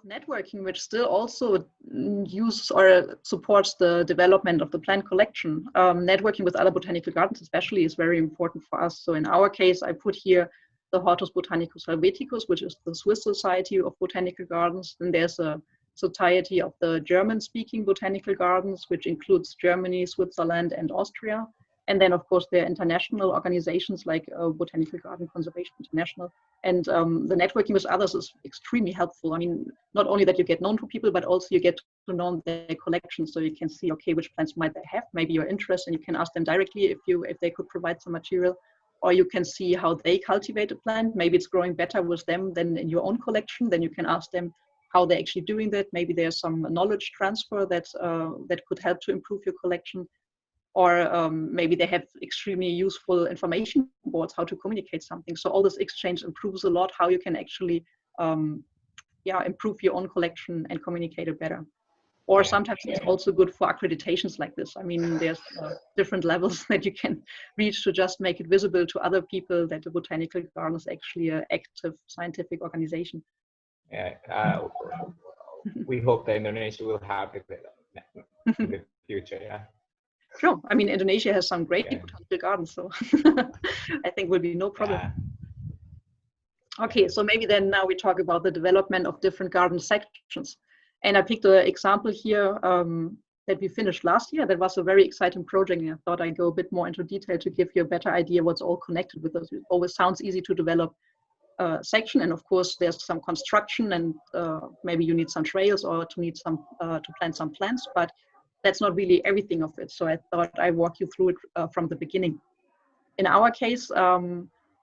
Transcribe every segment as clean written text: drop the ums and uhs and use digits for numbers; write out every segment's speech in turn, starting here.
networking, which still also uses or supports the development of the plant collection. Networking with other botanical gardens especially is very important for us. So in our case, I put here the Hortus Botanicus Helveticus, which is the Swiss Society of Botanical Gardens. Then there's a Society of the German-speaking Botanical Gardens, which includes Germany, Switzerland, and Austria. And then, of course, there are international organizations like Botanical Garden Conservation International. And the networking with others is extremely helpful. I mean, not only that you get known to people, but also you get to know their collections, so you can see, okay, which plants might they have? Maybe you're interested, and you can ask them directly if they could provide some material, or you can see how they cultivate a plant. Maybe it's growing better with them than in your own collection. Then you can ask them how they're actually doing that. Maybe there's some knowledge transfer that could help to improve your collection. Or maybe they have extremely useful information boards, how to communicate something. So all this exchange improves a lot how you can actually improve your own collection and communicate it better. Or sometimes it's also good for accreditations like this. I mean, there's different levels that you can reach to just make it visible to other people that the Botanical Garden is actually an active scientific organization. Yeah, we hope that Indonesia will have it in the future, yeah. Sure. I mean, Indonesia has some great botanical gardens, so I think will be no problem. Yeah. Okay, so maybe then now we talk about the development of different garden sections. And I picked an example here that we finished last year. That was a very exciting project. And I thought I'd go a bit more into detail to give you a better idea what's all connected with this. It always sounds easy to develop a section, and of course there's some construction, and maybe you need some trails or to plant some plants, but that's not really everything of it. So I thought I'd walk you through it from the beginning. In our case,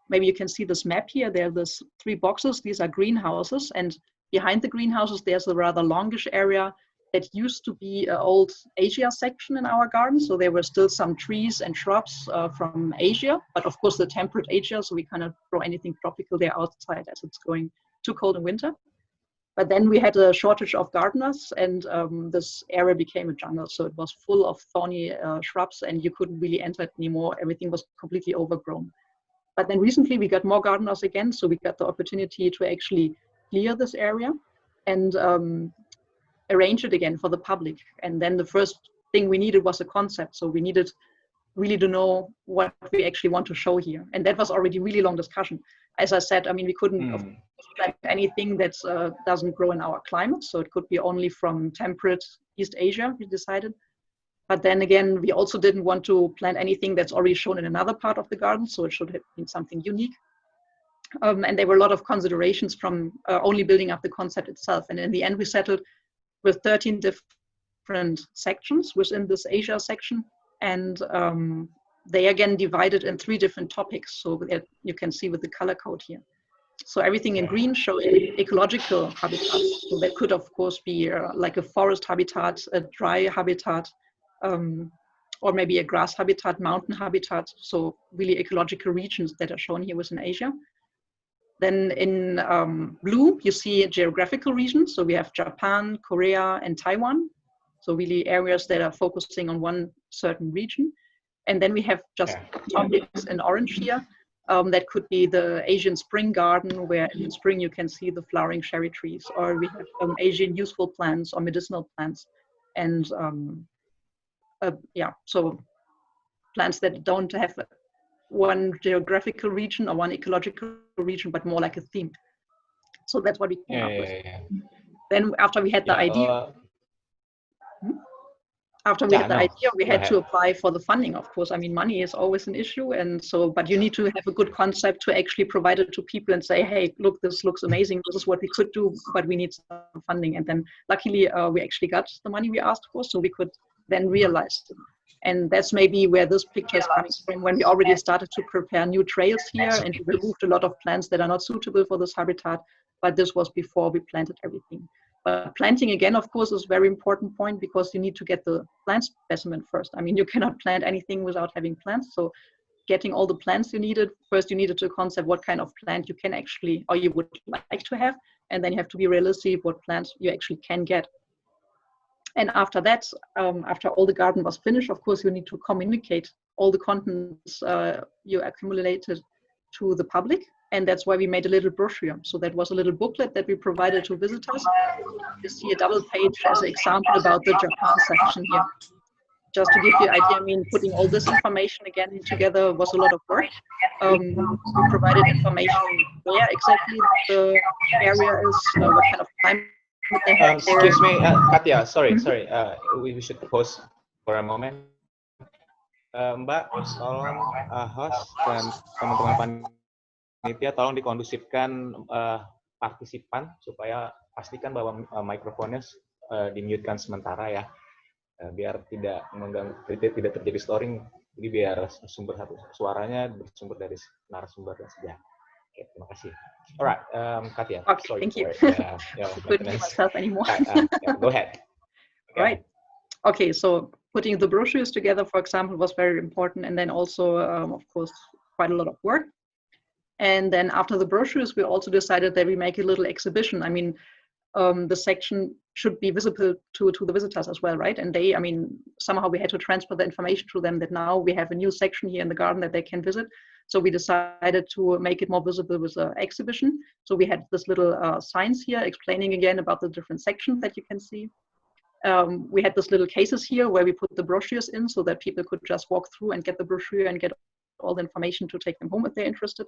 maybe you can see this map here. There are these 3 boxes. These are greenhouses, and behind the greenhouses, there's a rather longish area that used to be an old Asia section in our garden. So there were still some trees and shrubs from Asia, but of course the temperate Asia, so we cannot grow anything tropical there outside as it's going too cold in winter. But then we had a shortage of gardeners, and this area became a jungle. So it was full of thorny shrubs, and you couldn't really enter it anymore. Everything was completely overgrown. But then recently we got more gardeners again, so we got the opportunity to actually clear this area and arrange it again for the public. And then the first thing we needed was a concept. So we needed really to know what we actually want to show here. And that was already really long discussion. As I said, I mean, we couldn't plant anything that doesn't grow in our climate. So it could be only from temperate East Asia, we decided. But then again, we also didn't want to plant anything that's already shown in another part of the garden. So it should have been something unique. And there were a lot of considerations from only building up the concept itself. And in the end, we settled with 13 different sections within this Asia section. And they again divided in 3 different topics. So that you can see with the color code here. So everything in green shows ecological habitats. So that could of course be like a forest habitat, a dry habitat, or maybe a grass habitat, mountain habitat. So really ecological regions that are shown here within Asia. Then in blue, you see geographical regions. So we have Japan, Korea, and Taiwan. So really areas that are focusing on one certain region. And then we have just topics in orange here. That could be the Asian spring garden, where in spring you can see the flowering cherry trees. Or we have Asian useful plants or medicinal plants. And so plants that don't have one geographical region or one ecological region, but more like a theme. So that's what we came up with. Then after we had the idea, we had to apply for the funding, of course. I mean, money is always an issue, and so, but you need to have a good concept to actually provide it to people and say, hey, look, this looks amazing. This is what we could do, but we need some funding. And then luckily we actually got the money we asked for, so we could then realize it. And that's maybe where this picture is coming from, when we already started to prepare new trails here and we removed a lot of plants that are not suitable for this habitat. But this was before we planted everything. But planting, again, of course, is a very important point, because you need to get the plant specimen first. I mean, you cannot plant anything without having plants. So getting all the plants you needed, first you needed to concept what kind of plant you can actually, or you would like to have. And then you have to be realistic what plants you actually can get. And after that, after all the garden was finished, of course, you need to communicate all the contents you accumulated to the public. And that's why we made a little brochure. So that was a little booklet that we provided to visitors. You see a double page as an example about the Japan section here. Just to give you an idea, I mean, putting all this information again together was a lot of work. We provided information where exactly the area is, what kind of climate they have there. Excuse me, Katya, sorry. We should pause for a moment. Mbak, tolong host dan teman-teman panitia tolong dikondusifkan partisipan supaya pastikan bahwa mikrofonnya di-mute-kan sementara ya, biar tidak mengganggu, tidak terjadi storing. Jadi biar sumber suaranya bersumber dari narasumber dan sejajar. Okay, terima kasih. Alright, Katya. Okay, sorry thank you. couldn't hear myself anymore. Yeah, go ahead. Okay. Right. Okay, so putting the brochures together, for example, was very important, and then also, of course, quite a lot of work. And then after the brochures, we also decided that we make a little exhibition. I mean, the section should be visible to the visitors as well, right? And they, I mean, somehow we had to transfer the information to them that now we have a new section here in the garden that they can visit. So we decided to make it more visible with an exhibition. So we had this little signs here explaining again about the different sections that you can see. We had this little cases here where we put the brochures in so that people could just walk through and get the brochure and get all the information to take them home if they're interested.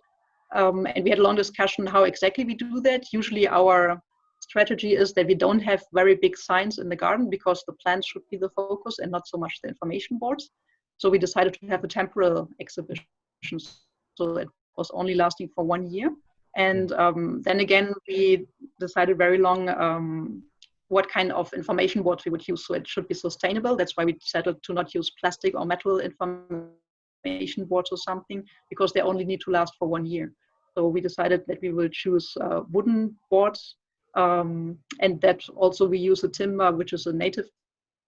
And we had a long discussion how exactly we do that. Usually our strategy is that we don't have very big signs in the garden because the plants should be the focus and not so much the information boards. So we decided to have a temporal exhibition. So it was only lasting for 1 year. And then again, we decided very long what kind of information boards we would use. So it should be sustainable. That's why we decided to not use plastic or metal information boards or something, because they only need to last for 1 year. So we decided that we will choose wooden boards, and that also we use a timber, which is a native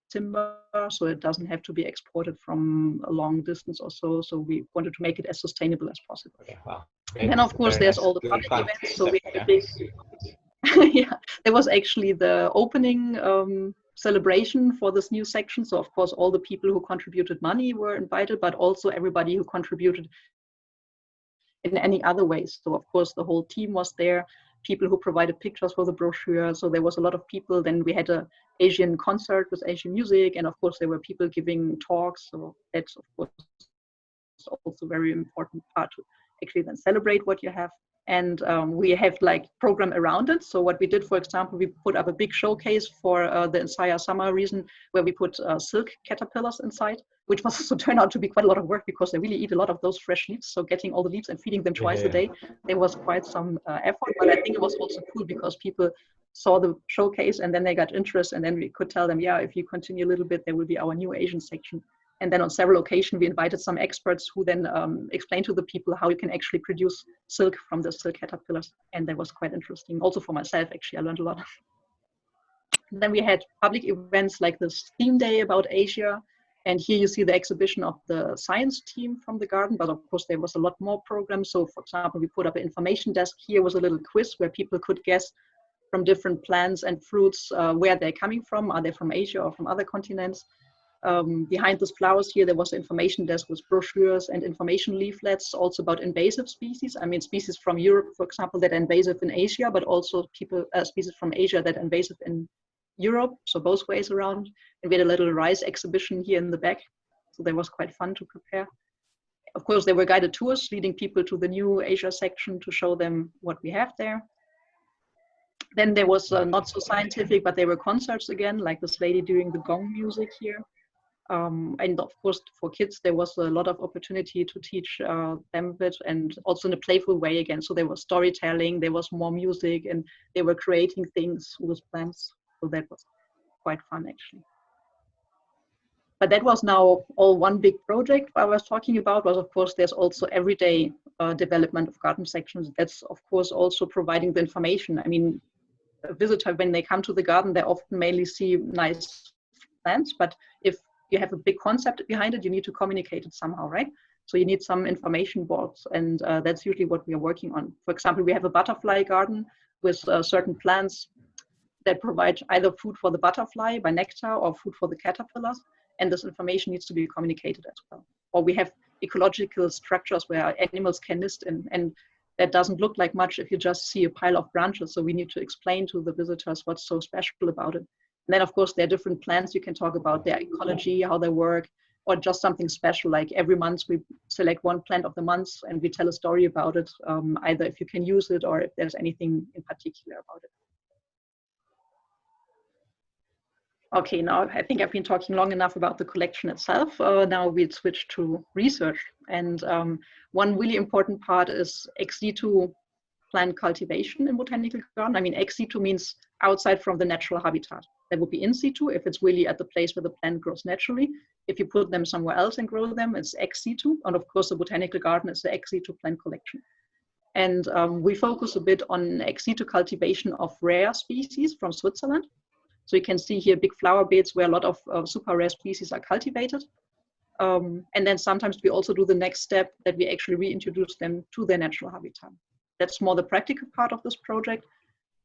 timber, so it doesn't have to be exported from a long distance or so. So we wanted to make it as sustainable as possible. Okay, wow. And then of course there's all the public events. So we had a big, yeah, there was actually the opening celebration for this new section. So of course all the people who contributed money were invited, but also everybody who contributed in any other ways. So of course the whole team was there, people who provided pictures for the brochure. So there was a lot of people. Then we had an Asian concert with Asian music, and of course there were people giving talks. So that's of course also a very important part to actually then celebrate what you have. And we have like program around it. So what we did, for example, we put up a big showcase for the entire summer reason, where we put silk caterpillars inside, which was also turned out to be quite a lot of work because they really eat a lot of those fresh leaves. So getting all the leaves and feeding them twice a day, there was quite some effort. But I think it was also cool because people saw the showcase and then they got interest, and then we could tell them, yeah, if you continue a little bit, there will be our new Asian section. And then on several occasions, we invited some experts who then explained to the people how you can actually produce silk from the silk caterpillars. And that was quite interesting. Also for myself, actually, I learned a lot. Then we had public events like this theme day about Asia. And here you see the exhibition of the science team from the garden. But of course, there was a lot more programs. So for example, we put up an information desk. Here was a little quiz where people could guess from different plants and fruits where they're coming from. Are they from Asia or from other continents? Behind these flowers here, there was an information desk with brochures and information leaflets, also about invasive species. I mean, species from Europe, for example, that are invasive in Asia, but also species from Asia that are invasive in Europe, so both ways around. And we had a little rice exhibition here in the back, so that was quite fun to prepare. Of course, there were guided tours leading people to the new Asia section to show them what we have there. Then there was not so scientific, but there were concerts again, like this lady doing the gong music here. And of course, for kids, there was a lot of opportunity to teach them a bit, and also in a playful way again. So there was storytelling, there was more music, and they were creating things with plants. So that was quite fun, actually. But that was now all one big project I was talking about. Was of course, there's also everyday development of garden sections. That's of course also providing the information. I mean, a visitor, when they come to the garden, they often mainly see nice plants, but if you have a big concept behind it, you need to communicate it somehow, right? So you need some information boards, and that's usually what we are working on. For example, we have a butterfly garden with certain plants that provide either food for the butterfly by nectar or food for the caterpillars, and this information needs to be communicated as well. Or we have ecological structures where animals can nest in, and that doesn't look like much if you just see a pile of branches. So we need to explain to the visitors what's so special about it. And then, of course, there are different plants you can talk about, their ecology, how they work, or just something special. Like every month we select one plant of the month and we tell a story about it, either if you can use it or if there's anything in particular about it. Okay, now I think I've been talking long enough about the collection itself. Now we'll switch to research. And one really important part is ex situ plant cultivation in botanical garden. I mean, ex situ means outside from the natural habitat. That would be in situ if it's really at the place where the plant grows naturally. If you put them somewhere else and grow them, it's ex situ. And of course, the botanical garden is the ex situ plant collection. And we focus a bit on ex situ cultivation of rare species from Switzerland. So you can see here big flower beds where a lot of super rare species are cultivated. And then sometimes we also do the next step that we actually reintroduce them to their natural habitat. That's more the practical part of this project,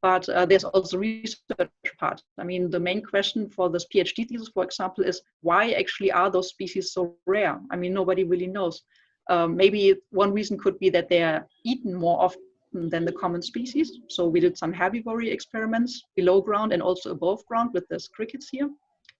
but there's also research part. I mean, the main question for this PhD thesis, for example, is why actually are those species so rare? I mean, nobody really knows. Maybe one reason could be that they are eaten more often than the common species. So we did some herbivory experiments below ground and also above ground with these crickets here.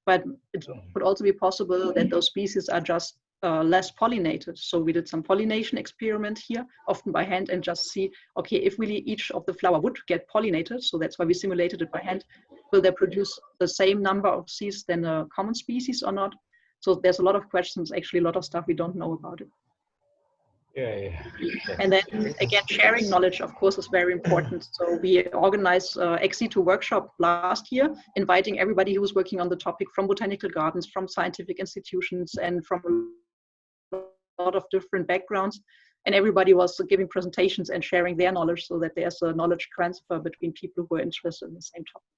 But it could also be possible that those species are just less pollinated. So we did some pollination experiment here, often by hand, and just see, okay, if really each of the flower would get pollinated, so that's why we simulated it by hand, will they produce the same number of seeds than a common species or not? So there's a lot of questions, actually a lot of stuff we don't know about it. Yeah. And then again, sharing knowledge, of course, is very important. So we organized ex situ workshop last year, inviting everybody who was working on the topic from botanical gardens, from scientific institutions, and from a lot of different backgrounds. And everybody was giving presentations and sharing their knowledge so that there's a knowledge transfer between people who are interested in the same topic.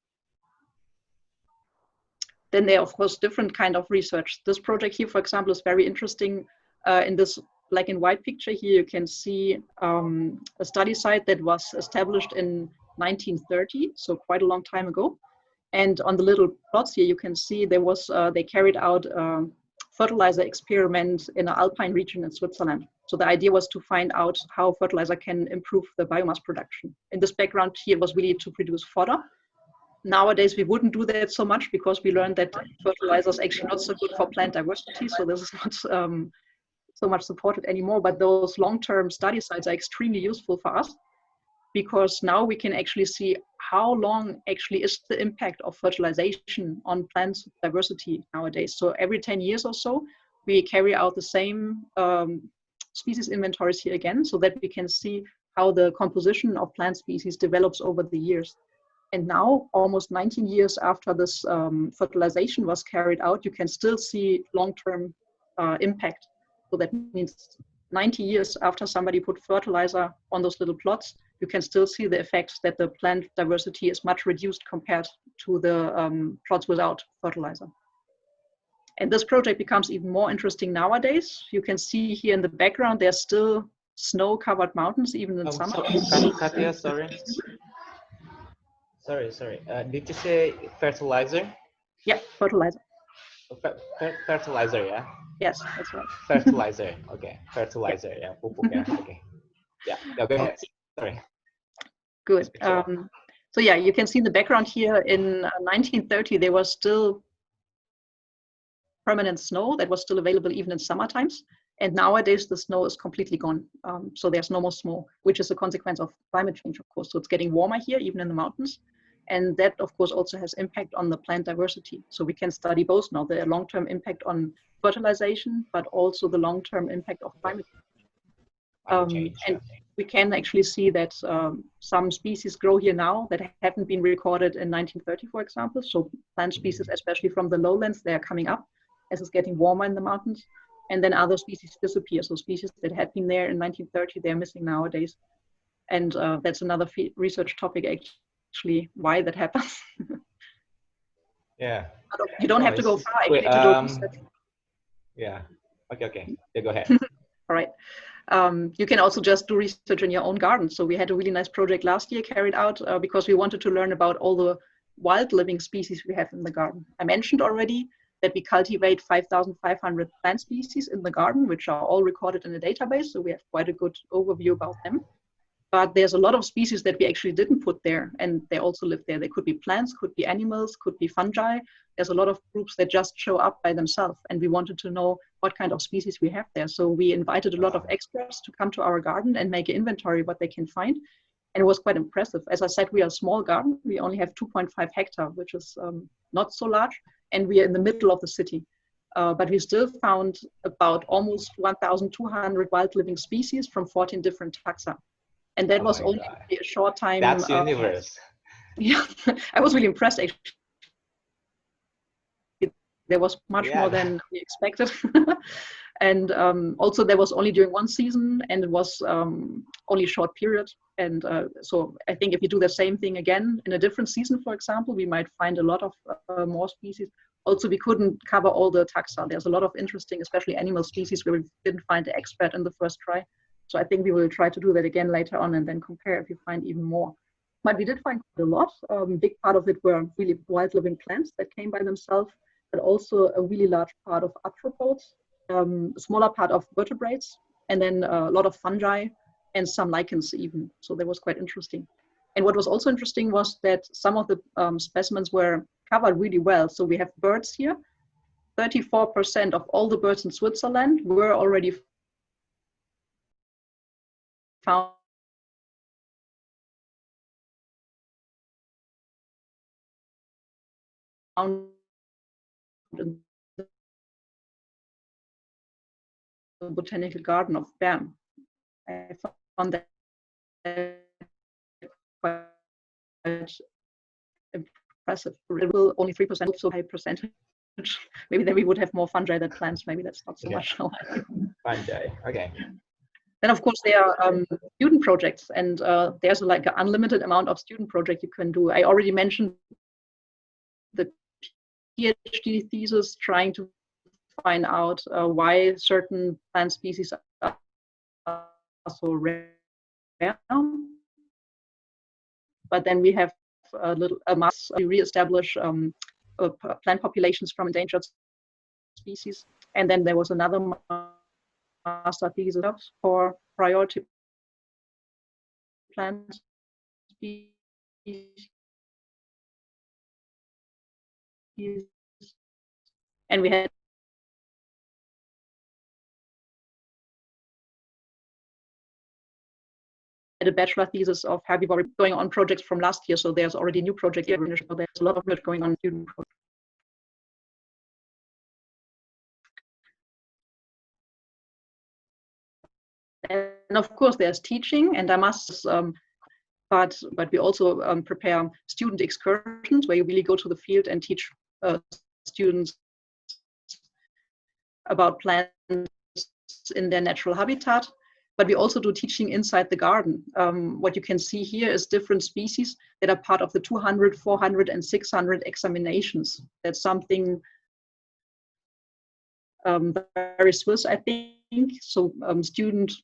Then there are, of course, different kind of research. This project here, for example, is very interesting in this black and white picture here. You can see a study site that was established in 1930, so quite a long time ago. And on the little plots here, you can see there was they carried out a fertilizer experiment in an alpine region in Switzerland. So the idea was to find out how fertilizer can improve the biomass production. In this background here was really to produce fodder. Nowadays, we wouldn't do that so much because we learned that fertilizer is actually not so good for plant diversity. So this is not so much supported anymore, but those long-term study sites are extremely useful for us because now we can actually see how long actually is the impact of fertilization on plant diversity nowadays. So every 10 years or so, we carry out the same species inventories here again so that we can see how the composition of plant species develops over the years. And now, almost 19 years after this fertilization was carried out, you can still see long-term impact. So that means 90 years after somebody put fertilizer on those little plots, you can still see the effects that the plant diversity is much reduced compared to the plots without fertilizer. And this project becomes even more interesting nowadays. You can see here in the background, there's still snow-covered mountains, even in summer. Katja, sorry. Sorry. Did you say fertilizer? Yeah, fertilizer. Fertilizer, yeah? Yes, that's right. Fertilizer, okay. Fertilizer, yeah. Pupuk, yeah. Okay. Yeah, go ahead. Sorry. Good. So yeah, you can see in the background here in 1930, there was still permanent snow that was still available even in summer times. And nowadays the snow is completely gone. So there's no more snow, which is a consequence of climate change, of course. So it's getting warmer here, even in the mountains. And that, of course, also has impact on the plant diversity. So we can study both now, the long-term impact on fertilization, but also the long-term impact of climate change. And we can actually see that some species grow here now that haven't been recorded in 1930, for example. So plant species, especially from the lowlands, they are coming up as it's getting warmer in the mountains. And then other species disappear. So species that had been there in 1930, they're missing nowadays. And that's another research topic, actually, why that happens. Yeah. You don't have to go far to do research. Yeah. Okay. Yeah, go ahead. All right. You can also just do research in your own garden. So we had a really nice project last year carried out because we wanted to learn about all the wild living species we have in the garden. I mentioned already that we cultivate 5,500 plant species in the garden, which are all recorded in a database. So we have quite a good overview about them. but there's a lot of species that we actually didn't put there, and they also live there. They could be plants, could be animals, could be fungi. There's a lot of groups that just show up by themselves, and we wanted to know what kind of species we have there. So we invited a lot of experts to come to our garden and make an inventory what they can find. And it was quite impressive. As I said, we are a small garden. We only have 2.5 hectares, which is not so large, and we are in the middle of the city. But we still found about almost 1,200 wild living species from 14 different taxa. And that was only a short time. That's universe. Yeah, I was really impressed actually. There was much more than we expected. And also there was only during one season, and it was only a short period. And so I think if you do the same thing again in a different season, for example, we might find a lot of more species. Also, we couldn't cover all the taxa. There's a lot of interesting, especially animal species, where we didn't find the expert in the first try. So I think we will try to do that again later on and then compare if you find even more. But we did find quite a lot. Big part of it were really wild living plants that came by themselves, but also a really large part of arthropods, a smaller part of vertebrates, and then a lot of fungi and some lichens even. So that was quite interesting. And what was also interesting was that some of the specimens were covered really well. So we have birds here. 34% of all the birds in Switzerland were already found in the botanical garden of Bern. I found that quite impressive. It will only 3%, so high percentage. Maybe then we would have more fungi than plants. Maybe that's not so much. Fungi, okay. Then of course there are student projects, and there's like an unlimited amount of student project you can do. I already mentioned the PhD thesis trying to find out why certain plant species are so rare. But then we have a mass to reestablish plant populations from endangered species. And then there was another master thesis for priority plant species. And we had a bachelor thesis of herbivory going on projects from last year. So there's already a new project here. There's a lot of work going on. And of course, there's teaching, and I must, but we also prepare student excursions where you really go to the field and teach students about plants in their natural habitat. But we also do teaching inside the garden. What you can see here is different species that are part of the 200, 400, and 600 examinations. That's something very Swiss, I think. So students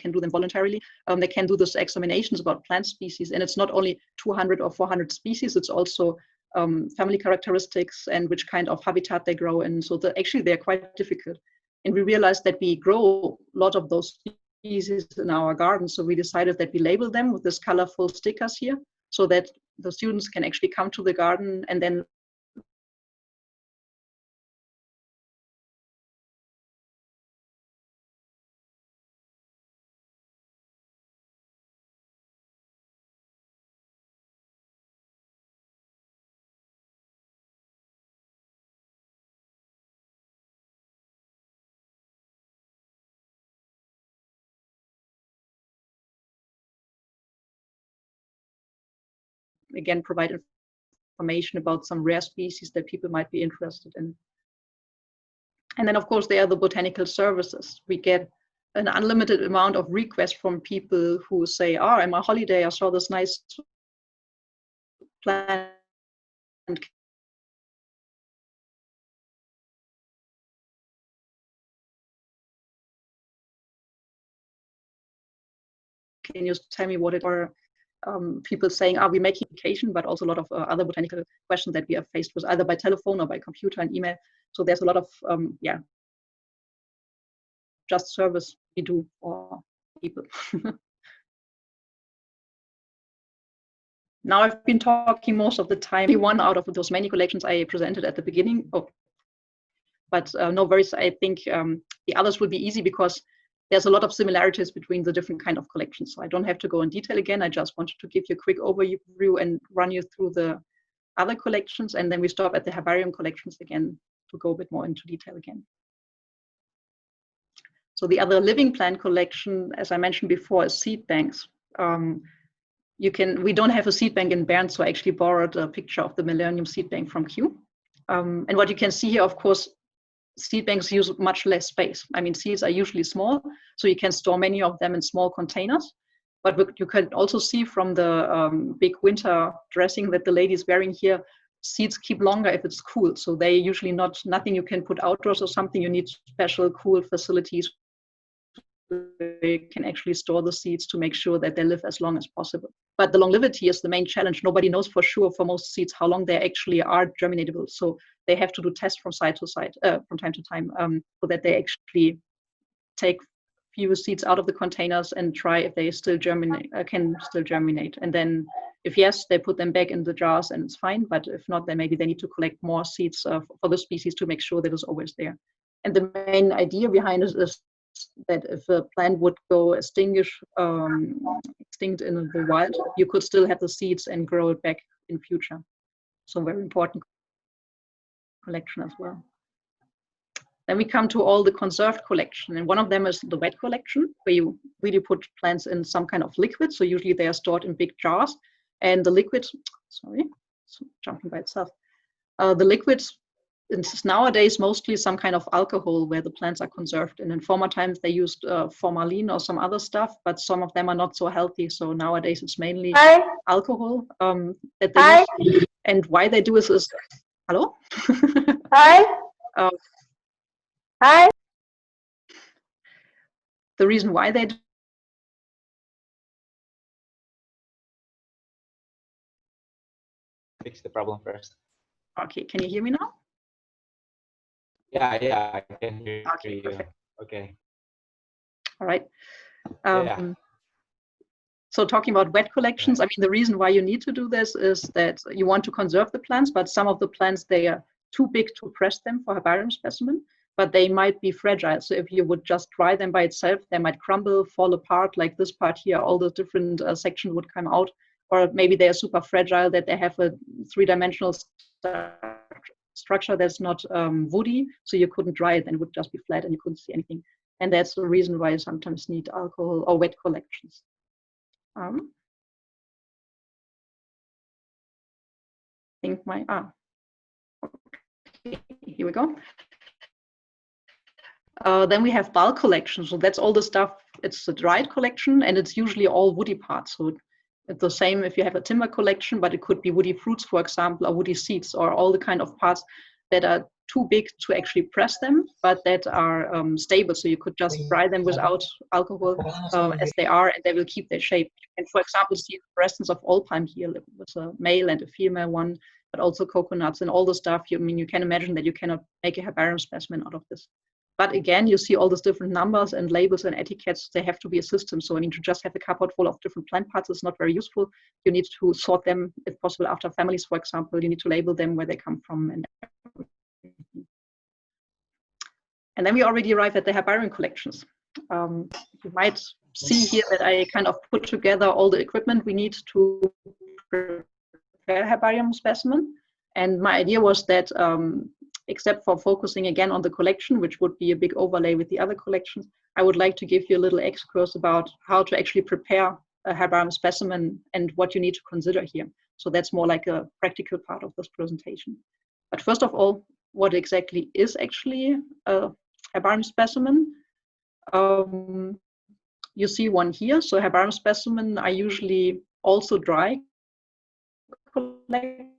can do them voluntarily. They can do these examinations about plant species, and it's not only 200 or 400 species, it's also family characteristics and which kind of habitat they grow in. So actually they're quite difficult. And we realized that we grow a lot of those species in our garden, so we decided that we label them with this colorful stickers here, so that the students can actually come to the garden and then again provide information about some rare species that people might be interested in. And then of course there are the botanical services. We get an unlimited amount of requests from people who say, oh, on my holiday I saw this nice plant. Can you tell me what it are? People saying, are we making education, but also a lot of other botanical questions that we are faced with either by telephone or by computer and email. So there's a lot of, just service we do for people. Now I've been talking most of the time. One out of those many collections I presented at the beginning. Oh, but no worries. I think the others will be easy because there's a lot of similarities between the different kind of collections. So I don't have to go in detail again. I just wanted to give you a quick overview and run you through the other collections, and then we stop at the herbarium collections again to go a bit more into detail again. So the other living plant collection, as I mentioned before, is seed banks. We don't have a seed bank in Bern, so I actually borrowed a picture of the Millennium Seed Bank from Kew. And what you can see here, of course, seed banks use much less space. I mean, seeds are usually small, so you can store many of them in small containers. But what you can also see from the big winter dressing that the lady is wearing here, seeds keep longer if it's cool. So they usually nothing you can put outdoors or something. You need special cool facilities where you can actually store the seeds to make sure that they live as long as possible. But the longevity is the main challenge. Nobody knows for sure for most seeds how long they actually are germinatable. So they have to do tests from time to time, so that they actually take few seeds out of the containers and try if they still can still germinate. And then if yes, they put them back in the jars and it's fine. But if not, then maybe they need to collect more seeds for the species to make sure that it's always there. And the main idea behind it is that if a plant would go extinct in the wild, you could still have the seeds and grow it back in future. So very important collection as well. Then we come to all the conserved collection, and one of them is the wet collection, where you really put plants in some kind of liquid. So usually they are stored in big jars, and the liquid, sorry, it's jumping by itself. The liquids, it's nowadays mostly some kind of alcohol where the plants are conserved. And in former times they used formalin or some other stuff, but some of them are not so healthy. So nowadays it's mainly alcohol that they use. And why they do this is, hello? Hi. Hi. The reason why they do fix the problem first. Okay, can you hear me now? Yeah, I can hear Okay, you. perfect. Okay. All right. Yeah. So talking about wet collections, I mean, the reason why you need to do this is that you want to conserve the plants, but some of the plants, they are too big to press them for herbarium specimen, but they might be fragile. So if you would just dry them by itself, they might crumble, fall apart, like this part here, all the different sections would come out, or maybe they are super fragile that they have a three-dimensional structure that's not woody, so you couldn't dry it and it would just be flat and you couldn't see anything. And that's the reason why you sometimes need alcohol or wet collections. I think okay, here we go. Then we have bulk collection. So that's all the stuff. It's a dried collection and it's usually all woody parts. So it's the same if you have a timber collection, but it could be woody fruits, for example, or woody seeds, or all the kind of parts that are too big to actually press them, but that are stable. So you could just dry them without alcohol as they are, and they will keep their shape. And for example, see the fluorescence of old palm here with a male and a female one, but also coconuts and all the stuff. I mean, you can imagine that you cannot make a herbarium specimen out of this. But again, you see all these different numbers and labels and etiquettes. They have to be a system. So I mean, to just have a cupboard full of different plant parts is not very useful. You need to sort them, if possible, after families, for example. You need to label them where they come from. And then we already arrive at the herbarium collections. You might see here that I kind of put together all the equipment we need to prepare herbarium specimen. And my idea was that except for focusing again on the collection, which would be a big overlay with the other collections, I would like to give you a little excursus about how to actually prepare a herbarium specimen and what you need to consider here. So that's more like a practical part of this presentation. But first of all, what exactly is actually a herbarium specimen? You see one here. So herbarium specimen are usually also dry collections,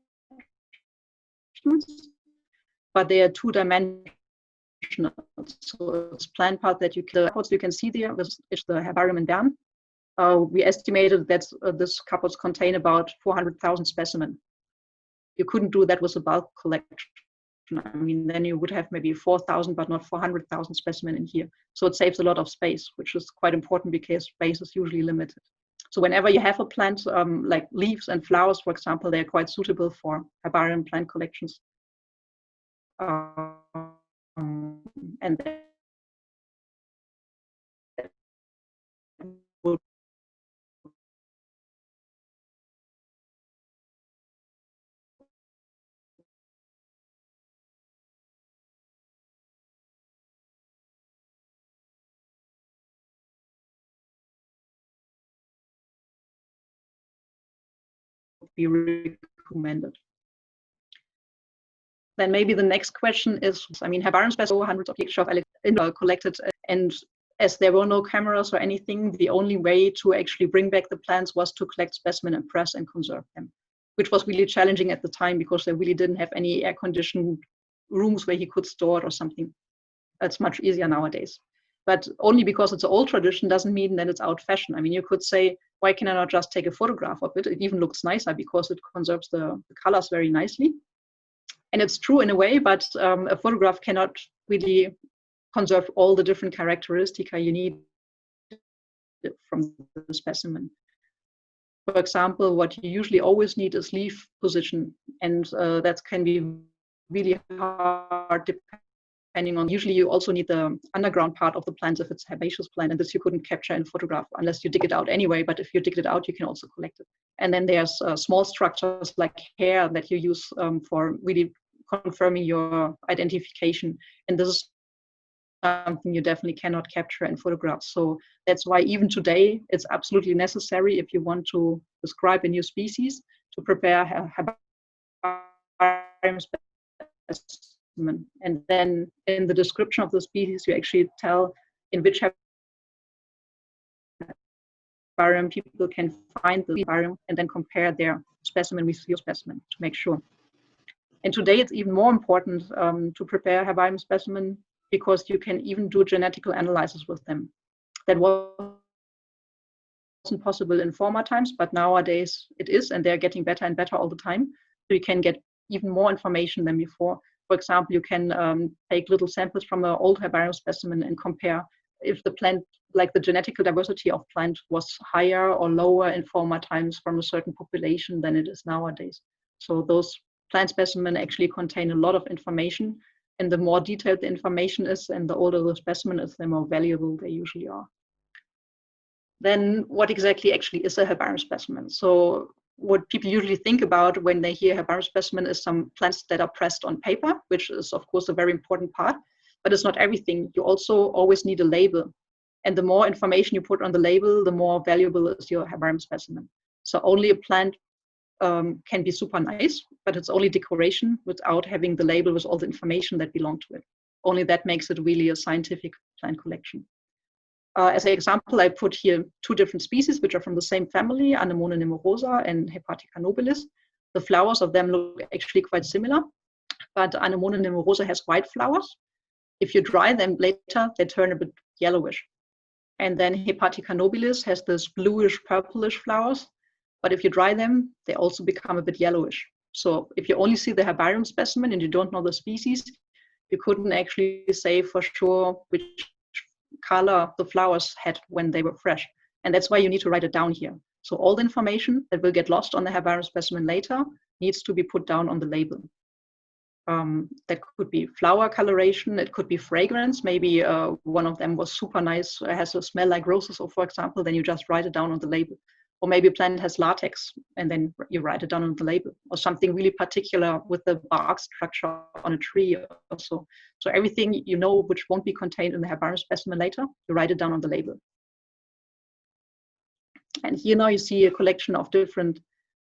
but they are two-dimensional. So it's plant part that you can see there. This is the herbarium in Bern. We estimated that this cupboards contain about 400,000 specimens. You couldn't do that with a bulk collection. I mean, then you would have maybe 4,000, but not 400,000 specimens in here. So it saves a lot of space, which is quite important because space is usually limited. So whenever you have a plant, like leaves and flowers, for example, they're quite suitable for herbarium plant collections. And that will be recommended. Then maybe the next question is, I mean, herbarium specimens, hundreds of pictures of collected, and as there were no cameras or anything, the only way to actually bring back the plants was to collect specimens and press and conserve them, which was really challenging at the time because they really didn't have any air-conditioned rooms where he could store it or something. It's much easier nowadays. But only because it's an old tradition doesn't mean that it's out fashion. I mean, you could say, why can I not just take a photograph of it? It even looks nicer because it conserves the colors very nicely. And it's true in a way, but a photograph cannot really conserve all the different characteristics you need from the specimen. For example, what you usually always need is leaf position, and that can be really hard depending on, usually you also need the underground part of the plant if it's a herbaceous plant, and this you couldn't capture in photograph unless you dig it out anyway, but if you dig it out, you can also collect it. And then there's small structures like hair that you use for really confirming your identification, and this is something you definitely cannot capture in photographs. So that's why even today it's absolutely necessary, if you want to describe a new species, to prepare a herbarium specimen. And then in the description of the species, you actually tell in which herbarium people can find the herbarium and then compare their specimen with your specimen to make sure. And today it's even more important to prepare herbarium specimen because you can even do genetical analysis with them. That wasn't possible in former times, but nowadays it is, and they're getting better and better all the time. So you can get even more information than before. For example, you can take little samples from an old herbarium specimen and compare if the plant, like the genetical diversity of plant was higher or lower in former times from a certain population than it is nowadays. So those plant specimens actually contain a lot of information, and the more detailed the information is and the older the specimen is, the more valuable they usually are. Then what exactly actually is a herbarium specimen? So what people usually think about when they hear herbarium specimen is some plants that are pressed on paper, which is of course a very important part, but it's not everything. You also always need a label. And the more information you put on the label, the more valuable is your herbarium specimen. So only a plant can be super nice, but it's only decoration without having the label with all the information that belong to it. Only that makes it really a scientific plant collection. As an example, I put here two different species which are from the same family, Anemone nemorosa and Hepatica nobilis. The flowers of them look actually quite similar, but Anemone nemorosa has white flowers. If you dry them later, they turn a bit yellowish. And then Hepatica nobilis has this bluish, purplish flowers. But if you dry them, they also become a bit yellowish. So if you only see the herbarium specimen and you don't know the species, you couldn't actually say for sure which color the flowers had when they were fresh. And that's why you need to write it down here. So all the information that will get lost on the herbarium specimen later needs to be put down on the label. That could be flower coloration, it could be fragrance. Maybe one of them was super nice, has a smell like roses, or for example, then you just write it down on the label. Or maybe a plant has latex and then you write it down on the label, or something really particular with the bark structure on a tree also. So everything you know which won't be contained in the herbarium specimen later, you write it down on the label. And here now you see a collection of different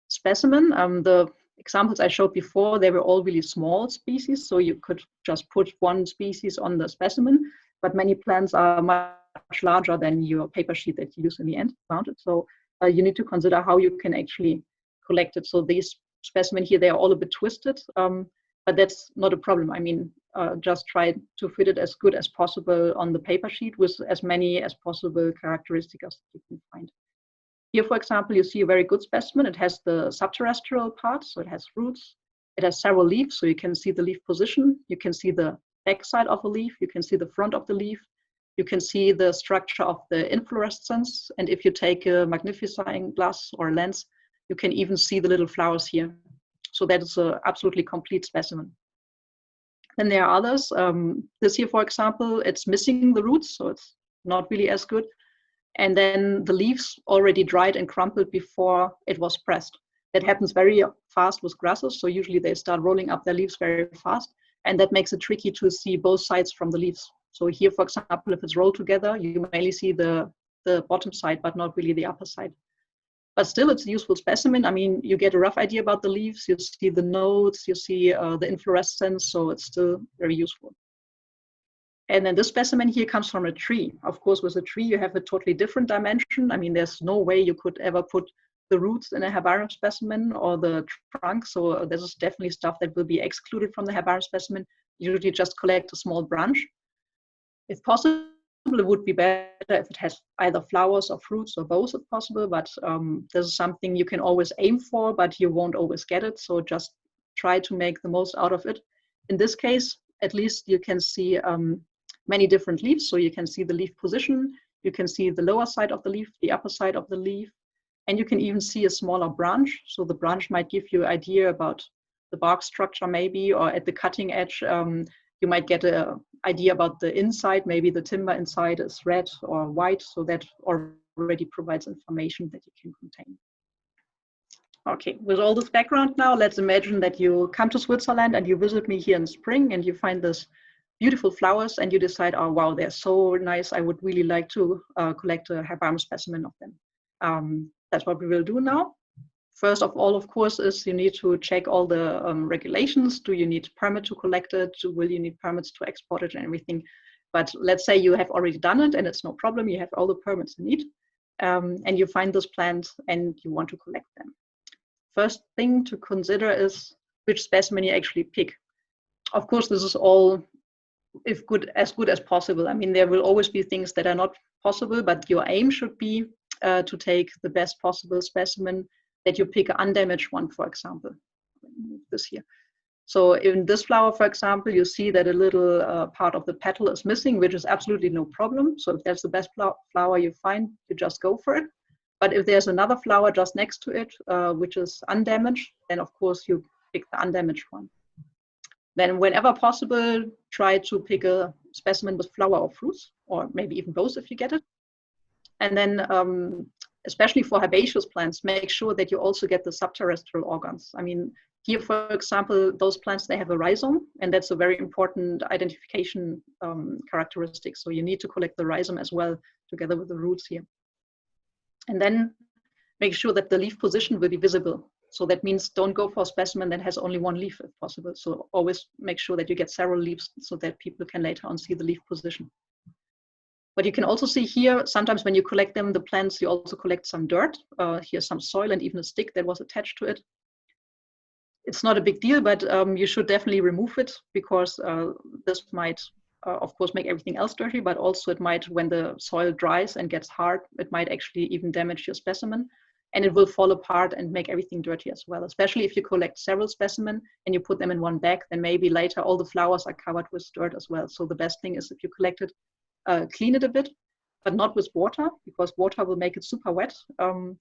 specimens. The examples I showed before, they were all really small species, so you could just put one species on the specimen, but many plants are much larger than your paper sheet that you use in the end, mounted. So you need to consider how you can actually collect it. So these specimens here, they are all a bit twisted, but that's not a problem. I mean, just try to fit it as good as possible on the paper sheet with as many as possible characteristics as you can find. Here, for example, you see a very good specimen. It has the subterrestrial part, so it has roots. It has several leaves, so you can see the leaf position. You can see the back side of a leaf. You can see the front of the leaf. you can see the structure of the inflorescence. And if you take a magnifying glass or a lens, you can even see the little flowers here. So that is an absolutely complete specimen. Then there are others. This here, for example, it's missing the roots, so it's not really as good. And then the leaves already dried and crumpled before it was pressed. That happens very fast with grasses, so usually they start rolling up their leaves very fast, and that makes it tricky to see both sides from the leaves. So here, for example, if it's rolled together, you mainly see the bottom side, but not really the upper side. But still, it's a useful specimen. I mean, you get a rough idea about the leaves, you see the nodes, you see the inflorescence, so it's still very useful. And then this specimen here comes from a tree. Of course, with a tree, you have a totally different dimension. I mean, there's no way you could ever put the roots in a herbarium specimen or the trunk. So this is definitely stuff that will be excluded from the herbarium specimen. Usually just collect a small branch. If possible, it would be better if it has either flowers or fruits or both if possible, but this is something you can always aim for, but you won't always get it. So just try to make the most out of it. In this case, at least you can see many different leaves. So you can see the leaf position, you can see the lower side of the leaf, the upper side of the leaf, and you can even see a smaller branch. So the branch might give you an idea about the bark structure maybe, or at the cutting edge, you might get an idea about the inside. Maybe the timber inside is red or white, so that already provides information that you can contain. Okay, with all this background now, let's imagine that you come to Switzerland and you visit me here in spring and you find this beautiful flowers and you decide, oh wow, they're so nice, I would really like to collect a herbarium specimen of them. That's what we will do now. First of all, of course, is you need to check all the regulations. Do you need permit to collect it? Will you need permits to export it and everything? But let's say you have already done it and it's no problem, you have all the permits you need, and you find this plant and you want to collect them. First thing to consider is which specimen you actually pick. Of course, this is all as good as possible. I mean, there will always be things that are not possible, but your aim should be to take the best possible specimen, that you pick an undamaged one, for example. Move this here. So in this flower, for example, you see that a little part of the petal is missing, which is absolutely no problem. So if that's the best flower you find, you just go for it. But if there's another flower just next to it, which is undamaged, then of course you pick the undamaged one. Then whenever possible, try to pick a specimen with flower or fruits, or maybe even both if you get it. And then, especially for herbaceous plants, make sure that you also get the subterrestrial organs. I mean, here, for example, those plants, they have a rhizome, and that's a very important identification characteristic. So you need to collect the rhizome as well, together with the roots here. And then make sure that the leaf position will be visible. So that means don't go for a specimen that has only one leaf if possible. So always make sure that you get several leaves so that people can later on see the leaf position. But you can also see here, sometimes when you collect them, the plants, you also collect some dirt. Here's some soil and even a stick that was attached to it. It's not a big deal, but you should definitely remove it, because this might, of course, make everything else dirty, but also it might, when the soil dries and gets hard, it might actually even damage your specimen, and it will fall apart and make everything dirty as well. Especially if you collect several specimens and you put them in one bag, then maybe later all the flowers are covered with dirt as well. So the best thing is if you collect it, clean it a bit, but not with water, because water will make it super wet. And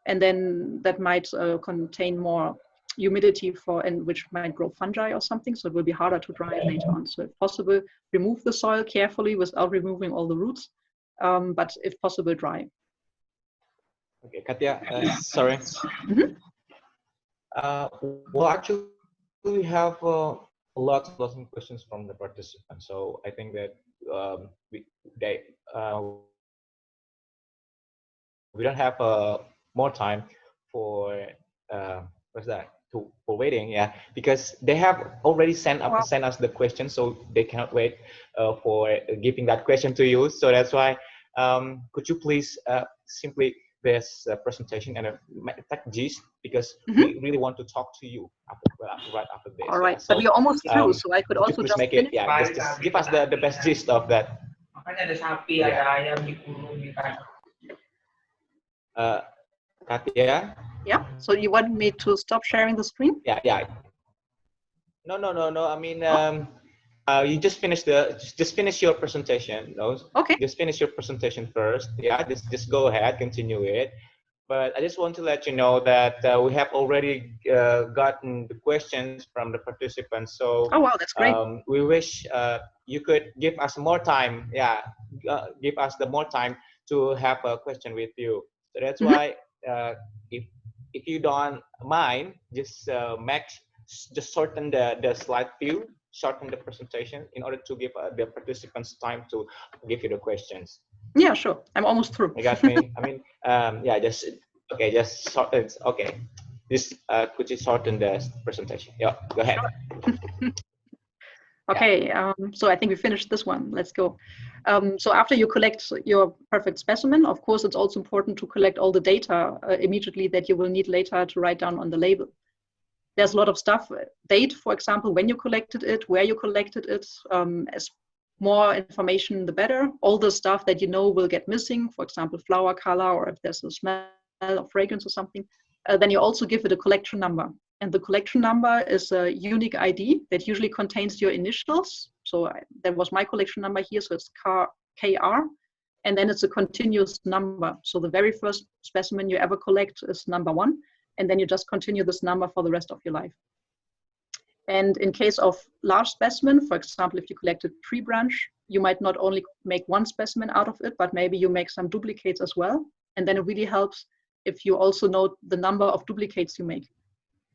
then that might contain more humidity and which might grow fungi or something. So it will be harder to dry it later on. So if possible, remove the soil carefully without removing all the roots, but if possible, dry. Okay, Katja, sorry. Mm-hmm. Well, actually, we have lots of questions from the participants. So I think that we don't have more time for for waiting, yeah, because they have already sent us the question, so they cannot wait for giving that question to you. So that's why could you please simply this presentation and tech gist, because we really want to talk to you right after this. All right, so, but we're almost through, so I could also just make it, yeah, just give us the best gist of that. Katja? Yeah, so you want me to stop sharing the screen? Yeah. No. I mean, you just finish your presentation. No? Okay. Just finish your presentation first. Yeah, just go ahead, continue it. But I just want to let you know that we have already gotten the questions from the participants. So oh wow, that's great. We wish you could give us more time. Yeah, give us the more time to have a question with you. So that's why if you don't mind, just just shorten the slide view, shorten the presentation in order to give the participants time to give you the questions. Yeah, sure. I'm almost through. You got me? I mean, yeah, just okay, just okay. This could you shorten the presentation? Yeah, go ahead. Sure. Okay, so I think we finished this one. Let's go. So after you collect your perfect specimen, of course, it's also important to collect all the data immediately that you will need later to write down on the label. There's a lot of stuff, date, for example, when you collected it, where you collected it, as more information, the better. All the stuff that you know will get missing, for example, flower color, or if there's a smell or fragrance or something, then you also give it a collection number. And the collection number is a unique ID that usually contains your initials. So that was my collection number here, so it's KR. And then it's a continuous number. So the very first specimen you ever collect is number 1. And then you just continue this number for the rest of your life. And in case of large specimen, for example, if you collected tree branch, you might not only make one specimen out of it, but maybe you make some duplicates as well. And then it really helps if you also know the number of duplicates you make.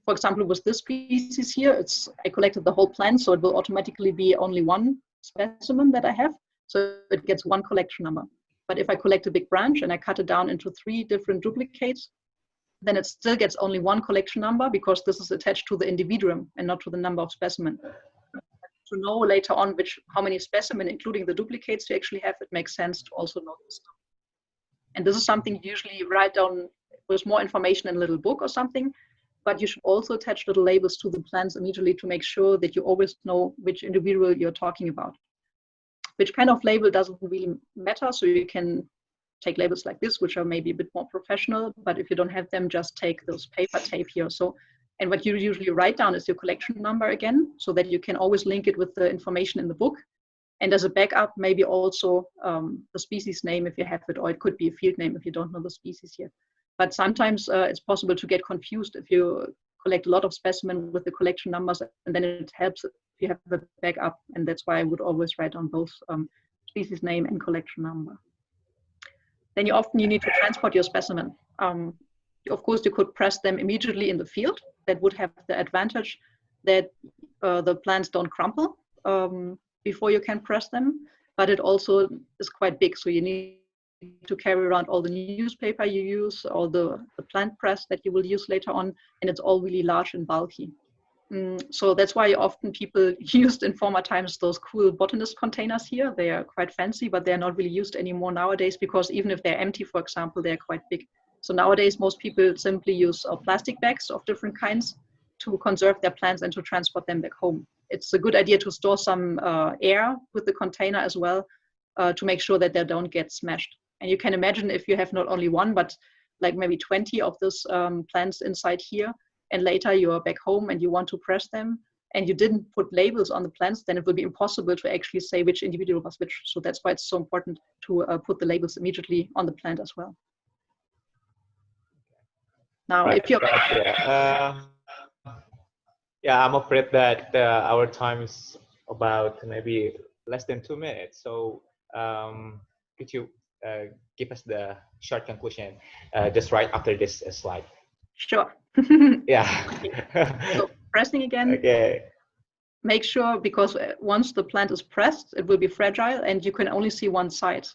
For example, with this species here, I collected the whole plant, so it will automatically be only one specimen that I have. So it gets one collection number. But if I collect a big branch and I cut it down into 3 different duplicates, then it still gets only one collection number because this is attached to the individuum and not to the number of specimen. To know later on how many specimen, including the duplicates you actually have, it makes sense to also know this stuff. And this is something you usually write down with more information in a little book or something, but you should also attach little labels to the plants immediately to make sure that you always know which individual you're talking about. Which kind of label doesn't really matter, so you can take labels like this, which are maybe a bit more professional, but if you don't have them, just take those paper tape here. So, and what you usually write down is your collection number again, so that you can always link it with the information in the book. And as a backup, maybe also the species name if you have it, or it could be a field name if you don't know the species yet. But sometimes it's possible to get confused if you collect a lot of specimens with the collection numbers, and then it helps if you have the backup. And that's why I would always write down both species name and collection number. Then you need to transport your specimen. Of course, you could press them immediately in the field. That would have the advantage that the plants don't crumple before you can press them, but it also is quite big. So you need to carry around all the newspaper you use, all the plant press that you will use later on, and it's all really large and bulky. So that's why often people used in former times those cool botanist containers here. They are quite fancy, but they're not really used anymore nowadays because even if they're empty, for example, they're quite big. So nowadays, most people simply use plastic bags of different kinds to conserve their plants and to transport them back home. It's a good idea to store some air with the container as well to make sure that they don't get smashed. And you can imagine if you have not only one, but like maybe 20 of those plants inside here, and later you're back home and you want to press them, and you didn't put labels on the plants, then it will be impossible to actually say which individual was which. So that's why it's so important to put the labels immediately on the plant as well. Now, right, if you're yeah, I'm afraid that our time is about maybe less than 2 minutes. So could you give us the short conclusion just right after this slide? Sure. Yeah. So pressing again. Okay. Make sure, because once the plant is pressed, it will be fragile and you can only see one side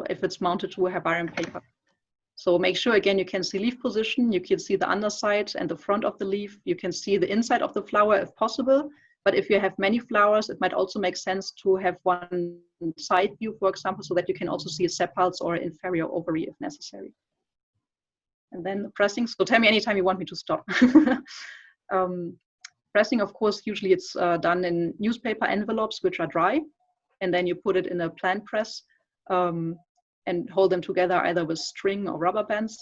if it's mounted to a herbarium paper. So make sure, again, you can see leaf position, you can see the underside and the front of the leaf, you can see the inside of the flower if possible. But if you have many flowers, it might also make sense to have one side view, for example, so that you can also see a sepals or inferior ovary if necessary. And then the pressing, so tell me anytime you want me to stop. Pressing, of course, usually it's done in newspaper envelopes, which are dry, and then you put it in a plant press and hold them together either with string or rubber bands.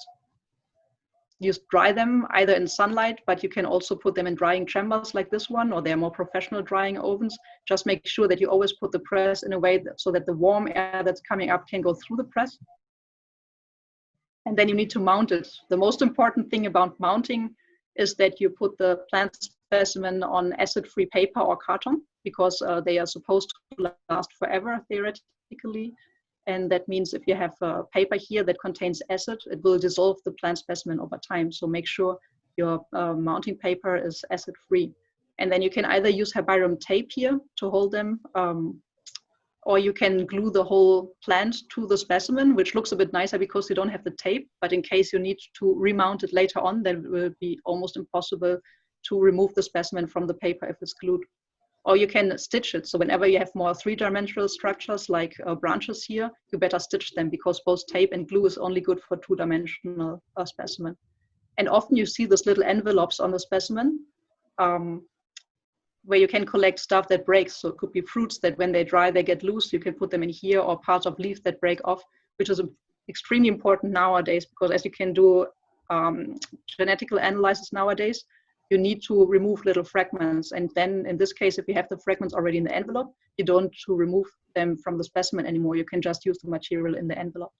you dry them either in sunlight, but you can also put them in drying chambers like this one, or they're more professional drying ovens. Just make sure that you always put the press in a way so that the warm air that's coming up can go through the press. And then you need to mount it. The most important thing about mounting is that you put the plant specimen on acid-free paper or carton, because they are supposed to last forever, theoretically. And that means if you have paper here that contains acid, it will dissolve the plant specimen over time. So make sure your mounting paper is acid-free. And then you can either use herbarium tape here to hold them, or you can glue the whole plant to the specimen, which looks a bit nicer because you don't have the tape. But in case you need to remount it later on, then it will be almost impossible to remove the specimen from the paper if it's glued. Or you can stitch it. So whenever you have more three-dimensional structures like branches here, you better stitch them, because both tape and glue is only good for two-dimensional specimen. And often you see these little envelopes on the specimen where you can collect stuff that breaks. So it could be fruits that when they dry, they get loose. You can put them in here, or parts of leaves that break off, which is extremely important nowadays, because as you can do genetical analysis nowadays, you need to remove little fragments. And then in this case, if you have the fragments already in the envelope, you don't need to remove them from the specimen anymore. You can just use the material in the envelope.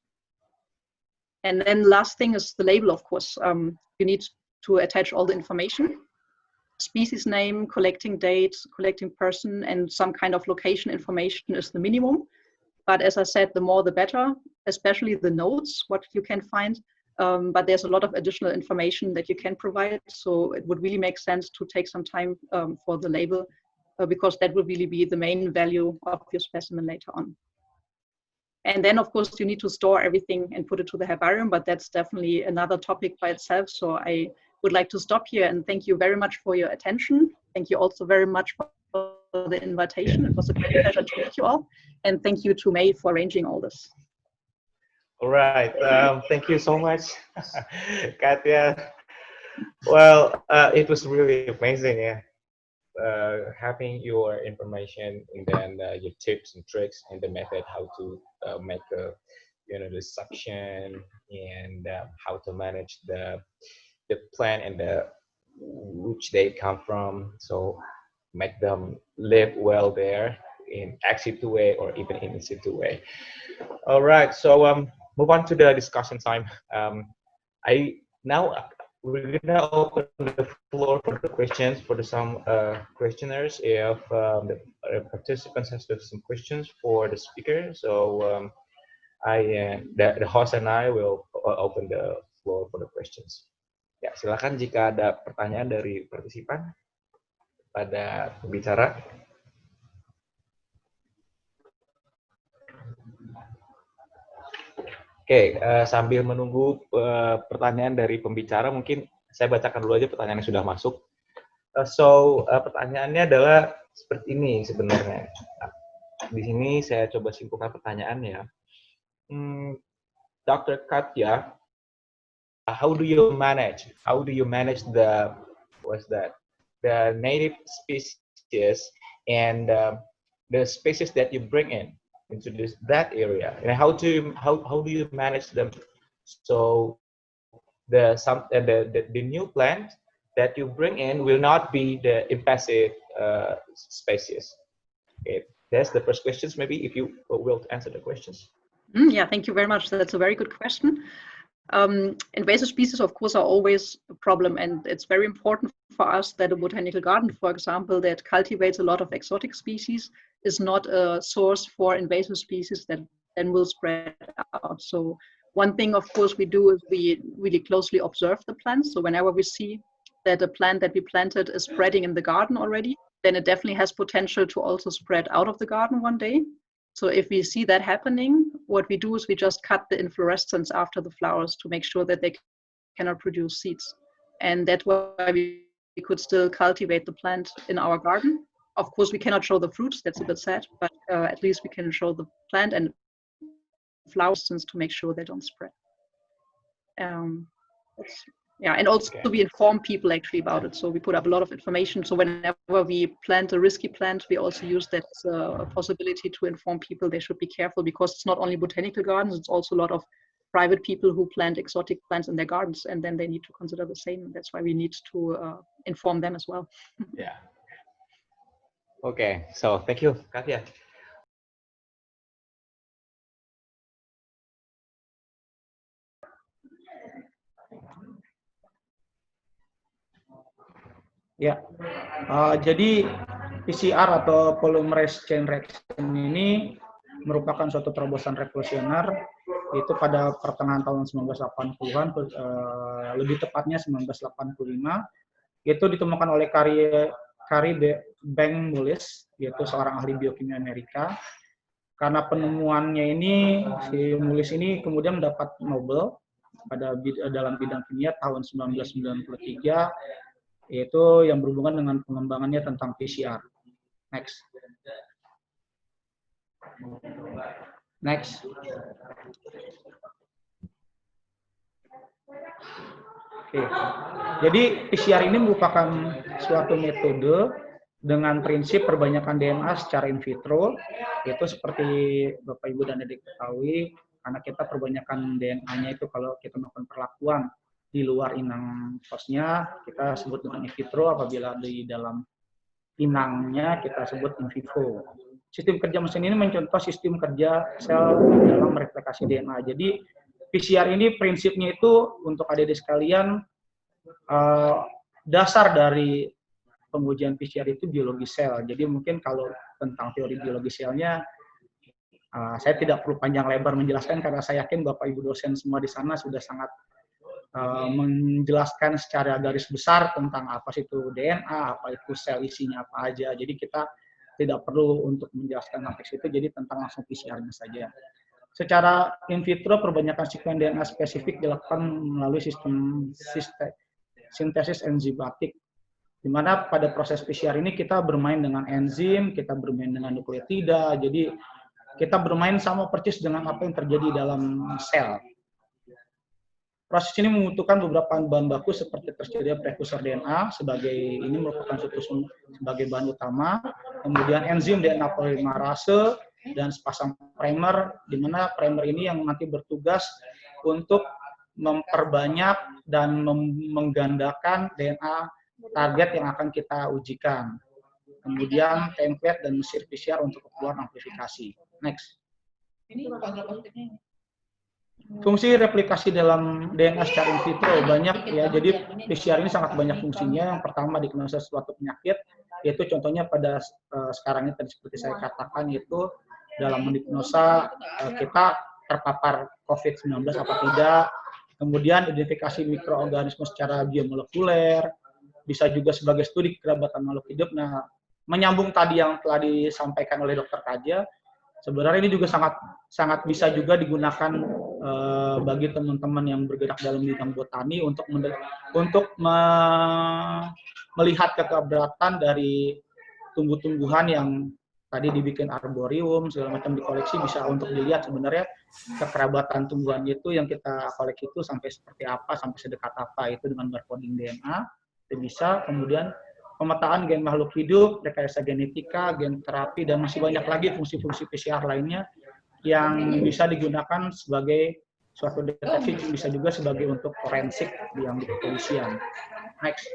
And then last thing is the label, of course. You need to attach all the information: species name, collecting date, collecting person, and some kind of location information is the minimum. But as I said, the more the better, especially the notes, what you can find. But there's a lot of additional information that you can provide. So it would really make sense to take some time for the label, because that will really be the main value of your specimen later on. And then, of course, you need to store everything and put it to the herbarium, but that's definitely another topic by itself. So I would like to stop here and thank you very much for your attention. Thank you also very much for the invitation. It was a great pleasure to meet you all. And thank you to May for arranging all this. All right. Thank you so much, Katja. Well, it was really amazing, yeah. Having your information and then your tips and tricks and the method how to make the suction and how to manage the plant and which they come from, so make them live well there in ex situ way or even in situ way. All right, so move on to the discussion time. We're gonna open the floor for the questions for some questioners. If the participants have some questions for the speaker, so the host and I will open the floor for the questions. Ya, silakan jika ada pertanyaan dari partisipan pada pembicara. Oke, sambil menunggu pertanyaan dari pembicara, mungkin saya bacakan dulu aja pertanyaan yang sudah masuk. Pertanyaannya adalah seperti ini sebenarnya. Di sini saya coba simpulkan pertanyaannya. Dr. Katja, how do you manage the native species and the species that you bring into that area, and how do you manage them so the new plant that you bring in will not be the invasive species? Okay, that's the first questions. Maybe if you will answer the questions. Yeah, thank you very much. That's a very good question. Invasive species, of course, are always a problem, and it's very important for us that a botanical garden, for example, that cultivates a lot of exotic species is not a source for invasive species that then will spread out. So one thing, of course, we do is we really closely observe the plants. So whenever we see that a plant that we planted is spreading in the garden already, then it definitely has potential to also spread out of the garden one day. So if we see that happening, what we do is we just cut the inflorescence after the flowers to make sure that they cannot produce seeds. And that's why we could still cultivate the plant in our garden. Of course, we cannot show the fruits, that's a bit sad, but at least we can show the plant and flowers to make sure they don't spread. Yeah, and also we inform people actually about it. So we put up a lot of information. So whenever we plant a risky plant, we also use that as a possibility to inform people they should be careful, because it's not only botanical gardens, it's also a lot of private people who plant exotic plants in their gardens, and then they need to consider the same. That's why we need to inform them as well. Yeah. Okay, so thank you, Katja. Ya, jadi PCR atau polymerase chain reaction ini merupakan suatu terobosan revolusioner itu pada pertengahan tahun 1980-an, lebih tepatnya 1985, itu ditemukan oleh Carrie Bang-Mullis, yaitu seorang ahli biokimia Amerika. Karena penemuannya ini, si Mullis ini kemudian mendapat Nobel dalam bidang kimia tahun 1993, yaitu yang berhubungan dengan pengembangannya tentang PCR. Next. Oke. Jadi PCR ini merupakan suatu metode dengan prinsip perbanyakan DNA secara in vitro, yaitu seperti Bapak Ibu dan Adik ketahui, karena kita perbanyakan DNA-nya itu kalau kita melakukan perlakuan di luar inang hostnya, kita sebut dengan in vitro. Apabila di dalam inangnya, kita sebut in vivo. Sistem kerja mesin ini mencontoh sistem kerja sel dalam replikasi DNA. Jadi PCR ini prinsipnya itu untuk adik-adik sekalian, dasar dari pengujian PCR itu biologi sel. Jadi mungkin kalau tentang teori biologi selnya, saya tidak perlu panjang lebar menjelaskan karena saya yakin Bapak Ibu dosen semua di sana sudah sangat menjelaskan secara garis besar tentang apa itu DNA, apa itu sel isinya apa aja. Jadi kita tidak perlu untuk menjelaskan sampai situ, jadi tentang langsung PCR-nya saja. Secara in vitro, perbanyakan sekuen DNA spesifik dilakukan melalui sistem sintesis enzimatik, di mana pada proses PCR ini kita bermain dengan enzim, kita bermain dengan nukleotida, jadi kita bermain sama persis dengan apa yang terjadi dalam sel. Proses ini membutuhkan beberapa bahan baku seperti tersedia prekursor DNA ini merupakan sebagai bahan utama, kemudian enzim DNA polimerase dan sepasang primer, di mana primer ini yang nanti bertugas untuk memperbanyak dan menggandakan DNA target yang akan kita ujikan. Kemudian template dan mesin PCR untuk keluar amplifikasi. Next. Ini Fungsi replikasi dalam DNA secara in vitro banyak ya, jadi PCR ini sangat banyak fungsinya. Yang pertama diagnosa suatu penyakit, yaitu contohnya pada sekarang ini tadi seperti saya katakan, yaitu dalam mendiagnosa kita terpapar COVID-19 apa tidak, kemudian identifikasi mikroorganisme secara biomolekuler, bisa juga sebagai studi kerabatan makhluk hidup. Nah, menyambung tadi yang telah disampaikan oleh Dr. Katja, sebenarnya ini juga sangat bisa juga digunakan bagi teman-teman yang bergerak dalam bidang botani untuk melihat kekerabatan dari tumbuh-tumbuhan yang tadi dibikin arborium segala macam dikoleksi, bisa untuk dilihat sebenarnya kekerabatan tumbuhan itu yang kita koleksi itu sampai seperti apa, sampai sedekat apa, itu dengan barcoding DNA itu bisa. Kemudian pemetaan gen makhluk hidup, rekayasa genetika, gen terapi, dan masih banyak lagi fungsi-fungsi PCR lainnya yang bisa digunakan sebagai suatu deteksi, bisa juga sebagai untuk forensik yang di kepolisian. Next.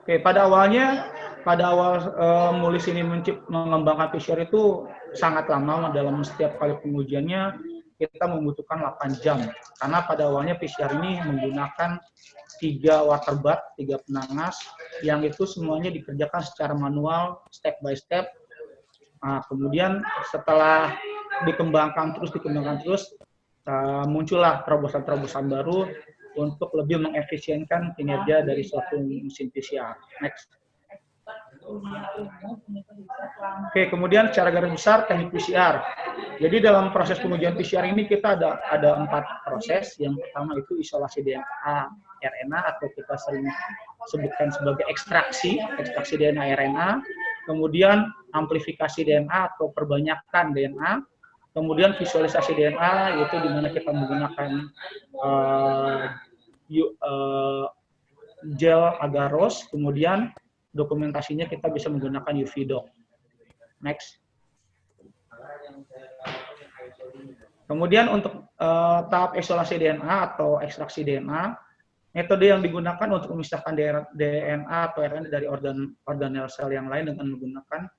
Oke, pada awal Mullis ini mengembangkan PCR itu sangat lama. Dalam setiap kali pengujiannya kita membutuhkan 8 jam. Karena pada awalnya PCR ini menggunakan 3 water bath, 3 penangas, yang itu semuanya dikerjakan secara manual, step by step. Nah, kemudian setelah dikembangkan terus, muncullah terobosan-terobosan baru untuk lebih mengefisienkan kinerja dari suatu mesin PCR. Next. Oke, kemudian secara garis besar teknik PCR. Jadi dalam proses pengujian PCR ini kita ada 4 proses. Yang pertama itu isolasi DNA RNA atau kita sering sebutkan sebagai ekstraksi DNA RNA. Kemudian amplifikasi DNA atau perbanyakan DNA. Kemudian visualisasi DNA, yaitu di mana kita menggunakan gel agar-ros. Kemudian dokumentasinya kita bisa menggunakan UV-Doc. Next. Kemudian untuk tahap isolasi DNA atau ekstraksi DNA, metode yang digunakan untuk memisahkan DNA atau RNA dari organel sel yang lain dengan menggunakan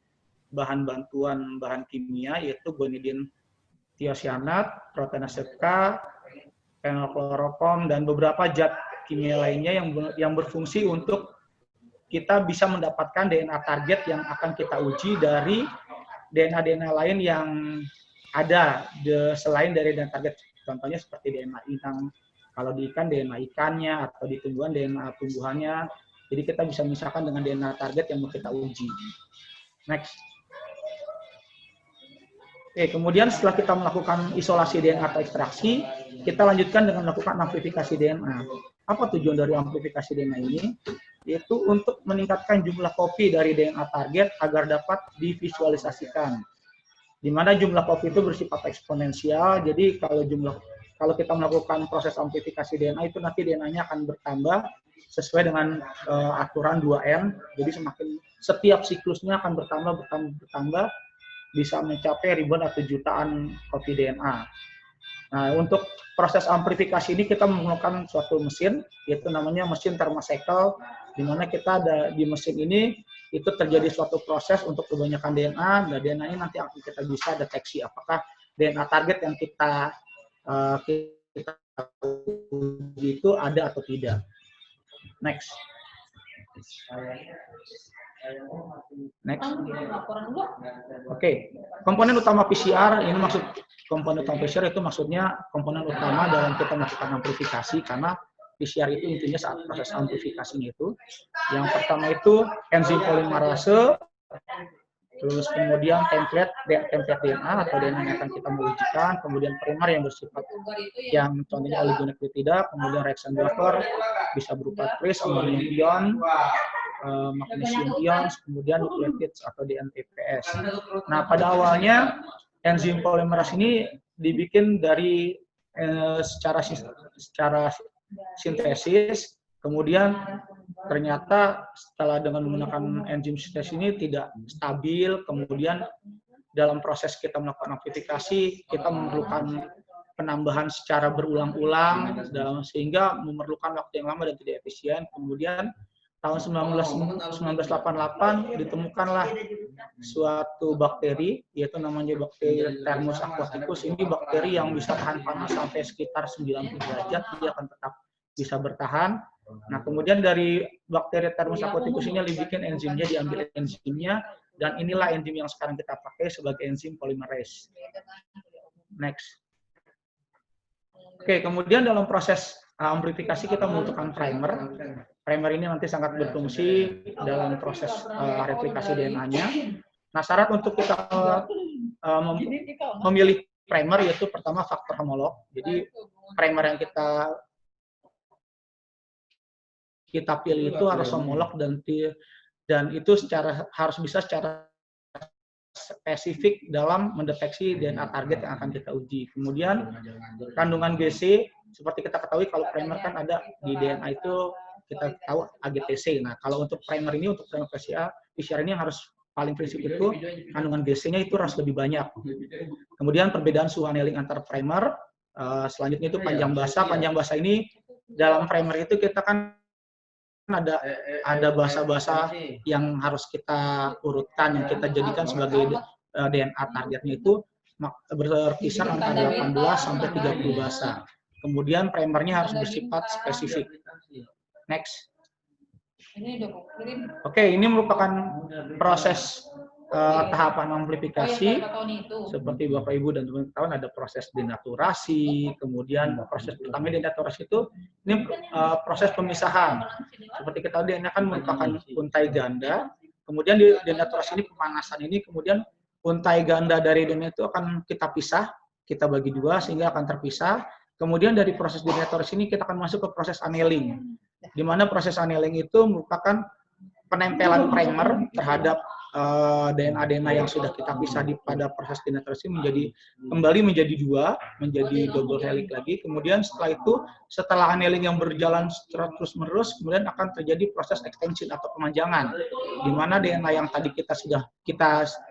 bahan bantuan bahan kimia, yaitu guanidin tiosianat, proteinaset K, fenolkloroform, dan beberapa zat kimia lainnya yang berfungsi untuk kita bisa mendapatkan DNA target yang akan kita uji dari DNA lain yang ada selain dari DNA target. Contohnya seperti DNA inang, kalau di ikan DNA ikannya, atau di tumbuhan DNA tumbuhannya. Jadi kita bisa misalkan dengan DNA target yang mau kita uji. Next. Oke, kemudian setelah kita melakukan isolasi DNA atau ekstraksi, kita lanjutkan dengan melakukan amplifikasi DNA. Apa tujuan dari amplifikasi DNA ini? Yaitu untuk meningkatkan jumlah kopi dari DNA target agar dapat divisualisasikan. Di mana jumlah kopi itu bersifat eksponensial, jadi kalau kita melakukan proses amplifikasi DNA itu nanti DNA-nya akan bertambah sesuai dengan aturan 2N, jadi setiap siklusnya akan bertambah bisa mencapai ribuan atau jutaan kopi DNA. Nah, untuk proses amplifikasi ini kita menggunakan suatu mesin, yaitu namanya mesin thermocycle, di mana kita ada di mesin ini itu terjadi suatu proses untuk kebanyakan DNA, dan DNA ini nanti akan kita bisa deteksi apakah DNA target yang kita uji itu ada atau tidak. Next. Next. Oke, komponen utama PCR ini komponen utama PCR itu maksudnya komponen utama dalam kita melakukan amplifikasi, karena PCR itu intinya saat proses amplifikasinya itu. Yang pertama itu enzim polimerase, terus kemudian template DNA atau DNA yang akan kita ujikan, kemudian primer yang bersifat yang contohnya oligonukleotida, kemudian reaction buffer bisa berupa tris, amonium ion, magnesium ion, kemudian nucleotides atau DNTPS. Nah, pada awalnya enzim polimerase ini dibikin dari secara sintesis, kemudian ternyata setelah dengan menggunakan enzim sintesis ini tidak stabil, kemudian dalam proses kita melakukan amplifikasi, kita memerlukan penambahan secara berulang-ulang, sehingga memerlukan waktu yang lama dan tidak efisien. Kemudian tahun 1988 ditemukanlah suatu bakteri, yaitu namanya bakteri Thermus aquaticus. Ini bakteri yang bisa tahan panas sampai sekitar 90 derajat, dia akan tetap bisa bertahan. Nah, kemudian dari bakteri Thermus aquaticus ini dibikin enzimnya, diambil enzimnya, dan inilah enzim yang sekarang kita pakai sebagai enzim polymerase. Next. Oke, kemudian dalam proses amplifikasi kita membutuhkan primer. Primer ini nanti sangat berfungsi dalam proses replikasi DNA-nya. Nah, syarat untuk kita memilih primer yaitu pertama faktor homolog. Jadi primer yang kita pilih itu harus homolog dan itu harus bisa secara spesifik dalam mendeteksi DNA target yang akan kita uji. Kemudian kandungan GC, seperti kita ketahui kalau primer kan ada di DNA itu kita tahu AGTC. Nah, kalau untuk primer ini, untuk primer PCR ini yang harus paling prinsip itu kandungan GC-nya itu harus lebih banyak. Kemudian perbedaan suhu annealing antar primer, selanjutnya itu panjang basa. Panjang basa ini dalam primer itu kita kan ada basa-basa yang harus kita urutkan, yang kita jadikan sebagai DNA targetnya itu berkisar antara 18 sampai 30 basa. Kemudian primernya harus bersifat spesifik. Next. Oke, ini merupakan proses tahapan amplifikasi. Seperti Bapak Ibu dan teman-teman tahu ada proses denaturasi, kemudian proses pertama denaturasi itu ini proses pemisahan. Seperti kita tahu DNA kan merupakan untai ganda. Kemudian di denaturasi ini pemanasan ini, kemudian untai ganda dari DNA itu akan kita pisah, kita bagi dua sehingga akan terpisah. Kemudian dari proses denaturasi ini kita akan masuk ke proses annealing. Di mana proses annealing itu merupakan penempelan primer terhadap DNA yang sudah kita pisah pada proses denaturasi kembali menjadi 2, menjadi double helix lagi. Kemudian setelah itu, setelah annealing yang berjalan terus-menerus, kemudian akan terjadi proses extension atau pemanjangan, di mana DNA yang tadi kita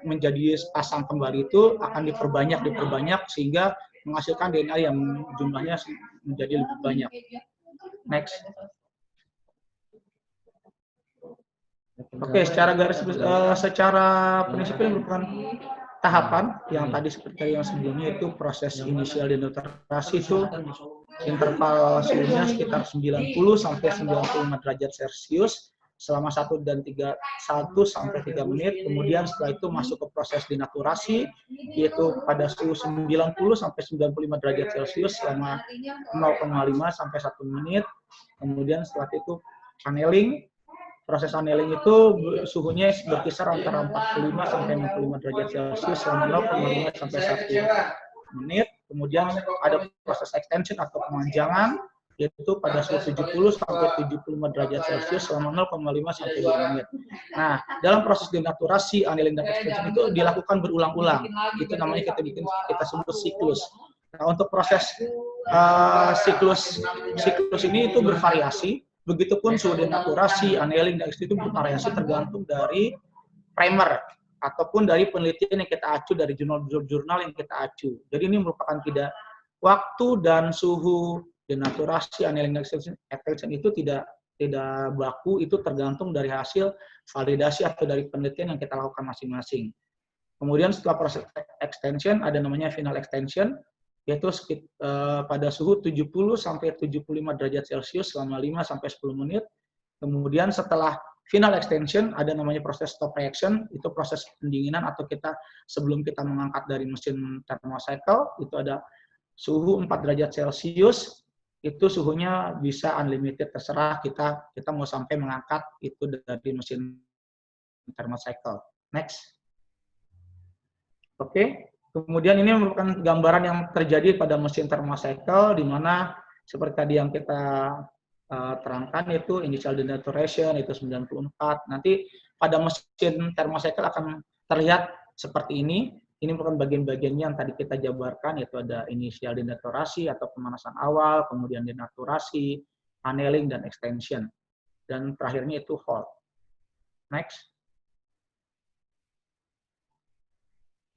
menjadi pasang kembali itu akan diperbanyak sehingga menghasilkan DNA yang jumlahnya menjadi lebih banyak. Next. Oke, secara prinsipnya merupakan tahapan yang tadi seperti yang sebelumnya itu proses inisial denaturasi itu interval suhunya sekitar 90 sampai 95 derajat Celcius selama 1 sampai 3 menit. Kemudian setelah itu masuk ke proses denaturasi yaitu pada suhu 90 sampai 95 derajat Celcius selama 0,5 sampai 1 menit. Kemudian setelah itu annealing. Proses annealing itu suhunya berkisar antara 45 sampai 65 derajat Celcius selama 0,5 sampai 1 menit. Kemudian ada proses extension atau pemanjangan yaitu pada suhu 70 sampai 75 derajat Celcius selama 0,5 sampai 2 menit. Nah, dalam proses denaturasi, annealing dan extension itu dilakukan berulang-ulang. Itu namanya kita sebut siklus. Nah, untuk proses siklus ini itu bervariasi. Begitupun suhu denaturasi, annealing, dan extension itu bervariasi tergantung dari primer ataupun dari penelitian yang kita acu, dari jurnal-jurnal yang kita acu. Jadi ini merupakan tidak waktu dan suhu denaturasi, annealing, dan extension itu tidak baku, itu tergantung dari hasil validasi atau dari penelitian yang kita lakukan masing-masing. Kemudian setelah proses extension ada namanya final extension, yaitu pada suhu 70 sampai 75 derajat Celcius selama 5 sampai 10 menit. Kemudian setelah final extension ada namanya proses stop reaction, itu proses pendinginan atau sebelum kita mengangkat dari mesin thermocycle, itu ada suhu 4 derajat Celcius, itu suhunya bisa unlimited, terserah kita mau sampai mengangkat itu dari mesin thermocycle. Next. Oke. Kemudian ini merupakan gambaran yang terjadi pada mesin thermocycle, di mana seperti tadi yang kita terangkan itu initial denaturation itu 94. Nanti pada mesin thermocycle akan terlihat seperti ini. Ini merupakan bagian-bagiannya yang tadi kita jabarkan, yaitu ada initial denaturasi atau pemanasan awal, kemudian denaturasi, annealing, dan extension. Dan terakhirnya itu hold. Next.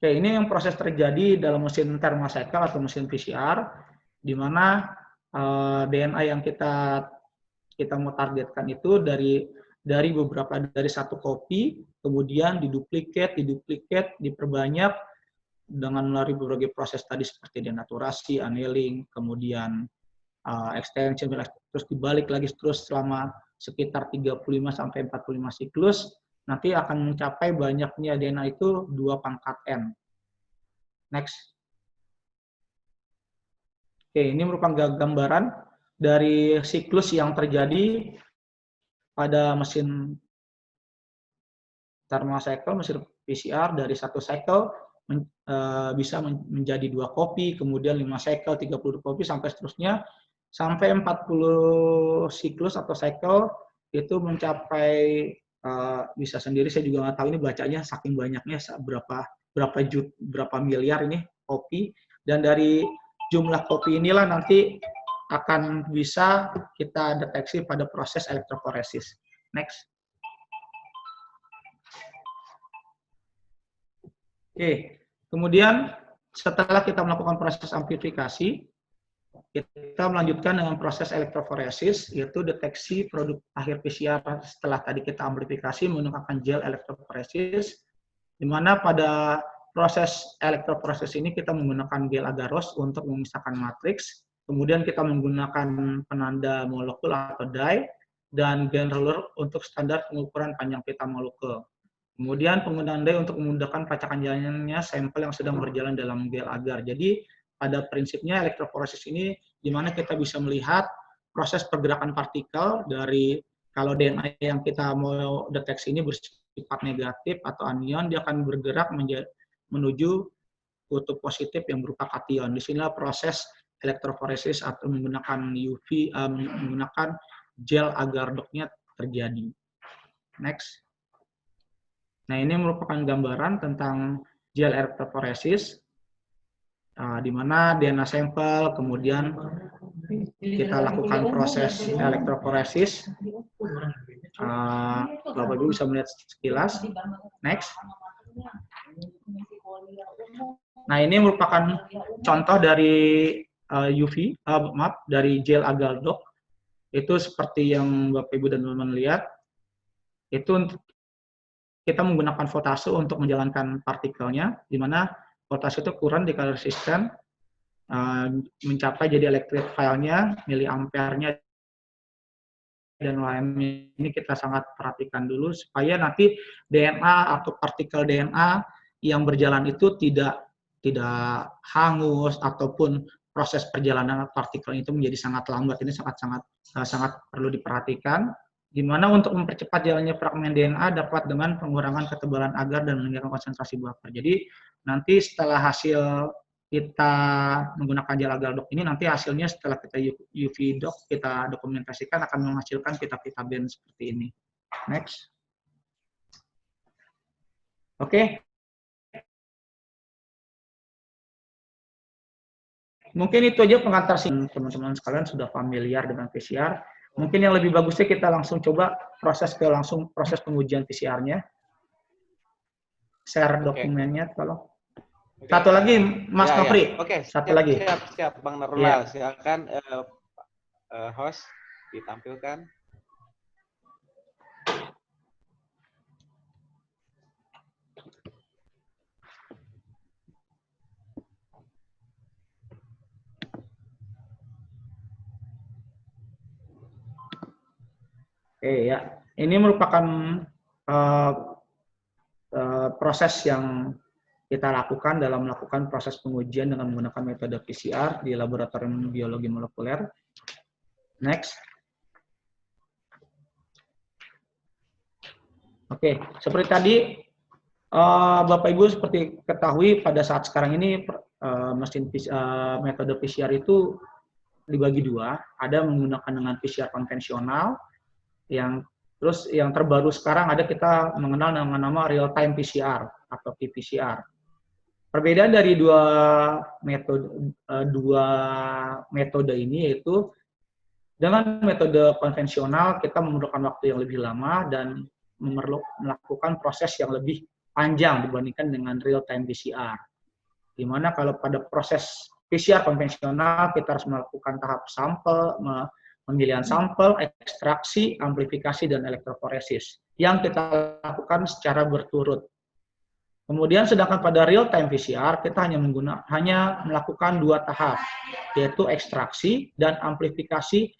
Oke, ini yang proses terjadi dalam mesin thermocycle atau mesin PCR, di mana DNA yang kita mau targetkan itu dari satu kopi, kemudian diduplikat, diperbanyak dengan melalui berbagai proses tadi seperti denaturasi, annealing, kemudian extension, terus dibalik lagi terus selama sekitar 35 sampai 45 siklus. Nanti akan mencapai banyaknya DNA itu 2 pangkat N. Next. Oke, ini merupakan gambaran dari siklus yang terjadi pada mesin thermocycle, mesin PCR, dari satu cycle bisa menjadi 2 kopi, kemudian 5 cycle, 30 kopi, sampai seterusnya, sampai 40 siklus atau cycle, itu mencapai bisa sendiri, saya juga nggak tahu ini bacanya saking banyaknya berapa miliar ini kopi, dan dari jumlah kopi inilah nanti akan bisa kita deteksi pada proses elektroforesis. Next. Oke, kemudian setelah kita melakukan proses amplifikasi, kita melanjutkan dengan proses elektroforesis, yaitu deteksi produk akhir PCR setelah tadi kita amplifikasi menggunakan gel elektroforesis, di mana pada proses elektroforesis ini kita menggunakan gel agaros untuk memisahkan matriks, kemudian kita menggunakan penanda molekul atau dye, dan gain ruler untuk standar pengukuran panjang pita molekul. Kemudian penggunaan dye untuk memudahkan pelacakan jalannya sampel yang sedang berjalan dalam gel agar. Jadi pada prinsipnya elektroforesis ini di mana kita bisa melihat proses pergerakan partikel dari, kalau DNA yang kita mau deteksi ini bersifat negatif atau anion, dia akan bergerak menuju kutub positif yang berupa kation. Disinilah proses elektroforesis atau menggunakan UV, menggunakan gel agar dotnya terjadi. Next. Nah, ini merupakan gambaran tentang gel electrophoresis, di mana DNA sampel, kemudian kita lakukan proses electrophoresis. Bapak Ibu bisa melihat sekilas. Next. Nah, ini merupakan contoh dari dari gel agar dock. Itu seperti yang Bapak Ibu dan teman-teman lihat. Itu untuk kita menggunakan voltase untuk menjalankan partikelnya, di mana voltase itu kurang di color resistant, mencapai jadi electric file-nya, miliampernya, dan lainnya. Ini kita sangat perhatikan dulu supaya nanti DNA atau partikel DNA yang berjalan itu tidak hangus ataupun proses perjalanan partikel itu menjadi sangat lambat. Ini sangat perlu diperhatikan. Di mana untuk mempercepat jalannya fragmen DNA dapat dengan pengurangan ketebalan agar dan meningkatkan konsentrasi buffer. Jadi nanti setelah hasil kita menggunakan gel agar dock ini, nanti hasilnya setelah kita UV dock, kita dokumentasikan akan menghasilkan pita-pita band seperti ini. Next. Oke. Mungkin itu aja pengantar sih, teman-teman sekalian sudah familiar dengan PCR. Mungkin yang lebih bagusnya kita langsung coba proses pengujian PCR-nya. Share dokumennya kalau. Satu lagi, Mas Nofri. Oke, satu lagi. Siap, Bang Narula. Silakan host ditampilkan. Oke ya, ini merupakan proses yang kita lakukan dalam melakukan proses pengujian dengan menggunakan metode PCR di laboratorium biologi molekuler. Next. Oke, seperti tadi Bapak Ibu seperti ketahui pada saat sekarang ini metode PCR itu dibagi dua, ada menggunakan dengan PCR konvensional, yang terbaru sekarang ada kita mengenal dengan nama real time PCR atau qPCR. Perbedaan dari dua metode ini yaitu dengan metode konvensional kita memerlukan waktu yang lebih lama dan melakukan proses yang lebih panjang dibandingkan dengan real time PCR. Di mana kalau pada proses PCR konvensional kita harus melakukan tahap sampel, pemilihan sampel, ekstraksi, amplifikasi, dan electrophoresis yang kita lakukan secara berturut. Kemudian sedangkan pada real time PCR kita hanya melakukan dua tahap, yaitu ekstraksi dan amplifikasi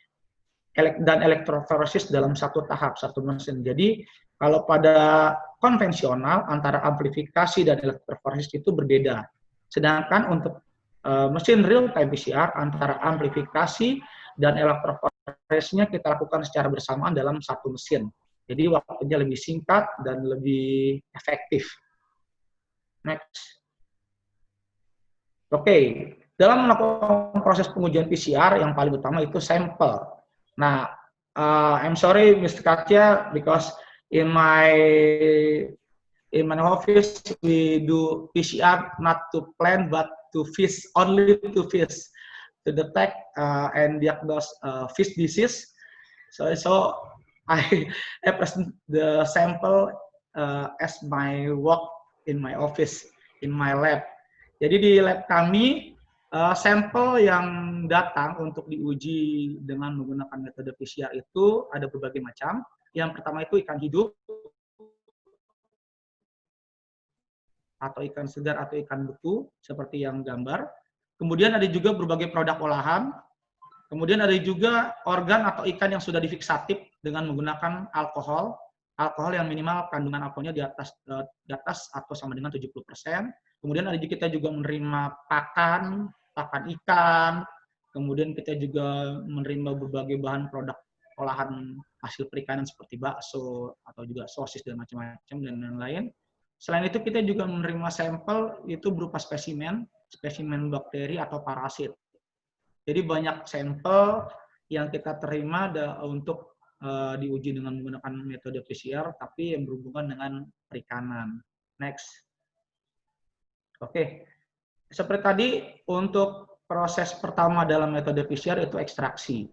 dan electrophoresis dalam satu tahap, satu mesin. Jadi kalau pada konvensional antara amplifikasi dan electrophoresis itu berbeda. Sedangkan untuk mesin real time PCR antara amplifikasi dan electrophoresisnya kita lakukan secara bersamaan dalam satu mesin. Jadi waktunya lebih singkat dan lebih efektif. Next. Oke, dalam melakukan proses pengujian PCR yang paling utama itu sampel. Nah, I'm sorry, Mr. Katya, because in my office we do PCR not to plan but to fish, only to fish, to detect and diagnose fish disease. So I present the sample as my work in my office, in my lab. Jadi di lab kami, sampel yang datang untuk diuji dengan menggunakan metode PCR itu ada berbagai macam. Yang pertama itu ikan hidup, atau ikan segar atau ikan beku, seperti yang gambar. Kemudian ada juga berbagai produk olahan. Kemudian ada juga organ atau ikan yang sudah difiksatif dengan menggunakan alkohol yang minimal kandungan alkoholnya di atas atau sama dengan 70%. Kemudian ada kita juga menerima pakan ikan. Kemudian kita juga menerima berbagai bahan produk olahan hasil perikanan seperti bakso atau juga sosis dan macam-macam dan lain-lain. Selain itu kita juga menerima sampel itu berupa spesimen bakteri atau parasit. Jadi banyak sampel yang kita terima untuk diuji dengan menggunakan metode PCR, tapi yang berhubungan dengan perikanan. Next. Oke, seperti tadi untuk proses pertama dalam metode PCR itu ekstraksi.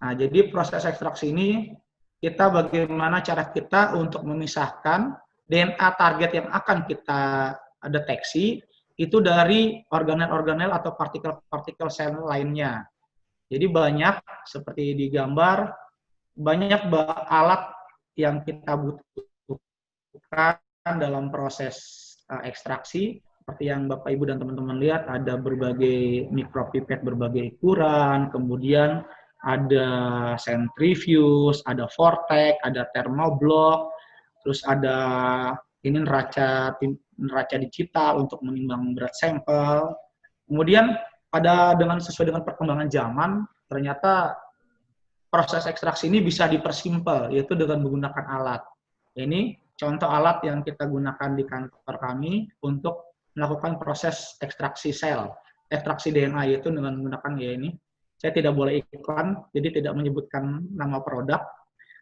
Nah, jadi proses ekstraksi ini kita bagaimana cara kita untuk memisahkan DNA target yang akan kita deteksi itu dari organel-organel atau partikel-partikel sel lainnya. Jadi banyak seperti di gambar, banyak alat yang kita butuhkan dalam proses ekstraksi. Seperti yang Bapak Ibu dan teman-teman lihat, ada berbagai mikropipet berbagai ukuran, kemudian ada centrifuge, ada vortex, ada thermoblock, terus ada ini neraca digital untuk menimbang berat sampel. Kemudian sesuai dengan perkembangan zaman, ternyata proses ekstraksi ini bisa dipersimpel, yaitu dengan menggunakan alat. Ini contoh alat yang kita gunakan di kantor kami untuk melakukan proses ekstraksi sel, ekstraksi DNA, yaitu dengan menggunakan ini. Saya tidak boleh iklan, jadi tidak menyebutkan nama produk.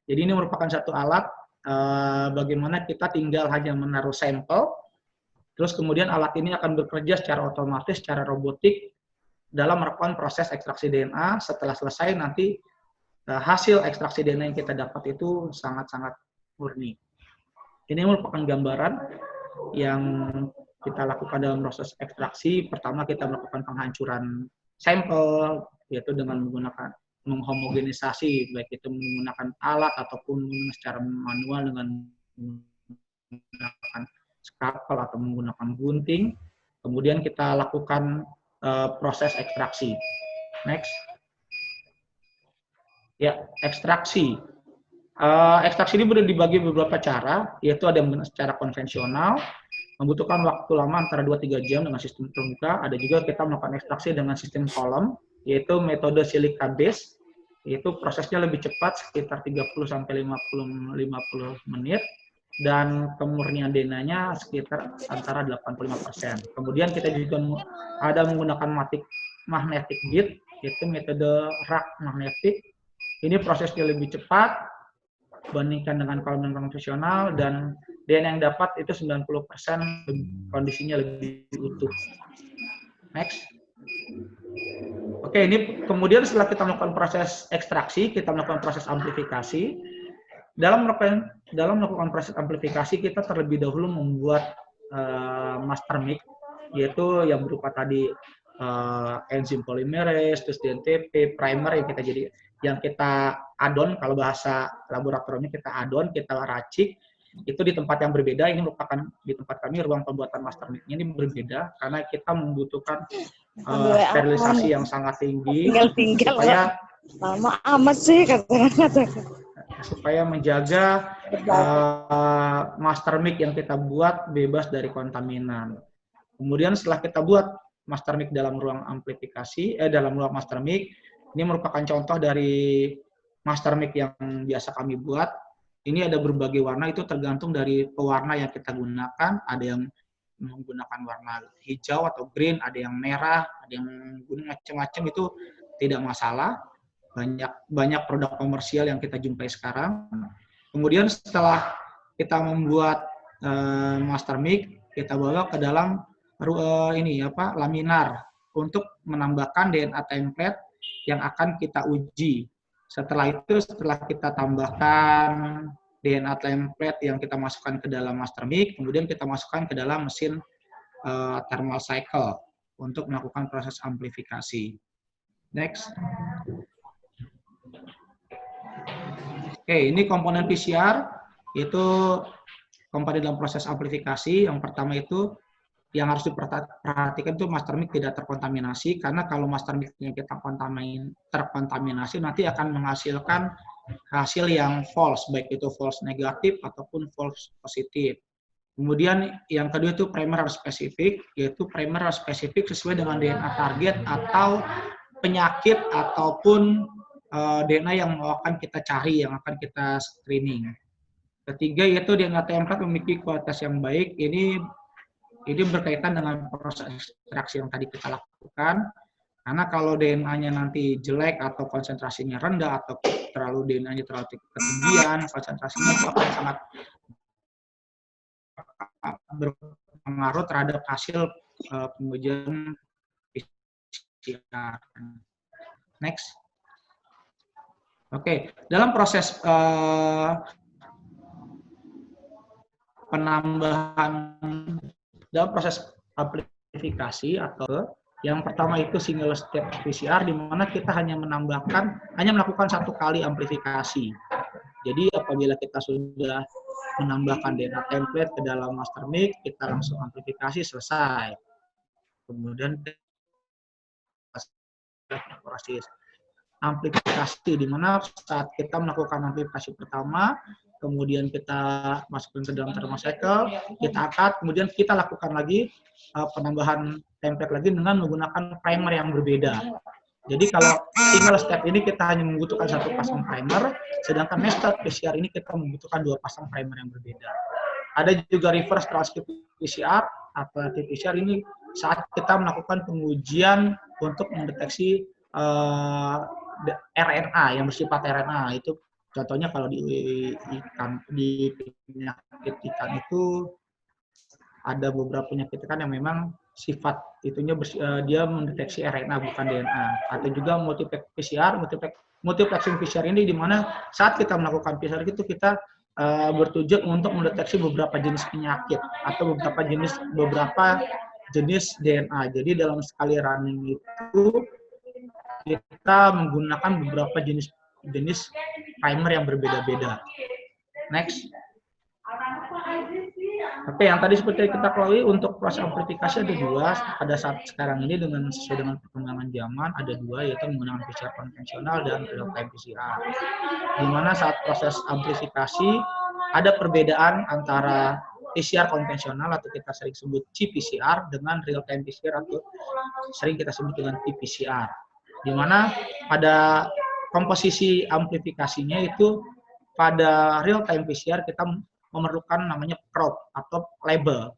Jadi ini merupakan satu alat bagaimana kita tinggal hanya menaruh sampel, terus kemudian alat ini akan bekerja secara otomatis, secara robotik dalam melakukan proses ekstraksi DNA. Setelah selesai nanti hasil ekstraksi DNA yang kita dapat itu sangat-sangat murni. Ini merupakan gambaran yang kita lakukan dalam proses ekstraksi. Pertama kita melakukan penghancuran sampel, yaitu dengan menggunakan menghomogenisasi, baik itu menggunakan alat ataupun secara manual dengan menggunakan skalpel atau menggunakan gunting. Kemudian kita lakukan proses ekstraksi. Next. Ya, ekstraksi. Ekstraksi ini boleh dibagi beberapa cara, yaitu ada yang secara konvensional, membutuhkan waktu lama antara 2-3 jam dengan sistem terbuka. Ada juga kita melakukan ekstraksi dengan sistem kolom, yaitu metode silica base, yaitu prosesnya lebih cepat, sekitar 30-50 menit, dan kemurnian DNA-nya sekitar antara 85%. Kemudian kita juga ada menggunakan magnetic bead, yaitu metode rak magnetik. Ini prosesnya lebih cepat bandingkan dengan kolom konvensional, dan DNA yang dapat itu 90% kondisinya lebih utuh. Next. Oke, ini kemudian setelah kita melakukan proses ekstraksi, kita melakukan proses amplifikasi. Dalam melakukan proses amplifikasi, kita terlebih dahulu membuat master mix, yaitu yang berupa tadi enzim polimerase, terus DNTP, primer yang kita adon, kalau bahasa laboratoriumnya kita adon, kita racik, itu di tempat yang berbeda. Ini merupakan di tempat kami ruang pembuatan master mix-nya ini berbeda karena kita membutuhkan sterilisasi yang sangat tinggi supaya lama amat sih supaya menjaga master mix yang kita buat bebas dari kontaminan. Kemudian setelah kita buat master mix dalam ruang amplifikasi, dalam ruang master mix, ini merupakan contoh dari master mix yang biasa kami buat. Ini ada berbagai warna, itu tergantung dari pewarna yang kita gunakan. Ada yang menggunakan warna hijau atau green, ada yang merah, ada yang macam-macam, itu tidak masalah. Banyak produk komersial yang kita jumpai sekarang. Kemudian setelah kita membuat master mix, kita bawa ke dalam laminar untuk menambahkan DNA template yang akan kita uji. Setelah itu, setelah kita tambahkan DNA template yang kita masukkan ke dalam master mix, kemudian kita masukkan ke dalam mesin thermal cycle untuk melakukan proses amplifikasi. Next. Oke, ini komponen PCR, yaitu komponen dalam proses amplifikasi. Yang pertama itu yang harus diperhatikan itu master mix tidak terkontaminasi, karena kalau master mix-nya kita terkontaminasi nanti akan menghasilkan hasil yang false, baik itu false negatif ataupun false positif. Kemudian yang kedua itu primer harus spesifik, yaitu primer harus spesifik sesuai dengan DNA target atau penyakit ataupun DNA yang akan kita cari, yang akan kita screening. Ketiga yaitu DNA template memiliki kualitas yang baik. Ini berkaitan dengan proses ekstraksi yang tadi kita lakukan. Karena kalau DNA-nya nanti jelek atau konsentrasinya rendah atau DNA-nya terlalu ketinggian, konsentrasinya itu akan sangat berpengaruh terhadap hasil pengujian PCR. Next. Oke, dalam proses penambahan, dalam proses amplifikasi atau yang pertama itu single step PCR, di mana kita hanya melakukan satu kali amplifikasi. Jadi apabila kita sudah menambahkan DNA template ke dalam master mix, kita langsung amplifikasi, selesai. Kemudian amplifikasi, di mana saat kita melakukan amplifikasi pertama, kemudian kita masukkan ke dalam thermocycle, kita angkat, kemudian kita lakukan lagi penambahan template lagi dengan menggunakan primer yang berbeda. Jadi kalau single step ini kita hanya membutuhkan satu pasang primer, sedangkan nested PCR ini kita membutuhkan 2 pasang primer yang berbeda. Ada juga reverse transcript PCR atau RT-PCR, ini saat kita melakukan pengujian untuk mendeteksi RNA yang bersifat RNA. Itu contohnya kalau di penyakit ikan itu ada beberapa penyakit ikan yang memang sifat itunya dia mendeteksi RNA bukan DNA. Atau juga multiplex PCR, multiplexing PCR ini di mana saat kita melakukan PCR itu kita bertujuan untuk mendeteksi beberapa jenis penyakit atau beberapa jenis DNA. Jadi dalam sekali running itu kita menggunakan beberapa jenis primer yang berbeda-beda. Next. Oke, yang tadi seperti kita ketahui untuk proses amplifikasi ada 2 pada saat sekarang ini sesuai dengan perkembangan zaman, ada 2, yaitu menggunakan PCR konvensional dan real time PCR. Di mana saat proses amplifikasi ada perbedaan antara PCR konvensional atau kita sering sebut qPCR dengan real time PCR atau sering kita sebut dengan qPCR. Di mana pada komposisi amplifikasinya itu pada real time PCR kita memerlukan namanya probe atau label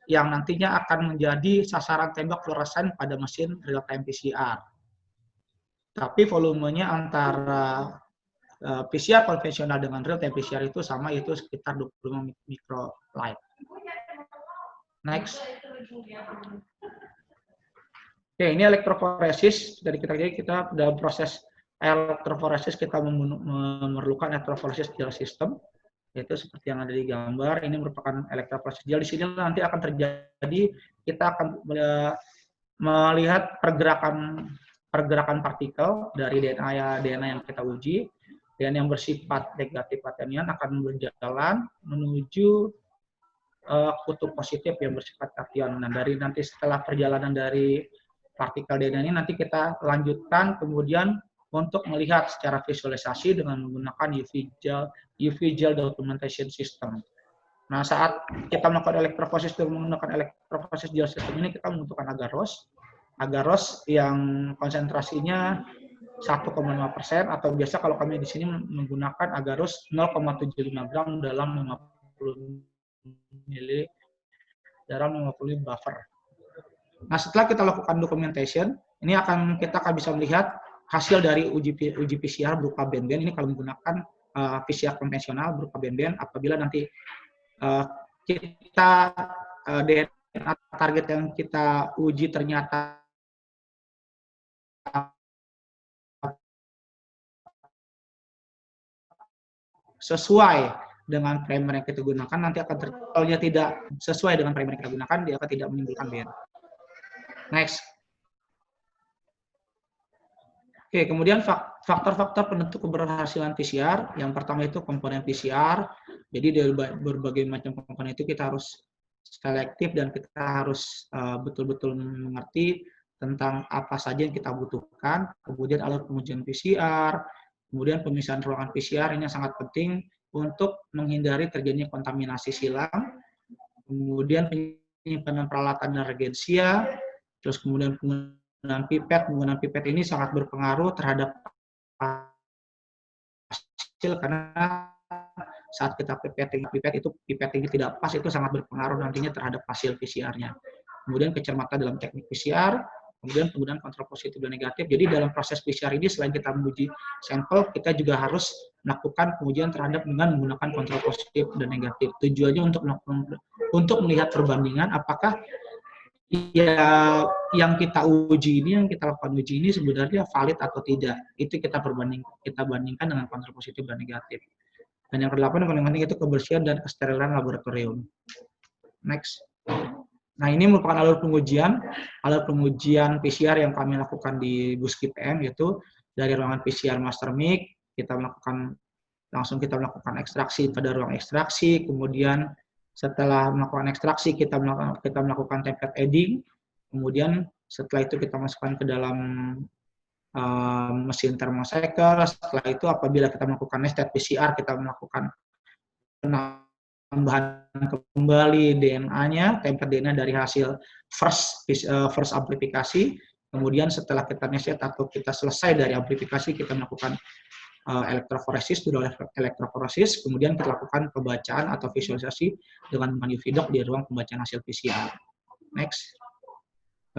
yang nantinya akan menjadi sasaran tembak fluoresen pada mesin real time PCR. Tapi volumenya antara PCR konvensional dengan real time PCR itu sama, yaitu sekitar 25 mikrolight. Next. Oke, ini elektroforesis. Dari kita dalam proses elektroforesis kita memerlukan elektroforesis gel system, yaitu seperti yang ada di gambar. Ini merupakan elektroforesis gel. Di sini nanti akan terjadi, kita akan melihat pergerakan partikel dari DNA yang kita uji, dan yang bersifat negatif katanion akan berjalan menuju kutub positif yang bersifat kation. Nah, dari nanti setelah perjalanan dari partikel DNA ini nanti kita lanjutkan kemudian untuk melihat secara visualisasi dengan menggunakan UV gel documentation system. Nah, saat kita melakukan elektroforesis dengan menggunakan elektroforesis gel system ini, kita membutuhkan agar-ROS yang konsentrasinya 1,5% atau biasa kalau kami di sini menggunakan agar-ROS 0,75 gram dalam 50 ml dalam 50 buffer. Nah, setelah kita lakukan documentation, ini kita akan bisa melihat hasil dari uji PCR berupa band-band. Ini kalau menggunakan PCR konvensional berupa band-band, apabila nanti kita DNA target yang kita uji ternyata sesuai dengan primer yang kita gunakan, nanti akan kalau dia tidak sesuai dengan primer yang kita gunakan, dia akan tidak menimbulkan band. Next. Oke, kemudian faktor-faktor penentu keberhasilan PCR. Yang pertama itu komponen PCR. Jadi dari berbagai macam komponen itu kita harus selektif dan kita harus betul-betul mengerti tentang apa saja yang kita butuhkan. Kemudian alat pengujian PCR, kemudian pemisahan ruangan PCR ini sangat penting untuk menghindari terjadinya kontaminasi silang. Kemudian penyimpanan peralatan dan reagensia, terus kemudian penggunaan pipet ini sangat berpengaruh terhadap hasil, karena saat kita pipet ini tidak pas, itu sangat berpengaruh nantinya terhadap hasil PCR-nya. Kemudian kecermatan dalam teknik PCR, kemudian penggunaan kontrol positif dan negatif. Jadi dalam proses PCR ini selain kita menguji sampel, kita juga harus melakukan pengujian terhadap dengan menggunakan kontrol positif dan negatif. Tujuannya untuk melihat perbandingan apakah ya yang kita uji ini, yang kita lakukan uji ini sebenarnya valid atau tidak. Itu kita bandingkan dengan kontrol positif dan negatif. Dan yang kedelapan yang paling penting itu kebersihan dan kesterilan laboratorium. Next. Nah, ini merupakan alur pengujian PCR yang kami lakukan di Buski PM, yaitu dari ruangan PCR Master Mic, kita melakukan ekstraksi pada ruang ekstraksi, kemudian setelah melakukan ekstraksi kita melakukan template adding, kemudian setelah itu kita masukkan ke dalam mesin thermocycle. Setelah itu apabila kita melakukan nested PCR, kita melakukan penambahan kembali DNA-nya, template DNA dari hasil first amplifikasi. Kemudian setelah kita nested atau kita selesai dari amplifikasi, kita melakukan elektroforesis, elektroforesis, kemudian kita lakukan pembacaan atau visualisasi dengan menggunakan UV Dock di ruang pembacaan hasil PCR. Next.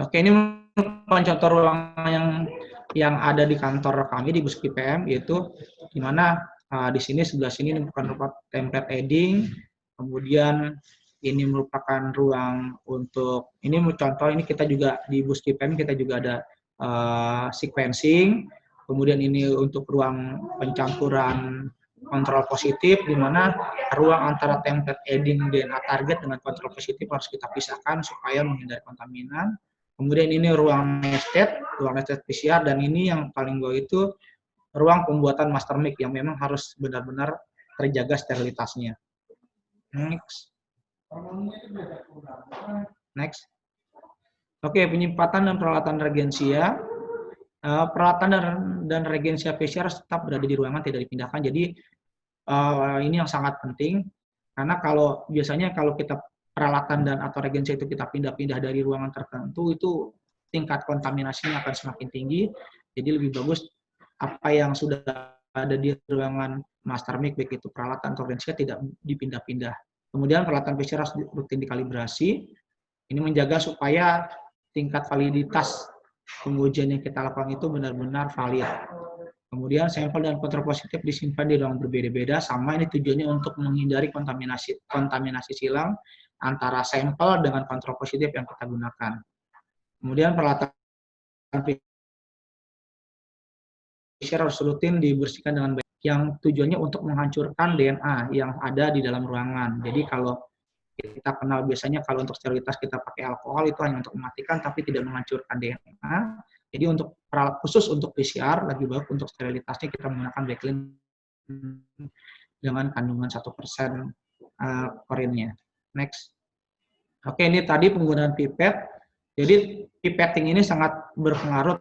Oke, ini merupakan contoh ruangan yang ada di kantor kami di Buski PM, yaitu di mana di sini sebelah sini ini merupakan template adding, kemudian ini merupakan ruang untuk ini contoh, ini kita juga di Buski PM kita juga ada sequencing, kemudian ini untuk ruang pencampuran kontrol positif, di mana ruang antara template adding DNA target dengan kontrol positif harus kita pisahkan supaya menghindari kontaminan. Kemudian ini ruang nested PCR, dan ini yang paling bawah itu ruang pembuatan master mic yang memang harus benar-benar terjaga sterilitasnya. Next. Oke, penyempatan dan peralatan reagensia. Peralatan dan reagensia PCR tetap berada di ruangan, tidak dipindahkan. Jadi ini yang sangat penting, karena biasanya kalau kita peralatan dan atau reagensia itu kita pindah-pindah dari ruangan tertentu, itu tingkat kontaminasinya akan semakin tinggi. Jadi lebih bagus apa yang sudah ada di ruangan master mic, baik itu peralatan atau reagensia, tidak dipindah-pindah. Kemudian peralatan PCR harus rutin dikalibrasi. Ini menjaga supaya tingkat validitas pengujian yang kita lakukan itu benar-benar valid. Kemudian sampel dan kontrol positif disimpan di ruang berbeda-beda, sama ini tujuannya untuk menghindari kontaminasi silang antara sampel dengan kontrol positif yang kita gunakan. Kemudian peralatan PCR harus rutin dibersihkan dengan baik, yang tujuannya untuk menghancurkan DNA yang ada di dalam ruangan. Jadi kalau kita kenal biasanya kalau untuk sterilitas kita pakai alkohol itu hanya untuk mematikan tapi tidak menghancurkan DNA. Jadi untuk khusus untuk PCR lebih baik untuk sterilitasnya kita menggunakan backlink dengan kandungan 1% korinnya. Next. Oke, ini tadi penggunaan pipet. Jadi pipetting ini sangat berpengaruh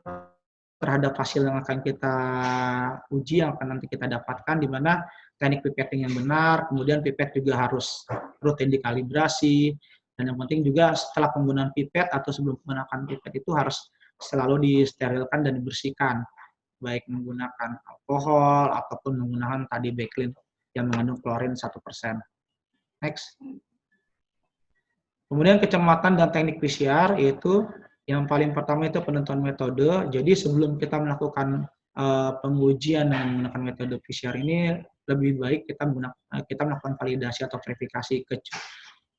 terhadap hasil yang akan kita uji, yang akan nanti kita dapatkan, di mana teknik pipetting yang benar, kemudian pipet juga harus rutin dikalibrasi, dan yang penting juga setelah penggunaan pipet atau sebelum menggunakan pipet itu harus selalu disterilkan dan dibersihkan, baik menggunakan alkohol ataupun menggunakan tadi backlink yang mengandung klorin 1%. Next. Kemudian kecermatan dan teknik PCR, yaitu yang paling pertama itu penentuan metode. Jadi sebelum kita melakukan pengujian dengan menggunakan metode PCR ini, lebih baik kita melakukan validasi atau verifikasi.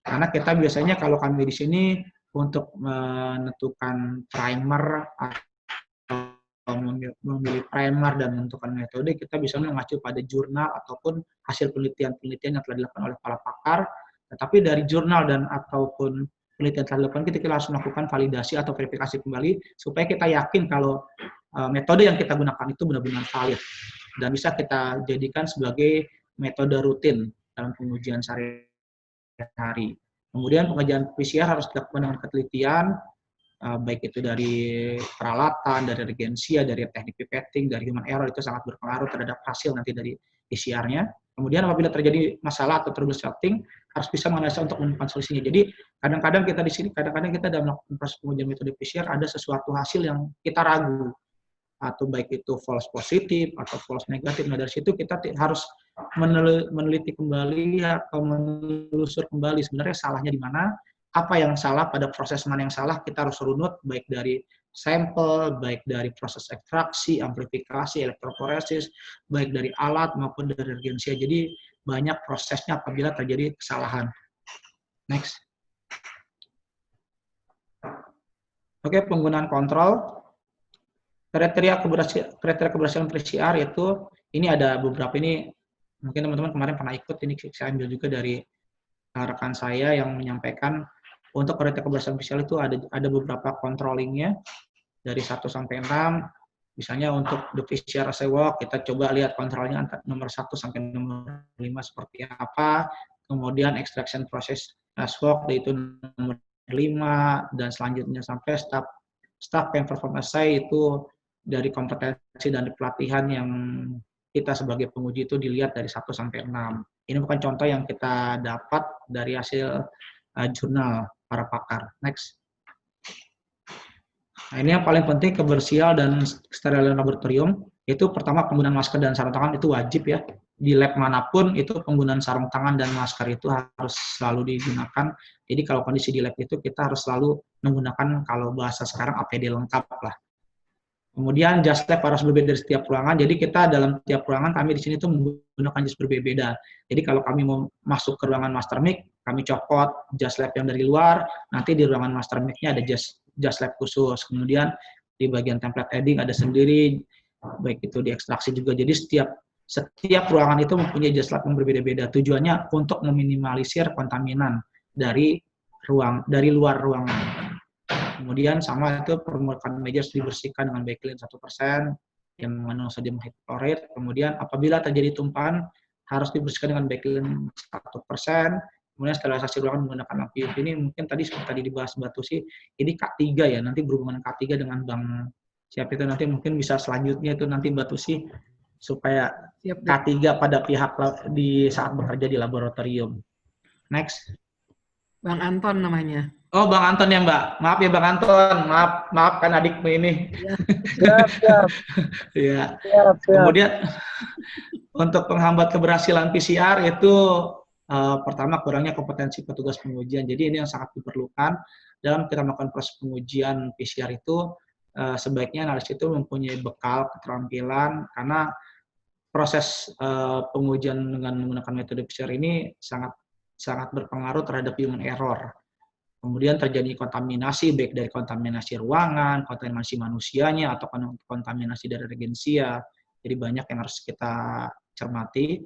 Karena kita biasanya kalau kami di sini untuk menentukan primer atau memilih primer dan menentukan metode, kita bisa mengacu pada jurnal ataupun hasil penelitian yang telah dilakukan oleh para pakar. Tetapi dari jurnal dan ataupun penelitian telah dilakukan, kita harus melakukan validasi atau verifikasi kembali supaya kita yakin kalau metode yang kita gunakan itu benar-benar valid dan bisa kita jadikan sebagai metode rutin dalam pengujian sehari-hari. Kemudian pengujian PCR harus dilakukan dengan ketelitian, baik itu dari peralatan, dari reagensia, dari teknik pipetting, dari human error, itu sangat berpengaruh terhadap hasil nanti dari PCR-nya. Kemudian apabila terjadi masalah atau troubleshooting, harus bisa menganalisa untuk menemukan solusinya. Jadi kadang-kadang kita di sini, kadang-kadang kita dalam melakukan proses pengujian metode PCR ada sesuatu hasil yang kita ragu, atau baik itu false positif atau false negatif. Nah dari situ kita harus meneliti kembali atau menelusur kembali sebenarnya salahnya di mana, apa yang salah, pada proses mana yang salah, kita harus runut baik dari sampel, baik dari proses ekstraksi, amplifikasi, elektroforesis, baik dari alat maupun dari reagensia. Jadi banyak prosesnya apabila terjadi kesalahan. Next. Oke, penggunaan kontrol. Kriteria keberhasilan PCR itu, ini ada beberapa, ini mungkin teman-teman kemarin pernah ikut, ini saya ambil juga dari rekan saya yang menyampaikan. Untuk kriteria keberhasilan PCR itu ada beberapa controllingnya dari 1 sampai 6. Misalnya untuk the PCR assay walk, kita coba lihat kontrolnya nomor 1 sampai nomor 5 seperti apa. Kemudian extraction process walk yaitu nomor 5, dan selanjutnya sampai staff yang perform assay itu dari kompetensi dan pelatihan yang kita sebagai penguji itu dilihat dari 1 sampai 6. Ini bukan contoh yang kita dapat dari hasil jurnal para pakar. Next. Nah, ini yang paling penting, kebersihan dan steril laboratorium. Itu pertama, penggunaan masker dan sarung tangan itu wajib ya. Di lab manapun itu penggunaan sarung tangan dan masker itu harus selalu digunakan. Jadi kalau kondisi di lab itu kita harus selalu menggunakan, kalau bahasa sekarang, APD lengkap lah. Kemudian jas lab harus berbeda dari setiap ruangan. Jadi kita dalam tiap ruangan kami di sini tuh menggunakan jas berbeda. Jadi kalau kami mau masuk ke ruangan master mic, kami copot jas lab yang dari luar. Nanti di ruangan master mic-nya ada jas lab khusus. Kemudian di bagian template adding ada sendiri, baik itu di ekstraksi juga. Jadi setiap ruangan itu mempunyai jas lab yang berbeda-beda. Tujuannya untuk meminimalisir kontaminan dari luar ruangan. Kemudian sama itu permukaan meja harus dibersihkan dengan backclean 1% yang mengandung sodium hipoklorit. Kemudian apabila terjadi tumpahan harus dibersihkan dengan backclean 1%. Kemudian sterilisasi ruangan menggunakan lampu UV. Ini mungkin tadi seperti tadi dibahas Mbak Tusi, ini K3 ya, nanti berhubungan K3 dengan Bang Siap itu nanti mungkin bisa selanjutnya itu nanti Mbak Tusi supaya K3 pada pihak di saat bekerja di laboratorium. Next. Bang Anton namanya. Oh, Bang Anton ya, Mbak. Maaf ya, Bang Anton. Maaf kan adikmu ini. Siap. Ya. Kemudian untuk penghambat keberhasilan PCR itu pertama kurangnya kompetensi petugas pengujian. Jadi ini yang sangat diperlukan dalam kita melakukan proses pengujian PCR itu. Sebaiknya analis itu mempunyai bekal keterampilan, karena proses pengujian dengan menggunakan metode PCR ini sangat berpengaruh terhadap human error. Kemudian terjadi kontaminasi, baik dari kontaminasi ruangan, kontaminasi manusianya, atau kontaminasi dari reagensia. Jadi banyak yang harus kita cermati.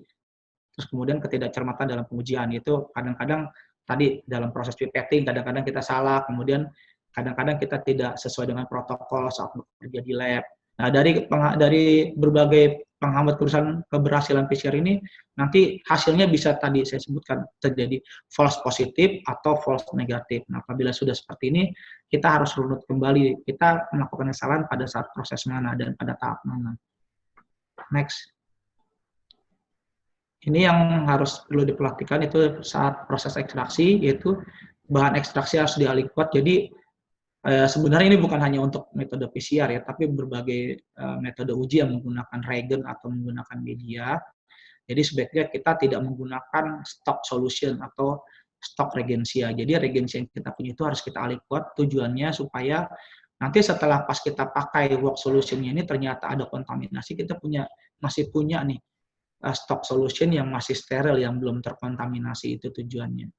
Terus kemudian ketidakcermatan dalam pengujian, itu kadang-kadang tadi dalam proses pipetting, kadang-kadang kita salah, kemudian kadang-kadang kita tidak sesuai dengan protokol saat bekerja di lab. Nah, dari berbagai penghambat keberhasilan PCR ini, nanti hasilnya bisa tadi saya sebutkan terjadi false positif atau false negatif. Nah, apabila sudah seperti ini, kita harus runut kembali. Kita melakukan kesalahan pada saat proses mana dan pada tahap mana. Next. Ini yang harus perlu diperhatikan itu saat proses ekstraksi, yaitu bahan ekstraksi harus dialiquot. Jadi sebenarnya ini bukan hanya untuk metode PCR ya, tapi berbagai metode uji yang menggunakan reagen atau menggunakan media. Jadi sebaiknya kita tidak menggunakan stock solution atau stok reagensia. Jadi reagensia yang kita punya itu harus kita aliquot, tujuannya supaya nanti setelah pas kita pakai work solution-nya ini ternyata ada kontaminasi, kita masih punya nih stock solution yang masih steril, yang belum terkontaminasi, itu tujuannya.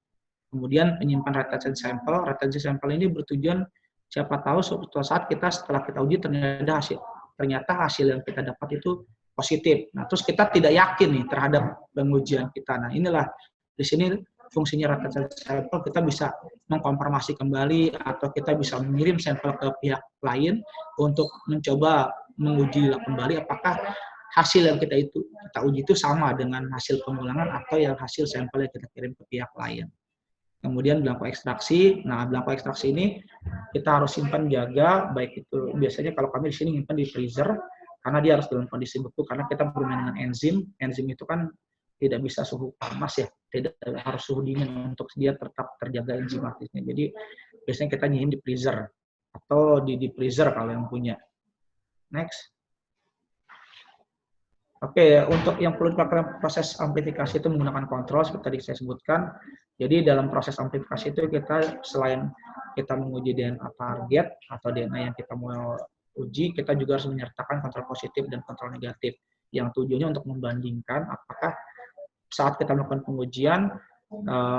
Kemudian penyimpan retention sample. Retention sample ini bertujuan siapa tahu suatu saat setelah kita uji ternyata hasil yang kita dapat itu positif. Nah, terus kita tidak yakin nih terhadap pengujian kita. Nah, inilah di sini fungsinya retention sample, kita bisa mengkonfirmasi kembali atau kita bisa mengirim sampel ke pihak lain untuk mencoba menguji kembali apakah hasil yang kita uji itu sama dengan hasil pengulangan atau yang hasil sampel yang kita kirim ke pihak lain. Kemudian belangko ekstraksi. Nah, belangko ekstraksi ini kita harus simpan jaga, baik itu biasanya kalau kami di sini nyimpan di freezer karena dia harus dalam kondisi beku, karena kita bermain dengan enzim. Enzim itu kan tidak bisa suhu panas ya, tidak harus suhu dingin untuk dia tetap terjaga enzimatisnya. Jadi biasanya kita nyimpan di freezer atau di freezer kalau yang punya. Next. Oke, untuk yang perlu dilakukan proses amplifikasi itu menggunakan kontrol seperti tadi saya sebutkan. Jadi dalam proses amplifikasi itu kita selain kita menguji DNA target atau DNA yang kita mau uji, kita juga harus menyertakan kontrol positif dan kontrol negatif yang tujuannya untuk membandingkan apakah saat kita melakukan pengujian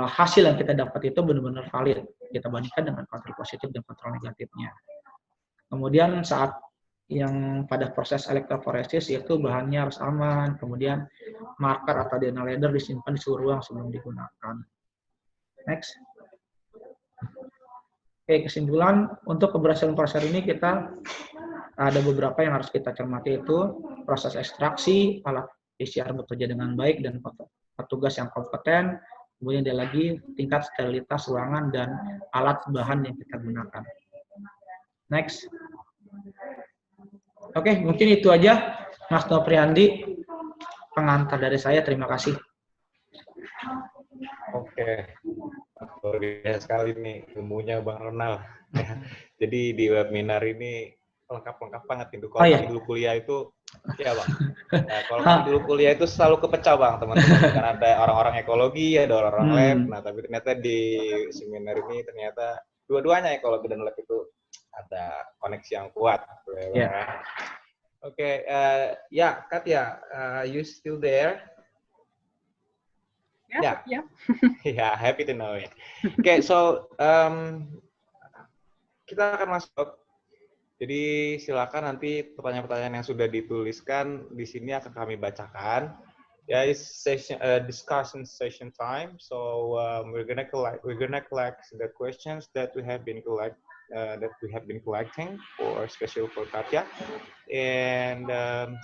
hasil yang kita dapat itu benar-benar valid. Kita bandingkan dengan kontrol positif dan kontrol negatifnya. Kemudian saat yang pada proses elektroforesis itu bahannya harus aman, kemudian marker atau DNA ladder disimpan di suhu ruang sebelum digunakan. Next. Oke, kesimpulan untuk keberhasilan proses ini kita ada beberapa yang harus kita cermati, itu proses ekstraksi, alat PCR bekerja dengan baik dan petugas yang kompeten, kemudian ada lagi tingkat sterilitas ruangan dan alat bahan yang kita gunakan. Next. Oke, mungkin itu aja Mas Nopriandi, pengantar dari saya. Terima kasih. Oke, luar biasa sekali nih ilmunya Bang Ronald. Jadi di webinar ini lengkap banget itu. Kalau kami dulu kuliah itu, ya Bang. Nah, kalau kami dulu kuliah itu selalu kepecah Bang, teman-teman. Karena ada orang-orang ekologi, ada orang-orang lab. Nah, tapi ternyata di seminar ini ternyata dua-duanya ekologi dan lab itu ada koneksi yang kuat. Okay, Katya, you still there? Yeah. Yeah, happy to know it. Okay, so kita akan masuk. Jadi silakan nanti pertanyaan-pertanyaan yang sudah dituliskan di sini akan kami bacakan. Yeah, it's discussion session time. So we're gonna collect the questions that we have been collecting especially for Katya. And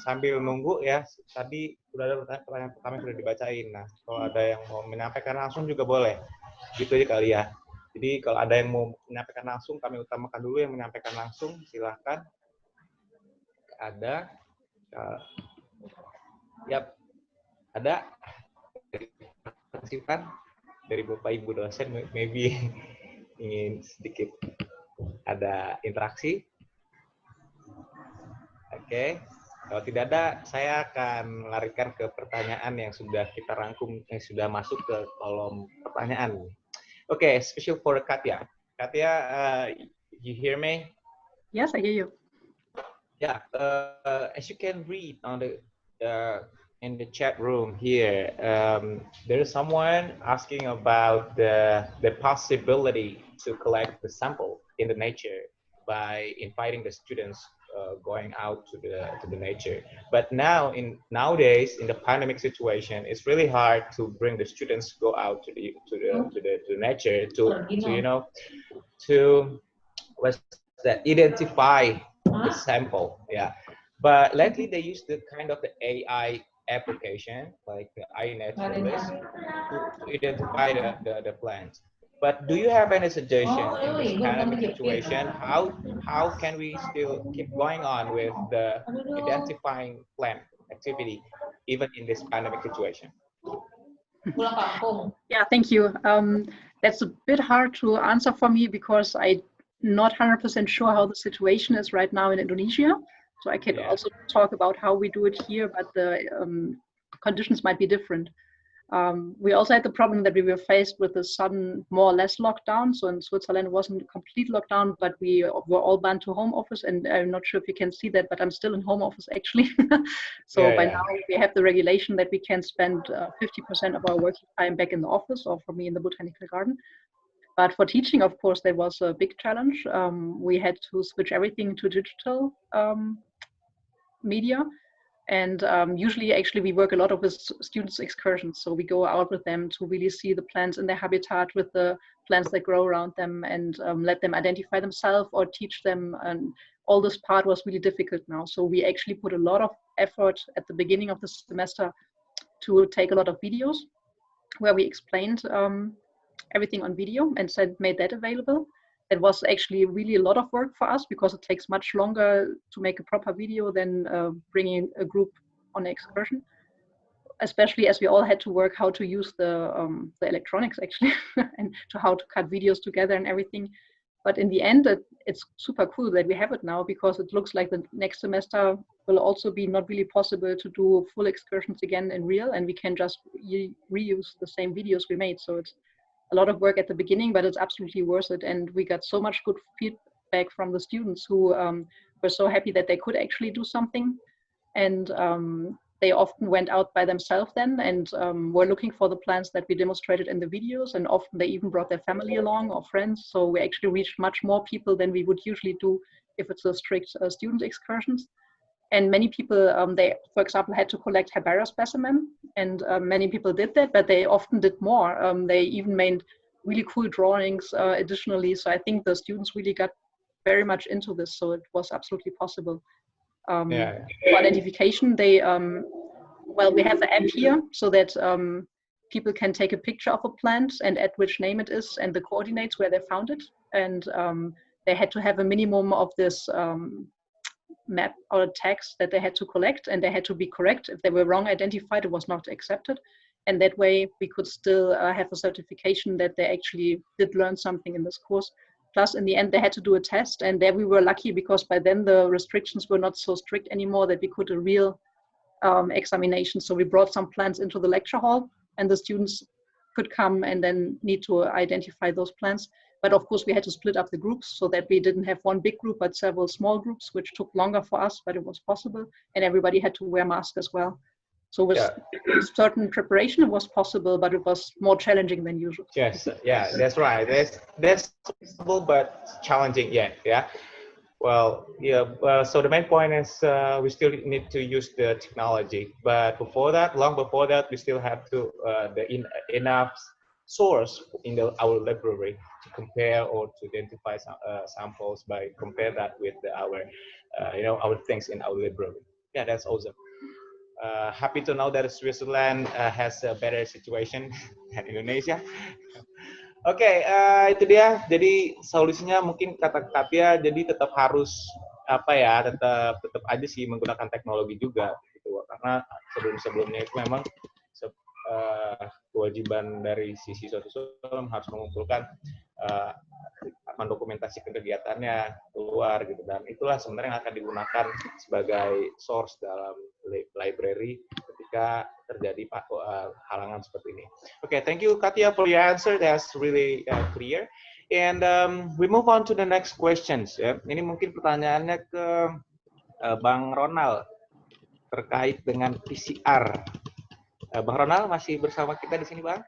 sambil nunggu ya, tadi sudah ada pertanyaan pertama yang sudah dibacain. Nah, kalau ada yang mau menyampaikan langsung juga boleh. Gitu aja kali ya. Jadi kalau ada yang mau menyampaikan langsung, kami utamakan dulu yang menyampaikan langsung. Silahkan. Ada. Ada. Partisipan dari Bapak Ibu dosen, maybe ingin sedikit ada interaksi. Oke. Kalau tidak ada, saya akan larikan ke pertanyaan yang sudah kita rangkum, yang sudah masuk ke kolom pertanyaan. Okay, special for Katya. Katya, you hear me? Yes, I hear you. Yeah, as you can read on the in the chat room here, there is someone asking about the possibility to collect the sample in the nature by inviting the students going out to the nature. But nowadays in the pandemic situation, it's really hard to bring the students go out to the nature to what's that, identify the sample. Yeah, but lately they use the kind of the AI application like the iNaturalist to identify the plants. But do you have any suggestion in this pandemic situation? How can we still keep going on with the identifying plant activity even in this pandemic situation? Yeah, thank you. That's a bit hard to answer for me because I'm not 100% sure how the situation is right now in Indonesia. So I can also talk about how we do it here, but the conditions might be different. We also had the problem that we were faced with a sudden, more or less lockdown. So in Switzerland, it wasn't a complete lockdown, but we were all banned to home office. And I'm not sure if you can see that, but I'm still in home office actually. So by now we have the regulation that we can spend 50% of our working time back in the office, or for me in the botanical garden. But for teaching, of course, that was a big challenge. We had to switch everything to digital media. And usually, actually, we work a lot with students' excursions. So we go out with them to really see the plants in their habitat with the plants that grow around them and let them identify themselves or teach them. And all this part was really difficult now. So we actually put a lot of effort at the beginning of the semester to take a lot of videos where we explained everything on video and made that available. It was actually really a lot of work for us because it takes much longer to make a proper video than bringing a group on an excursion, especially as we all had to work how to use the electronics actually and to how to cut videos together and everything. But in the end, it's super cool that we have it now, because it looks like the next semester will also be not really possible to do full excursions again in real, and we can just reuse the same videos we made. So it's a lot of work at the beginning, but it's absolutely worth it. And we got so much good feedback from the students who were so happy that they could actually do something. And they often went out by themselves then, and were looking for the plants that we demonstrated in the videos, and often they even brought their family along or friends. So we actually reached much more people than we would usually do if it's a strict student excursions. And many people, they, for example, had to collect herbaria specimen, and many people did that, but they often did more. They even made really cool drawings additionally. So I think the students really got very much into this, so it was absolutely possible. For identification, they well, we have the app here so that people can take a picture of a plant and add which name it is and the coordinates where they found it. And they had to have a minimum of this map or tags that they had to collect, and they had to be correct. If they were wrong identified, it was not accepted. And that way we could still have a certification that they actually did learn something in this course. Plus, in the end, they had to do a test, and there we were lucky because by then the restrictions were not so strict anymore that we could do a real examination. So we brought some plants into the lecture hall, and the students could come and then need to identify those plants. But of course, we had to split up the groups so that we didn't have one big group, but several small groups, which took longer for us, but it was possible. And everybody had to wear masks as well. So with certain preparation, it was possible, but it was more challenging than usual. Yes, yeah, that's right. That's possible, but challenging. Yeah. Well, yeah. So the main point is we still need to use the technology, but before that, long before that, we still have to enough source in our library to compare or to identify samples by compare that with our our things in our library. Yeah, that's awesome. Happy to know that Switzerland has a better situation than Indonesia. Oke, itu dia. Jadi solusinya mungkin kata Katia, jadi tetap harus tetap aja sih menggunakan teknologi juga gitu. Karena sebelumnya itu memang kewajiban dari sisi siswa harus mengumpulkan mendokumentasikan kegiatannya keluar gitu, dan itulah sebenarnya yang akan digunakan sebagai source dalam library ketika terjadi halangan seperti ini. Okay, thank you Katia for your answer. That's really clear. And we move on to the next questions. Ya. Ini mungkin pertanyaannya ke Bang Ronald terkait dengan PCR. Bang Ronald masih bersama kita di sini, Bang?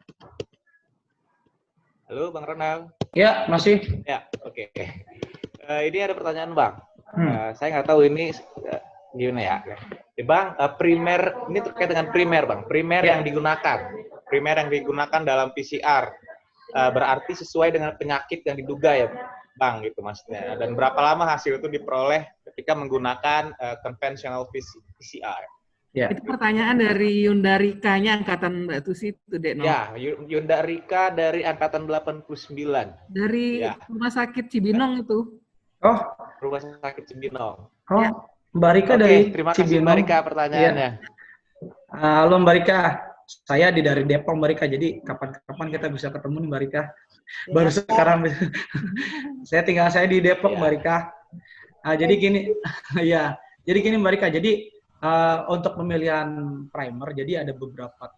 Halo, Bang Ronald. Ya, masih. Ya, oke. Ini ada pertanyaan, Bang. Saya nggak tahu ini gimana ya. Bang, primer, ini terkait dengan primer, Bang. Primer yang digunakan. Primer yang digunakan dalam PCR. Berarti sesuai dengan penyakit yang diduga ya, Bang, gitu maksudnya. Dan berapa lama hasil itu diperoleh ketika menggunakan conventional PCR? Ya. Itu pertanyaan dari Yunda Rika-nya angkatan Mbak Tusi itu, Dek. Ya, Yunda Rika dari angkatan 89. Dari Rumah Sakit Cibinong itu. Oh, Rumah Sakit Cibinong. Oh, ya. Mbak Rika dari terima kasih Cibinong. Mbak Rika pertanyaannya. Ya. Halo Mbak Rika, saya dari Depok Mbak Rika, jadi kapan-kapan kita bisa ketemu nih Mbak Rika. Ya. Baru sekarang saya di Depok Mbak Rika. Jadi gini, jadi gini Mbak Rika, jadi untuk pemilihan primer, jadi ada beberapa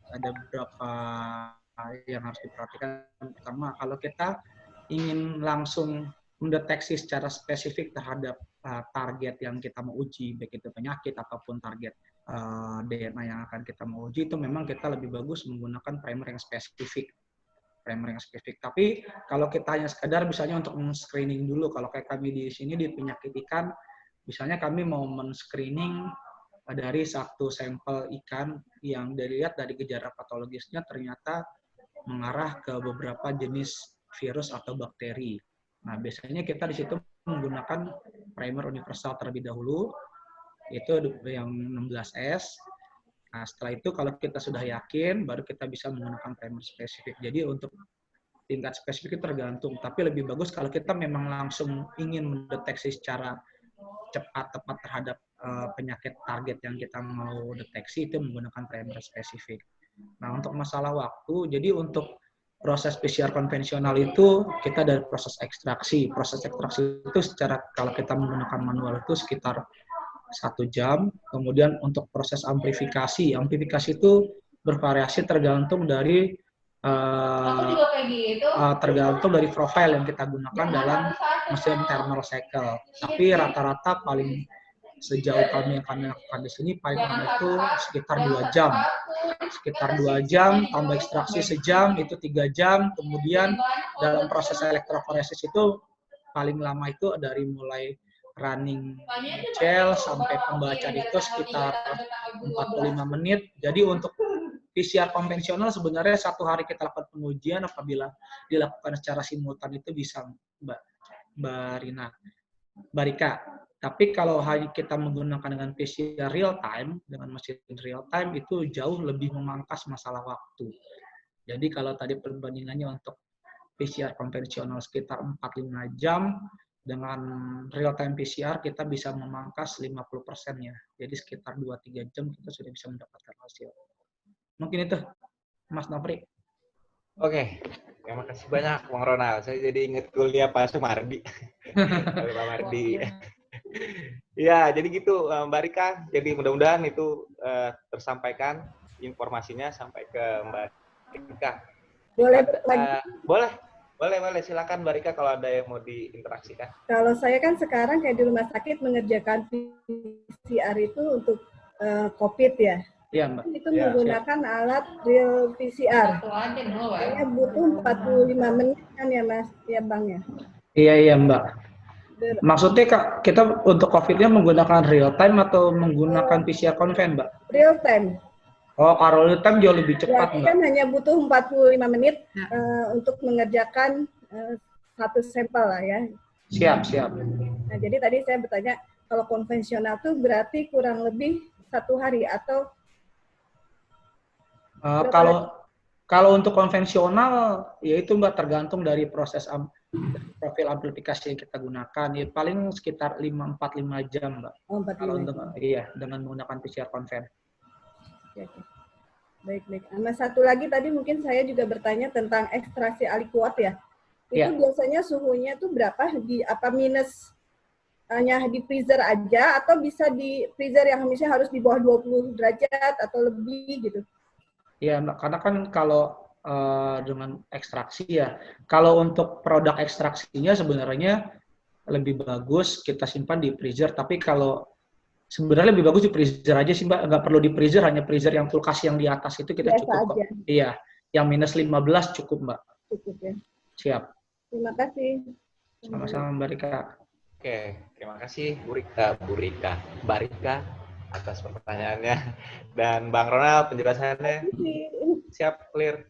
yang harus diperhatikan. Pertama, kalau kita ingin langsung mendeteksi secara spesifik terhadap target yang kita mau uji, baik itu penyakit ataupun target DNA yang akan kita mau uji, itu memang kita lebih bagus menggunakan primer yang spesifik. Tapi kalau kita hanya sekedar misalnya untuk men-screening dulu, kalau kayak kami di sini di penyakit ikan, misalnya kami mau men-screening dari satu sampel ikan yang dilihat dari gejala patologisnya ternyata mengarah ke beberapa jenis virus atau bakteri. Nah, biasanya kita di situ menggunakan primer universal terlebih dahulu, itu yang 16S. Nah, setelah itu kalau kita sudah yakin, baru kita bisa menggunakan primer spesifik. Jadi untuk tingkat spesifik itu tergantung, tapi lebih bagus kalau kita memang langsung ingin mendeteksi secara cepat, tepat terhadap penyakit target yang kita mau deteksi, itu menggunakan primer spesifik. Nah, untuk masalah waktu, jadi untuk proses PCR konvensional itu kita dari proses ekstraksi. Proses ekstraksi itu secara kalau kita menggunakan manual itu sekitar 1 jam. Kemudian untuk proses amplifikasi itu bervariasi tergantung dari profil yang kita gunakan dalam mesin thermal cycle. Tapi rata-rata paling sejauh kami lakukan di sini paling lama itu sekitar 2 jam. Sekitar 2 jam, tambah ekstraksi sejam, itu 3 jam. Kemudian dalam proses elektroforesis itu paling lama itu dari mulai running gel sampai pembacaan itu sekitar 45 menit. Jadi untuk PCR konvensional sebenarnya 1 hari kita lakukan pengujian apabila dilakukan secara simultan itu bisa Mbak Rika. Tapi kalau hanya kita menggunakan dengan PCR real time, dengan mesin real time itu jauh lebih memangkas masalah waktu. Jadi kalau tadi perbandingannya untuk PCR konvensional sekitar 4-5 jam, dengan real time PCR kita bisa memangkas 50%-nya. Jadi sekitar 2-3 jam kita sudah bisa mendapatkan hasil. Mungkin itu, Mas Nofri. Oke, terima kasih banyak Bang Ronald. Saya jadi ingat kuliah Pak Sumardi. Pak Mardi. Ya, jadi gitu Mbak Rika. Jadi mudah-mudahan itu tersampaikan informasinya sampai ke Mbak Rika. Boleh. Silakan Mbak Rika kalau ada yang mau diinteraksikan. Kalau saya kan sekarang kayak di rumah sakit mengerjakan PCR itu untuk COVID ya. Iya, Mbak. Itu menggunakan alat real PCR. Kayaknya butuh 45 menit kan ya Mas, ya Bang ya? Iya Mbak. Maksudnya kita untuk COVID-nya menggunakan real time atau menggunakan PCR konven, Mbak? Real time. Oh, kalau real time jauh lebih cepat, Mbak. Kan hanya butuh 45 menit untuk mengerjakan satu sampel lah ya. Siap. Nah, jadi tadi saya bertanya, kalau konvensional tuh berarti kurang lebih 1 hari atau kalau untuk konvensional, yaitu Mbak tergantung dari proses profil amplifikasi yang kita gunakan. Ya, paling sekitar 4-5 jam, Mbak. Oh, 4-5 kalau jam. untuk dengan menggunakan PCR konven. Oke. Baik. Sama satu lagi tadi mungkin saya juga bertanya tentang ekstraksi aliquot ya. Itu biasanya suhunya tuh berapa? Minus hanya di freezer aja atau bisa di freezer yang misalnya harus di bawah 20 derajat atau lebih gitu? Ya, karena kan kalau dengan ekstraksi ya, kalau untuk produk ekstraksinya sebenarnya lebih bagus kita simpan di freezer, tapi kalau sebenarnya lebih bagus di freezer aja sih Mbak, nggak perlu di freezer, hanya freezer yang kulkas yang di atas itu kita biasa cukup aja. Iya, yang minus 15 cukup Mbak. Cukup ya. Siap. Terima kasih. Sama-sama Mbak Rika. Oke, terima kasih Mbak Rika atas pertanyaannya, dan Bang Ronald penjelasannya. Siap, clear.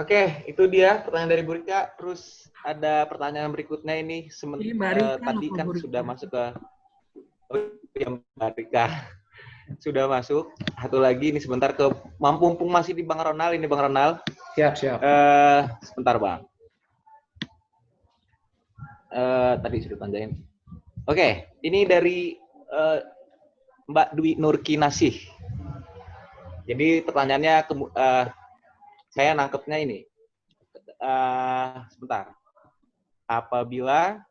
Oke, itu dia pertanyaan dari Bu Rika. Terus ada pertanyaan berikutnya ini. Tadi kan sudah masuk ke Mbak Rika. Sudah masuk. Satu lagi ini sebentar ke mumpung masih di Bang Ronald. Ini Bang Ronald. Siap. Sebentar Bang. Tadi sudah tanyain. Oke, ini dari Mbak Dwi Nurkinasih. Jadi pertanyaannya, saya nangkepnya ini. Sebentar. Apabila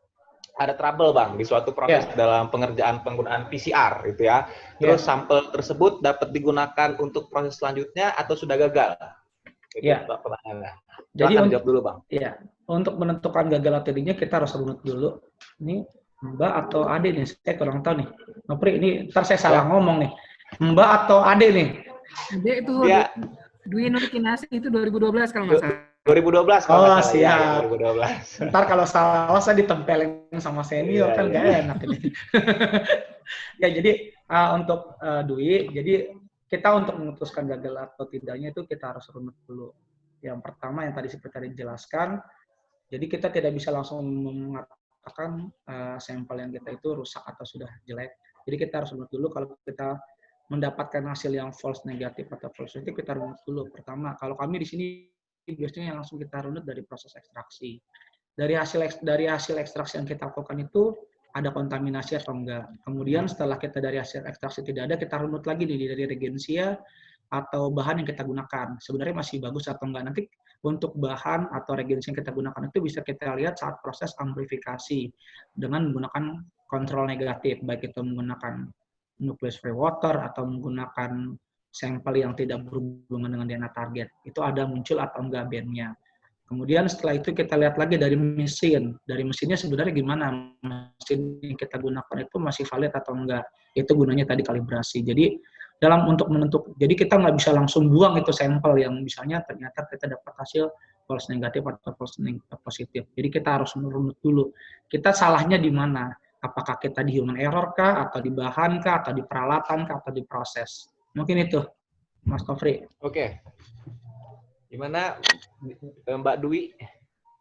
ada trouble Bang di suatu proses dalam penggunaan PCR gitu ya. Terus sampel tersebut dapat digunakan untuk proses selanjutnya atau sudah gagal? Itu pertanyaannya. Jadi jawab dulu Bang. Iya. Untuk menentukan gagal atau tidaknya kita harus runut dulu. Ini Mbak atau Ade nih, saya kurang tahu nih. Nopri, ini ntar saya salah ngomong nih. Mbak atau Ade nih? Ade itu Dwi Nurkinasih itu 2012 kalau nggak salah. 2012 kalau nggak salah. Siap. 2012. Ntar kalau salah saya ditempelin sama senior kan nggak enak ini. Ya jadi untuk Dwi, jadi kita untuk memutuskan gagal atau tidaknya itu kita harus runut dulu. Yang pertama yang tadi seperti tadi dijelaskan, jadi kita tidak bisa langsung mengatakan sampel yang kita itu rusak atau sudah jelek. Jadi kita harus runut dulu. Kalau kita mendapatkan hasil yang false negatif atau false positif, kita runut dulu. Pertama, kalau kami di sini biasanya yang langsung kita runut dari proses ekstraksi. Dari hasil ekstraksi yang kita lakukan itu ada kontaminasi atau enggak. Kemudian setelah kita dari hasil ekstraksi tidak ada, kita runut lagi nih dari regensia, atau bahan yang kita gunakan. Sebenarnya masih bagus atau enggak. Nanti untuk bahan atau reagensi yang kita gunakan itu bisa kita lihat saat proses amplifikasi dengan menggunakan kontrol negatif, baik itu menggunakan nucleus free water atau menggunakan sampel yang tidak berhubungan dengan DNA target. Itu ada muncul atau enggak bandnya. Kemudian setelah itu kita lihat lagi dari mesin. Dari mesinnya sebenarnya gimana? Mesin yang kita gunakan itu masih valid atau enggak? Itu gunanya tadi kalibrasi. Jadi untuk menentukan, jadi kita nggak bisa langsung buang itu sampel yang misalnya ternyata kita dapat hasil false negatif atau false positif. Jadi kita harus merunut dulu. Kita salahnya di mana? Apakah kita di human error kah, atau di bahan kah, atau di peralatan kah, atau di proses? Mungkin itu, Mas Tofri. Oke. Gimana Mbak Dwi?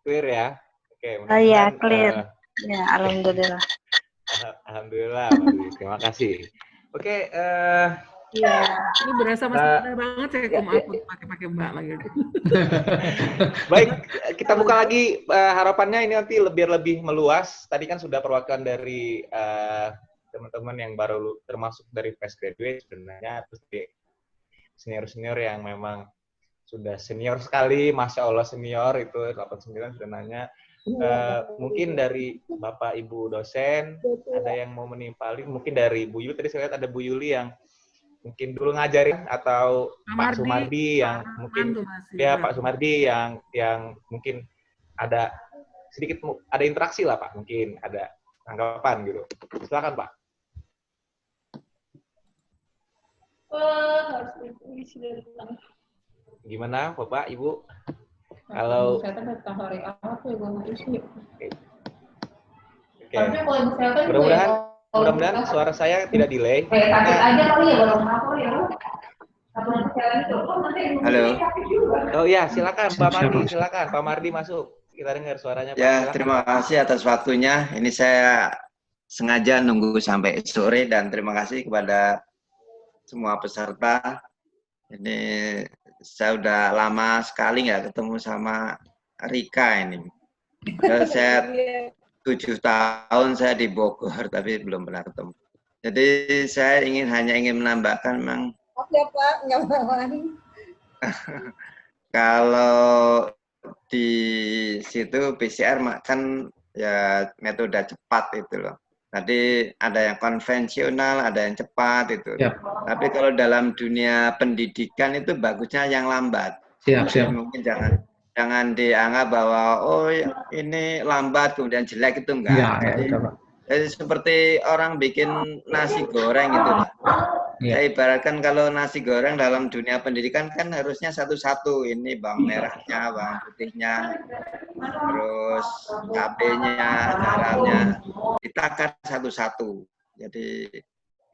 Clear ya? Oke. Oh iya, clear. Ya, alhamdulillah. Alhamdulillah, Mbak Dwi. Terima kasih. Oke. Iya, ini berasa masih muda banget saya pakai Mbak lagi. Baik, kita buka lagi harapannya ini nanti lebih meluas. Tadi kan sudah perwakilan dari teman-teman yang baru termasuk dari fresh graduate sebenarnya, terus senior-senior yang memang sudah senior sekali, Masya Allah senior, itu 89 sudah nanya. Mungkin dari Bapak Ibu dosen, ada yang mau menimpali, mungkin dari Bu Yuli, tadi saya lihat ada Bu Yuli yang mungkin dulu ngajarin, atau Pak Sumardi yang mungkin, ya Pak Sumardi yang mungkin ada sedikit, ada interaksi lah Pak, mungkin ada tanggapan gitu. Silakan Pak. Gimana Bapak, Ibu? Kalau mudah-mudahan suara saya tidak delay. Halo. Oh ya, silakan Pak Mardi, silakan Pak Mardi masuk. Kita dengar suaranya Pak. Ya, Silakan. terima kasih atas waktunya. Ini saya sengaja nunggu sampai sore dan terima kasih kepada semua peserta. Ini saya udah lama sekali nggak ketemu sama Rika ini. Saya 7 tahun saya di Bogor, tapi belum pernah ketemu. Jadi saya hanya ingin menambahkan memang. Oke Pak, nggak apa-apa. Kalau di situ PCR kan ya metode cepat itu loh. Tadi ada yang konvensional, ada yang cepat itu. Siap. Tapi kalau dalam dunia pendidikan itu bagusnya yang lambat. Siap. Mungkin jangan dianggap bahwa oh ini lambat kemudian jelek, itu enggak. Jadi seperti orang bikin nasi goreng itu loh. Saya ibaratkan kalau nasi goreng dalam dunia pendidikan kan harusnya satu-satu, ini bawang merahnya, bawang putihnya, terus cabenya, garamnya, ditakar satu-satu. Jadi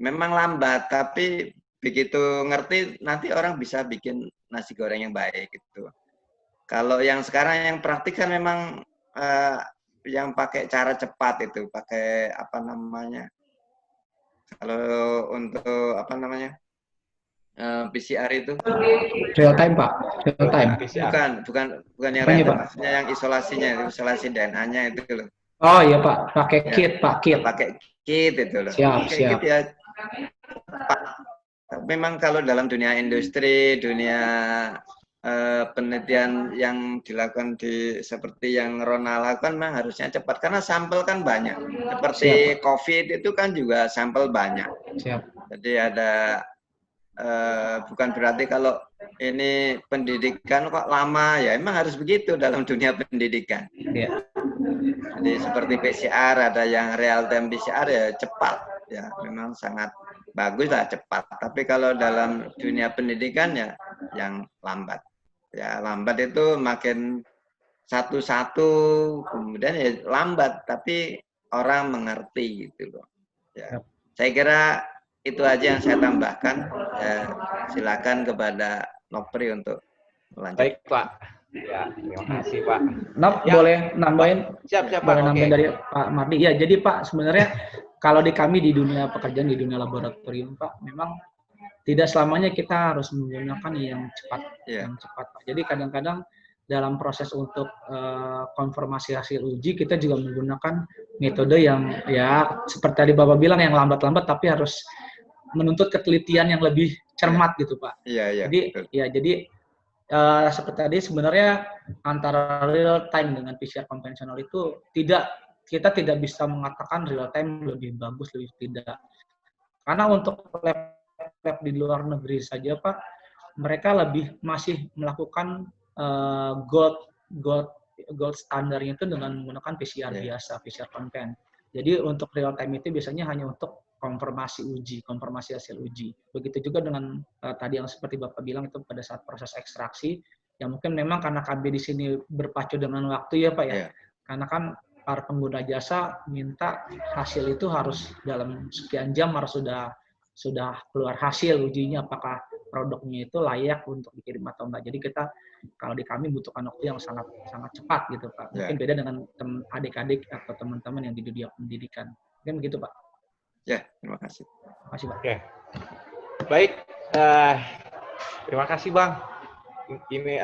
memang lambat, tapi begitu ngerti nanti orang bisa bikin nasi goreng yang baik gitu. Kalau yang sekarang yang praktik kan memang yang pakai cara cepat itu, pakai apa namanya? Kalau untuk apa namanya PCR itu real time Pak, real time. Bukan yang real time, maksudnya yang isolasi DNA-nya itu loh. Oh iya Pak, pakai kit Pak, pakai kit itu loh. Siap. Kit ya, Pak. Memang kalau dalam dunia industri, dunia penelitian yang dilakukan seperti yang Ronald lakukan memang harusnya cepat karena sampel kan banyak. Seperti COVID itu kan juga sampel banyak. Siap. Jadi ada bukan berarti kalau ini pendidikan kok lama, ya emang harus begitu dalam dunia pendidikan. Yeah. Jadi seperti PCR, ada yang real time PCR ya cepat, ya memang sangat bagus lah cepat. Tapi kalau dalam dunia pendidikan ya yang lambat. Ya lambat itu makin satu-satu, kemudian ya lambat, tapi orang mengerti gitu loh. Ya, saya kira itu aja yang saya tambahkan. Ya, silakan kepada Nopri untuk melanjutkan. Baik Pak. Ya, terima kasih Pak. Boleh nambahin? Siap Pak. Boleh nambahin dari Pak Mardi. Ya, jadi Pak sebenarnya kalau di kami di dunia pekerjaan, di dunia laboratorium Pak, memang tidak selamanya kita harus menggunakan yang cepat, yang cepat Pak. Jadi kadang-kadang dalam proses untuk konfirmasi hasil uji kita juga menggunakan metode yang ya seperti tadi Bapak bilang yang lambat-lambat, tapi harus menuntut ketelitian yang lebih cermat gitu Pak. Iya. Jadi seperti tadi sebenarnya antara real time dengan PCR konvensional itu kita tidak bisa mengatakan real time lebih bagus, lebih tidak. Karena untuk lab di luar negeri saja Pak, mereka masih melakukan gold standarnya itu dengan menggunakan PCR biasa, PCR konven. Jadi untuk real time itu biasanya hanya untuk konfirmasi hasil uji. Begitu juga dengan tadi yang seperti Bapak bilang itu pada saat proses ekstraksi, yang mungkin memang karena KB di sini berpacu dengan waktu ya Pak ya. Karena kan para pengguna jasa minta hasil itu harus dalam sekian jam harus sudah keluar hasil ujinya, apakah produknya itu layak untuk dikirim atau enggak. Jadi kita kalau di kami butuhkan waktu yang sangat cepat gitu Pak. Mungkin beda dengan adik-adik atau teman-teman yang di dunia pendidikan. Mungkin begitu Pak. Ya, terima kasih. Terima kasih Pak. Oke. Baik, terima kasih Bang. Ini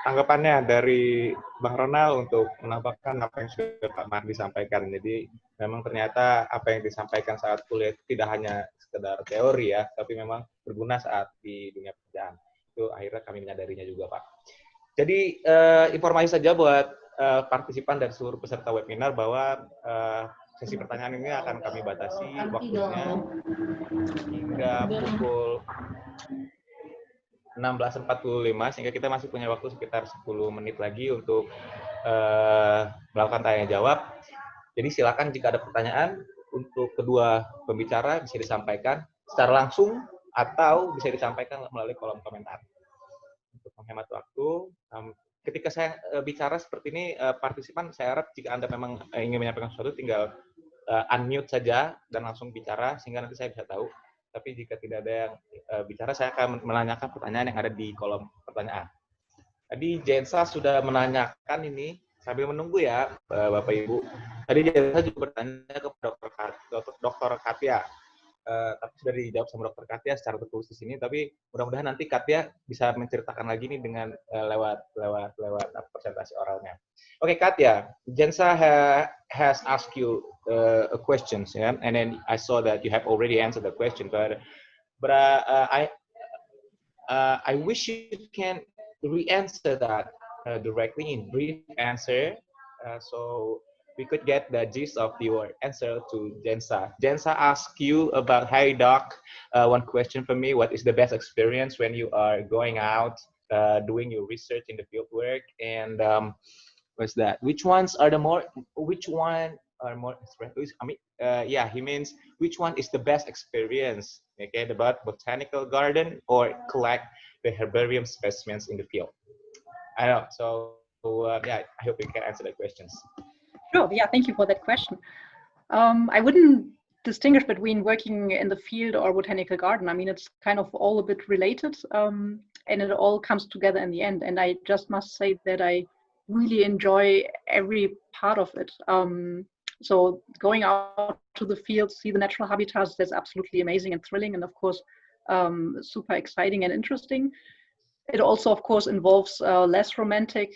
tanggapannya dari Bang Ronald untuk menambahkan apa yang sudah Pak Mardi sampaikan. Jadi memang ternyata apa yang disampaikan saat kuliah tidak hanya sekedar teori ya, tapi memang berguna saat di dunia pekerjaan. Itu akhirnya kami menyadarinya juga Pak. Jadi informasi saja buat partisipan dan seluruh peserta webinar bahwa sesi pertanyaan ini akan kami batasi waktunya hingga pukul 16.45 sehingga kita masih punya waktu sekitar 10 menit lagi untuk melakukan tanya jawab. Jadi silakan jika ada pertanyaan untuk kedua pembicara bisa disampaikan secara langsung atau bisa disampaikan melalui kolom komentar. Untuk menghemat waktu, ketika saya bicara seperti ini, partisipan saya harap jika Anda memang ingin menyampaikan sesuatu tinggal unmute saja dan langsung bicara sehingga nanti saya bisa tahu. Tapi jika tidak ada yang bicara, saya akan menanyakan pertanyaan yang ada di kolom pertanyaan. Tadi Jensa sudah menanyakan ini, sambil menunggu ya Bapak Ibu. Tadi Jensa juga bertanya kepada Dr. Katia. Tapi sudah dijawab sama Dr. Katia secara tertulis di sini. Tapi mudah-mudahan nanti Katia bisa menceritakan lagi nih dengan lewat presentasi oralnya. Oke, Katia, Jensa has asked you a question, yeah? And then I saw that you have already answered the question, but I wish you can re-answer that directly in brief answer, so we could get the gist of your answer to Jensa. Jensa asked you about, hey doc, one question for me, what is the best experience when you are going out doing your research in the field work, and what's that? Which one are more, he means which one is the best experience, okay, about botanical garden or collect the herbarium specimens in the field? I know, so I hope you can answer the questions. Sure, yeah, thank you for that question. I wouldn't distinguish between working in the field or botanical garden. I mean, it's kind of all a bit related, and it all comes together in the end. And I just must say that I really enjoy every part of it. So going out to the field, see the natural habitats, that's absolutely amazing and thrilling, and of course, super exciting and interesting. It also, of course, involves less romantic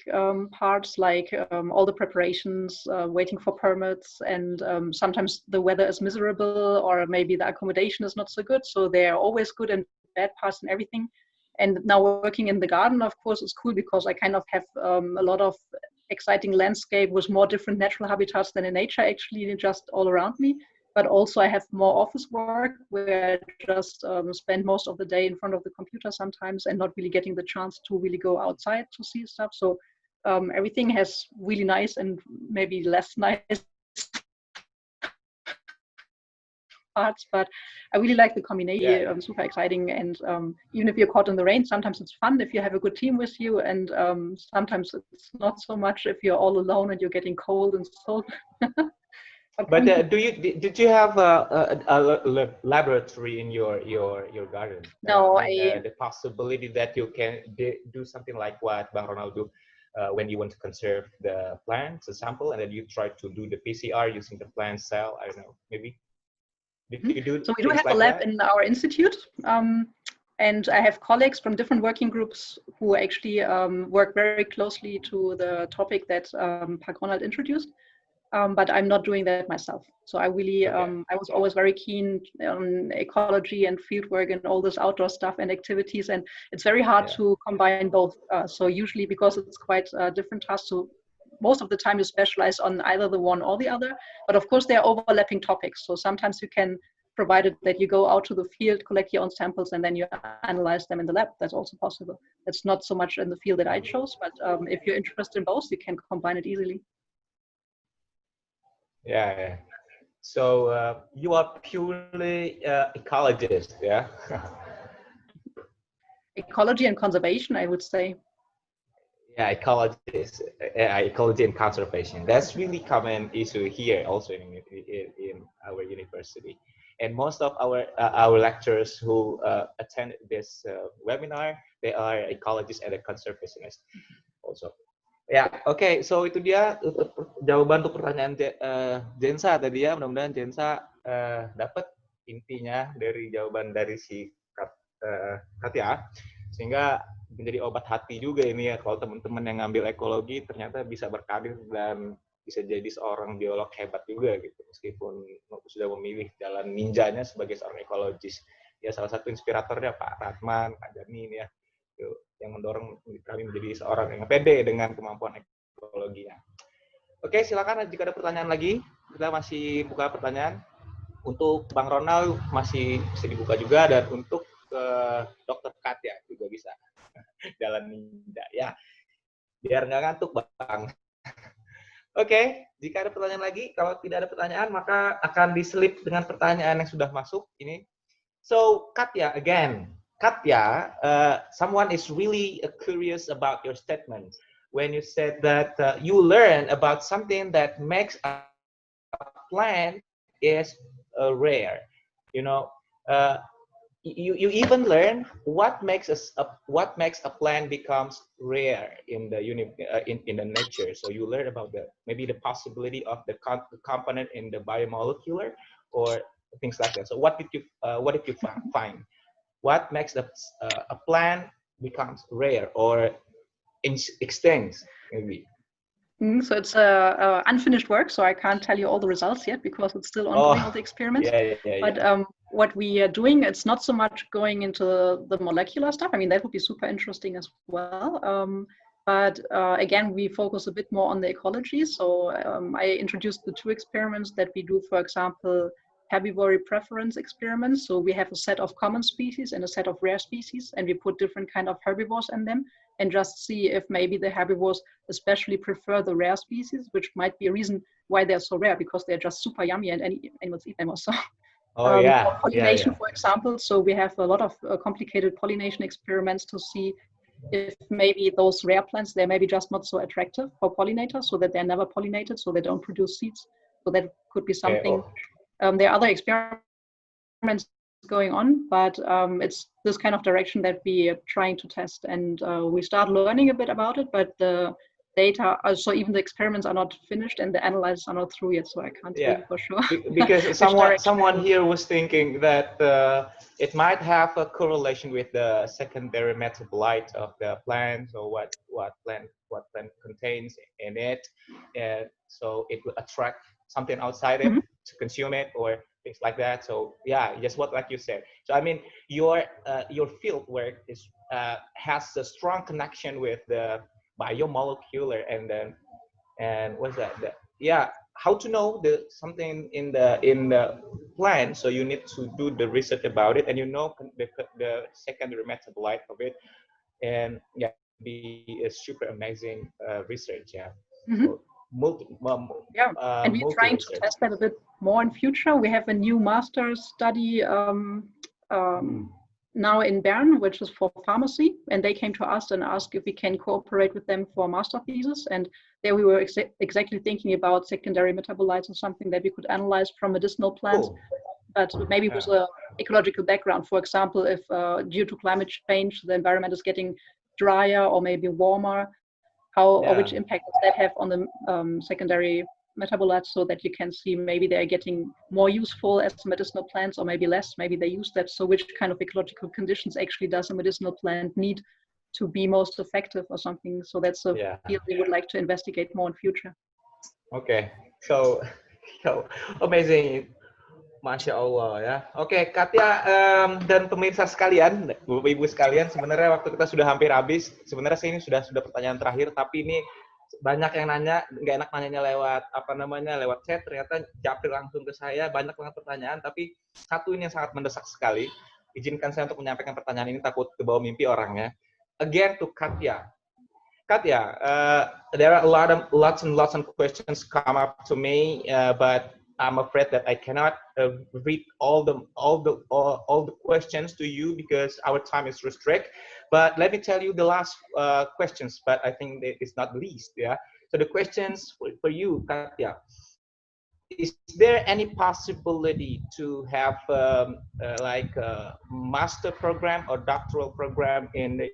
parts like all the preparations, waiting for permits, and sometimes the weather is miserable or maybe the accommodation is not so good. So there are always good and bad parts and everything. And now working in the garden, of course, is cool because I kind of have a lot of exciting landscape with more different natural habitats than in nature, actually, just all around me. But also I have more office work where I just spend most of the day in front of the computer sometimes and not really getting the chance to really go outside to see stuff. So everything has really nice and maybe less nice parts, but I really like the combination. Super exciting, and even if you're caught in the rain, sometimes it's fun if you have a good team with you, and sometimes it's not so much if you're all alone and you're getting cold and so. But did you have a laboratory in your garden? No, the possibility that you can do something like what Bang Ronald do when you want to conserve the plants, a sample, and then you try to do the PCR using the plant cell. I don't know, maybe. Did you do? So we do have a lab in our institute, and I have colleagues from different working groups who actually work very closely to the topic that Pak Ronald introduced. but I'm not doing that myself. So I really, I was always very keen on ecology and fieldwork and all this outdoor stuff and activities, and it's very hard to combine both. So usually, because it's quite different tasks, so most of the time you specialize on either the one or the other, but of course there are overlapping topics. So sometimes you can, provided that you go out to the field, collect your own samples, and then you analyze them in the lab. That's also possible. That's not so much in the field that I chose, but if you're interested in both, you can combine it easily. Yeah. So you are purely ecologist, yeah? Ecology and conservation, I would say. Yeah, ecologist, ecology and conservation. That's really common issue here, also in our university. And most of our lecturers who attend this webinar, they are ecologists and conservationists also. Ya, oke. So itu dia jawaban untuk pertanyaan Jensa tadi ya. Mudah-mudahan Jensa dapat intinya dari jawaban dari si Katya, sehingga menjadi obat hati juga ini ya kalau teman-teman yang ngambil ekologi ternyata bisa berkarir dan bisa jadi seorang biolog hebat juga gitu, meskipun sudah memilih jalan ninjanya sebagai seorang ekologis. Ya salah satu inspiratornya Pak Ratman, Pak Jamin ya, yang mendorong kami menjadi seorang yang pede dengan kemampuan ekologinya. Oke, silakan jika ada pertanyaan lagi. Kita masih buka pertanyaan. Untuk Bang Ronald masih bisa dibuka juga, dan untuk Dr. Katya juga bisa. Jalan ninja ya. Biar nggak ngantuk, Bang. Oke, jika ada pertanyaan lagi, kalau tidak ada pertanyaan maka akan diselip dengan pertanyaan yang sudah masuk ini. So, Katya again. Katya, someone is really curious about your statement when you said that you learn about something that makes a plant is rare. You know, you even learn what makes a plant becomes rare in the in the nature. So you learn about maybe the possibility of the component in the biomolecular or things like that. So what did you find? What makes a plant becomes rare or extinct, maybe? So it's unfinished work, so I can't tell you all the results yet because it's still ongoing, all the experiments. But what we are doing, it's not so much going into the molecular stuff. I mean, that would be super interesting as well. But again, we focus a bit more on the ecology. So I introduced the 2 experiments that we do, for example, herbivory preference experiments. So we have a set of common species and a set of rare species, and we put different kind of herbivores in them and just see if maybe the herbivores especially prefer the rare species, which might be a reason why they're so rare, because they're just super yummy and animals eat them also. Pollination, for example. So we have a lot of complicated pollination experiments to see if maybe those rare plants, they're maybe just not so attractive for pollinators, so that they're never pollinated, so they don't produce seeds. So that could be something. There are other experiments going on, but it's this kind of direction that we are trying to test, and we start learning a bit about it, but the data, so even the experiments are not finished and the analyses are not through yet, so I can't tell you for sure. Because someone here was thinking that it might have a correlation with the secondary metabolite of the plant, or what plant contains in it, and so it would attract something outside it to consume it or things like that. So yeah, just like you said. So I mean, your field work is has a strong connection with the biomolecular and what's that? How to know something in the plant. So you need to do the research about it, and you know the secondary metabolite of it, and be a super amazing research. So, and we're trying to test that a bit more in future. We have a new master study now in Bern, which is for pharmacy, and they came to us and asked if we can cooperate with them for a master thesis, and there we were exactly thinking about secondary metabolites or something that we could analyze from medicinal plants, but maybe with an ecological background. For example, if due to climate change the environment is getting drier or maybe warmer, or which impact does that have on the secondary metabolites, so that you can see maybe they're getting more useful as medicinal plants, or maybe less, maybe they use that. So which kind of ecological conditions actually does a medicinal plant need to be most effective or something. So that's a field we would like to investigate more in future. Okay, So amazing. Masya Allah ya. Oke, Katya dan pemirsa sekalian, Bapak Ibu sekalian, sebenarnya waktu kita sudah hampir habis. Sebenarnya saya ini sudah pertanyaan terakhir, tapi ini banyak yang nanya, nggak enak nanyanya lewat chat. Ternyata japri langsung ke saya, banyak banget pertanyaan, tapi satu ini yang sangat mendesak sekali. Izinkan saya untuk menyampaikan pertanyaan ini, takut kebawa mimpi orangnya. Again to Katya. Katya, there are lots and lots of questions come up to me, but I'm afraid that I cannot read all the questions to you because our time is restricted. But let me tell you the last questions, but I think that it's not the least. Yeah. So the questions for you, Katya, is there any possibility to have like a master program or doctoral program in the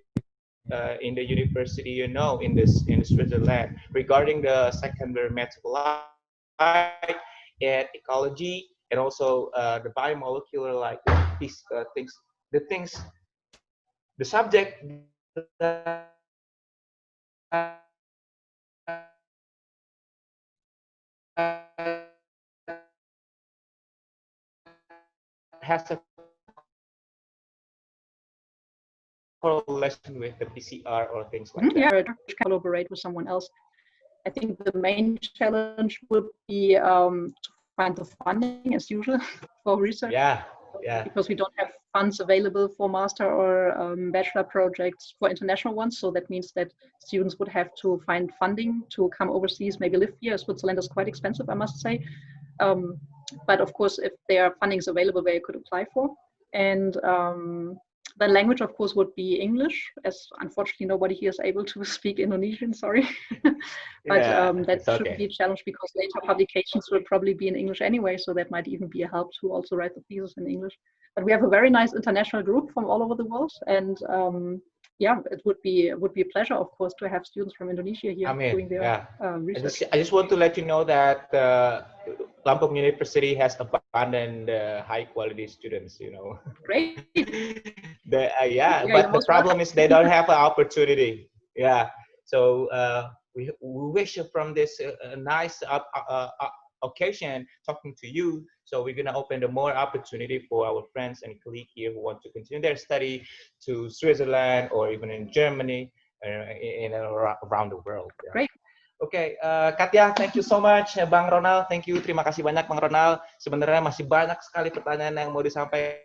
university, you know, in Switzerland regarding the secondary metabolite and ecology, and also the biomolecular, like these things, the subject that has a correlation with the PCR or things like that. Yeah, collaborate with someone else. I think the main challenge would be to find the funding, as usual, for research. Yeah. Because we don't have funds available for master or bachelor projects for international ones. So that means that students would have to find funding to come overseas, maybe live here. Switzerland is quite expensive, I must say. But of course, if there are fundings available where you could apply for. And the language, of course, would be English, as unfortunately nobody here is able to speak Indonesian, sorry. But that shouldn't be a challenge because later publications will probably be in English anyway, so that might even be a help to also write the thesis in English. But we have a very nice international group from all over the world, and yeah, it would be a pleasure, of course, to have students from Indonesia here doing their research. I just want to let you know that Lampung University has abundant high-quality students, you know. Great. But the problem is they don't have an opportunity. Yeah. So we wish from this nice occasion talking to you. So we're gonna open the more opportunity for our friends and colleagues here who want to continue their study to Switzerland or even in Germany and around the world. Yeah. Great. Oke, Katya, thank you so much. Bang Ronald, thank you. Terima kasih banyak, Bang Ronald. Sebenarnya masih banyak sekali pertanyaan yang mau disampaikan.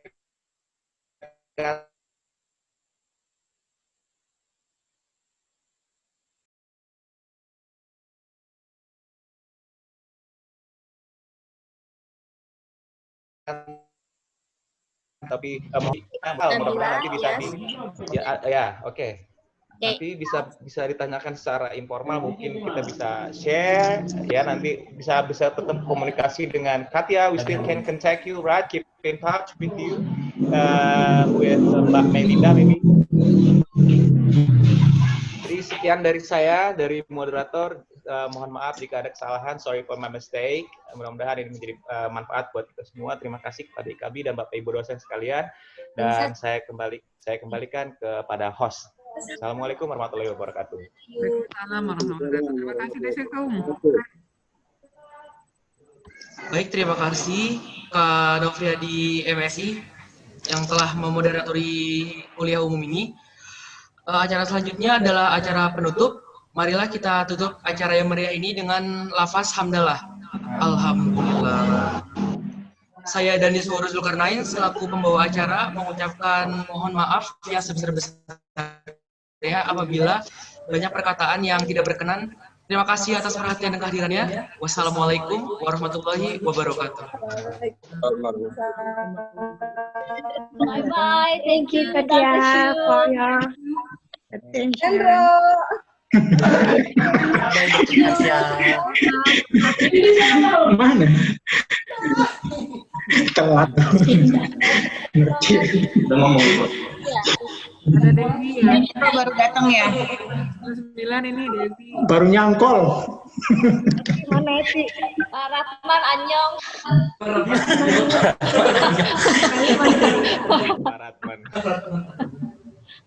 Tapi mudah-mudahan nanti bisa oke. Nanti bisa ditanyakan secara informal, mungkin kita bisa share ya, nanti bisa tetap komunikasi dengan Katya. We still can contact you, right? Keep in touch with you with Mbak Melinda maybe. Jadi sekian dari saya, dari moderator. Mohon maaf jika ada kesalahan, sorry for my mistake. Mudah-mudahan ini menjadi manfaat buat kita semua. Terima kasih kepada IKABI dan Bapak Ibu dosen sekalian. Dan saya kembalikan kepada host. Assalamualaikum warahmatullahi wabarakatuh. Waalaikumsalam warahmatullahi wabarakatuh. Terima kasih Desi Kaum. Baik, terima kasih Kak Nofriadi MSI yang telah memoderatori kuliah umum ini. Acara selanjutnya adalah acara penutup. Marilah kita tutup acara yang meriah ini dengan lafaz hamdalah. Alhamdulillah. Saya Danis Woro Zulkarnain selaku pembawa acara mengucapkan mohon maaf yang sebesar-besarnya apabila banyak perkataan yang tidak berkenan. Terima kasih atas perhatian dan kehadirannya. Wassalamualaikum warahmatullahi wabarakatuh. Bye bye. Thank you Katya for your attention. Mana? Telat. Udah ngomong. Ada Devi ya. Baru datang ya. 9 ini Devi. Baru nyangkol. Mana sih? Pak Ratman Anyong. Pak Ratman.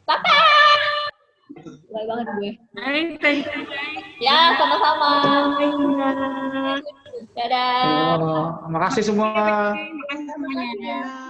Papa. Baik banget gue. Thank you. Ya, sama-sama. Dadah. Terima kasih semua. Terima kasih semuanya.